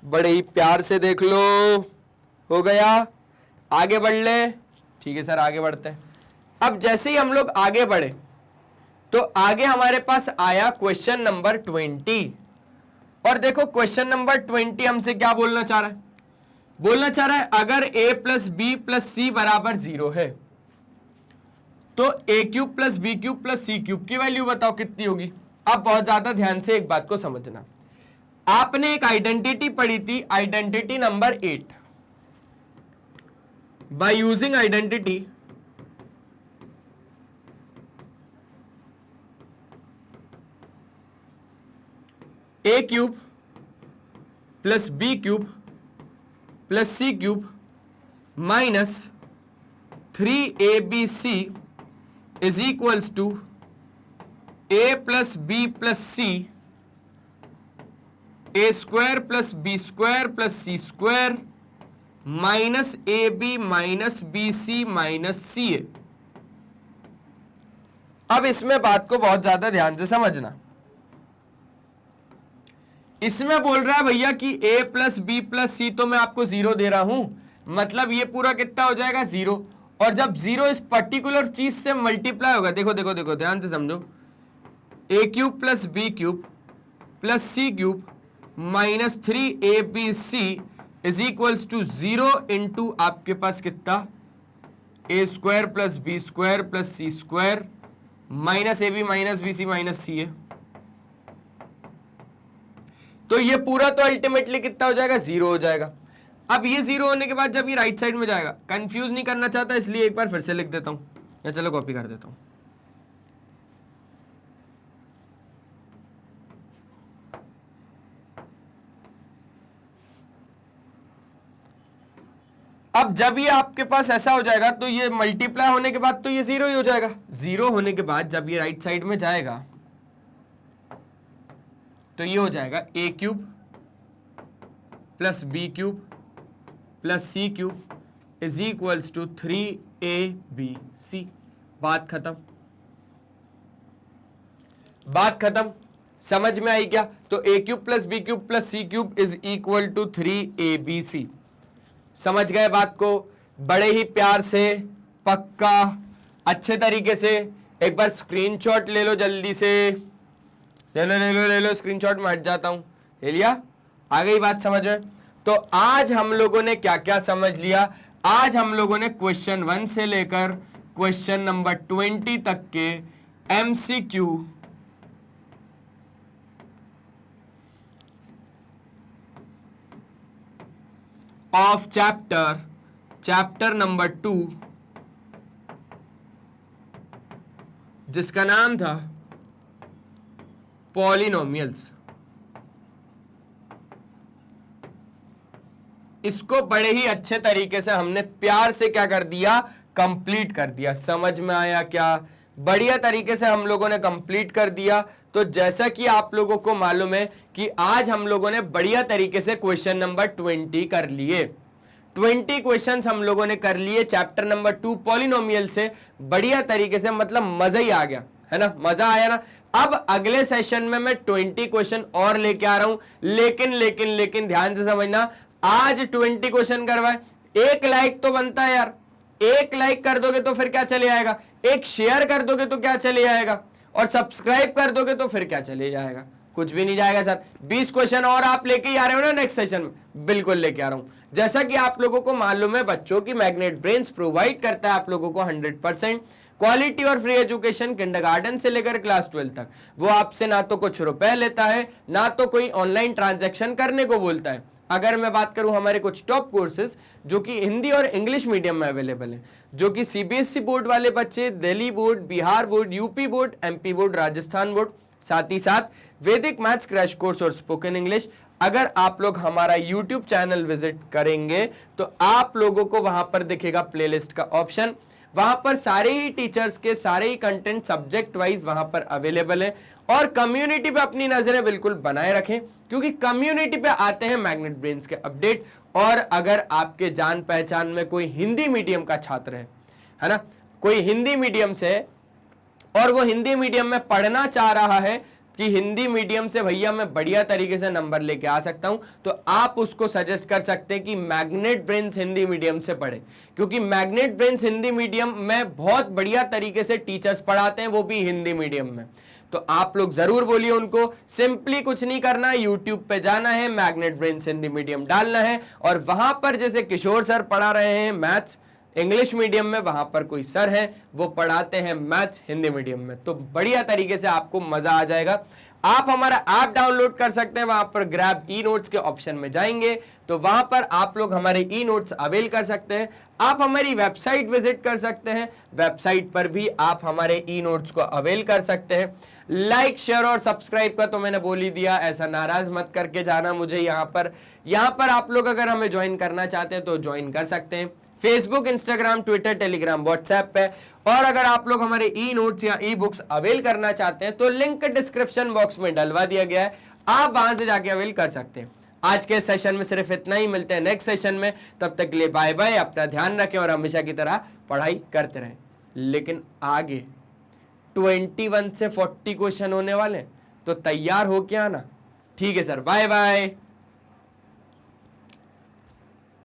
बड़े ही प्यार से देख लो, हो गया। आगे बढ़ ले, ठीक है सर आगे बढ़ते हैं। अब जैसे ही हम लोग आगे बढ़े तो आगे हमारे पास आया क्वेश्चन नंबर 20। और देखो क्वेश्चन नंबर 20 हमसे क्या बोलना चाह रहा है, बोलना चाह रहा है अगर a plus b plus c बराबर 0 है तो a cube plus b cube plus c cube की वैल्यू बताओ कितनी होगी। अब बहुत ज्यादा ध्यान से एक बात को समझना, आपने एक आइडेंटिटी पढ़ी थी, identity number 8। By using identity a cube plus b cube plus c cube minus 3abc is equals to a plus b plus c a square plus b square plus c square minus a b minus b c minus c a. अब इसमें बात को बहुत ज्यादा ध्यान से समझना, इसमें बोल रहा है भैया कि a प्लस बी प्लस सी तो मैं आपको 0 दे रहा हूं, मतलब ये पूरा कितना हो जाएगा 0। और जब 0 इस पर्टिकुलर चीज से मल्टीप्लाई होगा, देखो देखो देखो ध्यान से समझो, a cube plus b cube plus c cube minus 3abc is equals to 0 into आपके पास कितना a square plus b square plus c square minus a b minus b c minus c a. तो ये पूरा तो ultimately कितना हो जाएगा 0 हो जाएगा। अब ये 0 होने के बाद जब ये राइट साइड में जाएगा, कंफ्यूज नहीं करना चाहता इसलिए एक बार फिर से लिख देता हूं, या चलो कॉपी कर देता हूं। अब जब ये आपके पास ऐसा हो जाएगा तो ये मल्टीप्लाई होने के बाद तो ये 0 ही हो जाएगा। 0 होने के बाद जब ये राइट साइड में जाएगा तो ये हो जाएगा a cube plus b cube plus c cube is equals to 3abc। बात खत्म, बात खत्म, समझ में आई क्या? तो a cube plus b cube plus c cube is equal to 3abc। समझ गए बात को? बड़े ही प्यार से, पक्का, अच्छे तरीके से एक बार स्क्रीनशॉट ले लो, जल्दी से ले लो ले लो ले लो, स्क्रीनशॉट में हट जाता हूं, ले लिया? आ गई बात समझ में? तो आज हम लोगों ने क्या क्या समझ लिया? आज हम लोगों ने क्वेश्चन 1 से लेकर क्वेश्चन नंबर 20 तक के MCQ ऑफ चैप्टर नंबर 2 जिसका नाम था पॉलिनोमियल्स, इसको बड़े ही अच्छे तरीके से हमने प्यार से क्या कर दिया, कंप्लीट कर दिया। समझ में आया क्या? बढ़िया तरीके से हम लोगों ने कंप्लीट कर दिया। तो जैसा कि आप लोगों को मालूम है कि आज हम लोगों ने बढ़िया तरीके से क्वेश्चन नंबर 20 कर लिए। 20 क्वेश्चंस हम लोगों ने कर लिए चैप्टर नंबर 2 पॉलिनोमियल से, बढ़िया तरीके से, मतलब मजा ही आ गया, है ना? मजा आया ना? अब अगले सेशन में मैं 20 क्वेश्चन और लेके आ रहा हूं, लेकिन लेकिन लेकिन ध्यान से समझना, आज 20 क्वेश्चन करवाए, एक लाइक तो बनता है यार। एक लाइक कर दोगे तो फिर क्या चले आएगा, एक शेयर कर दोगे तो क्या चले आएगा, और सब्सक्राइब कर दोगे तो फिर क्या चले जाएगा? कुछ भी नहीं जाएगा सर। 20 क्वेश्चन और आप लेके ही आ रहे हो ना नेक्स्ट सेशन में? बिल्कुल लेके आ रहा हूं। जैसा कि आप लोगों को मालूम है बच्चों की मैग्नेट ब्रेन्स प्रोवाइड करता है आप लोगों को 100% क्वालिटी और फ्री एजुकेशन किंडरगार्टन से लेकर क्लास 12 तक। वो आपसे ना तो कुछ रुपए लेता है, ना तो कोई ऑनलाइन ट्रांजैक्शन करने को बोलता है। अगर मैं बात करूं हमारे कुछ टॉप कोर्सेज जो कि हिंदी और इंग्लिश मीडियम में अवेलेबल है, जो कि सीबीएसई बोर्ड वाले बच्चे, Delhi board, Bihar board, UP board, MP board, Rajasthan board, साथ ही साथ वैदिक मैथ्स क्रैश कोर्स और स्पोकन इंग्लिश। अगर आप लोग हमारा यूट्यूब चैनल विजिट करेंगे तो आप लोगों को वहां पर दिखेगा प्लेलिस्ट का ऑप्शन, वहां पर सारे ही टीचर्स के सारे ही कंटेंट सब्जेक्ट वाइज वहां पर अवेलेबल है। और कम्युनिटी पे अपनी नजरें बिल्कुल बनाए रखें, क्योंकि कम्युनिटी पे आते हैं मैग्नेट ब्रेन्स के अपडेट। और अगर आपके जान पहचान में कोई हिंदी मीडियम का छात्र है ना, कोई हिंदी मीडियम से और वो हिंदी मीडियम में पढ़ना चाह रहा है कि हिंदी मीडियम से भैया मैं बढ़िया तरीके से नंबर लेके आ सकता हूं, तो आप उसको सजेस्ट कर सकते हैं कि मैग्नेट ब्रेन्स हिंदी मीडियम से पढ़े, क्योंकि मैग्नेट ब्रेन्स हिंदी मीडियम में बहुत बढ़िया तरीके से टीचर्स पढ़ाते हैं, वो भी हिंदी मीडियम में। तो आप लोग जरूर बोलिए उनको, सिंपली कुछ नहीं करना है, यूट्यूब पे जाना है, मैग्नेट ब्रेन्स हिंदी मीडियम डालना है, और वहां पर जैसे किशोर सर पढ़ा रहे हैं मैथ्स इंग्लिश मीडियम में, वहां पर कोई सर है वो पढ़ाते हैं मैथ्स हिंदी मीडियम में, तो बढ़िया तरीके से आपको मजा आ जाएगा। आप हमारा ऐप डाउनलोड कर सकते हैं, वहां पर ग्रैब ई नोट्स के ऑप्शन में जाएंगे तो वहां पर आप लोग हमारे ई नोट्स अवेल कर सकते हैं। आप हमारी वेबसाइट विजिट कर सकते हैं, वेबसाइट पर भी आप हमारे ई नोट्स को अवेल कर सकते हैं। लाइक शेयर और सब्सक्राइब का तो मैंने बोल ही दिया, ऐसा नाराज मत करके जाना मुझे। यहाँ पर आप लोग अगर हमें ज्वाइन करना चाहते हैं तो ज्वाइन कर सकते हैं, Facebook, Instagram, Twitter, Telegram, WhatsApp पे। और अगर आप लोग हमारे ई नोट्स या ई बुक्स अवेल करना चाहते हैं तो लिंक डिस्क्रिप्शन बॉक्स में डलवा दिया गया है, आप वहां से जाके अवेल कर सकते हैं। आज के सेशन में सिर्फ इतना ही, मिलते हैं नेक्स्ट सेशन में, तब तक के लिए बाय बाय, अपना ध्यान रखें और हमेशा की तरह पढ़ाई करते रहें। लेकिन आगे 21 से 40 क्वेश्चन होने वाले, तो तैयार हो के आना। ठीक है सर, बाय बाय।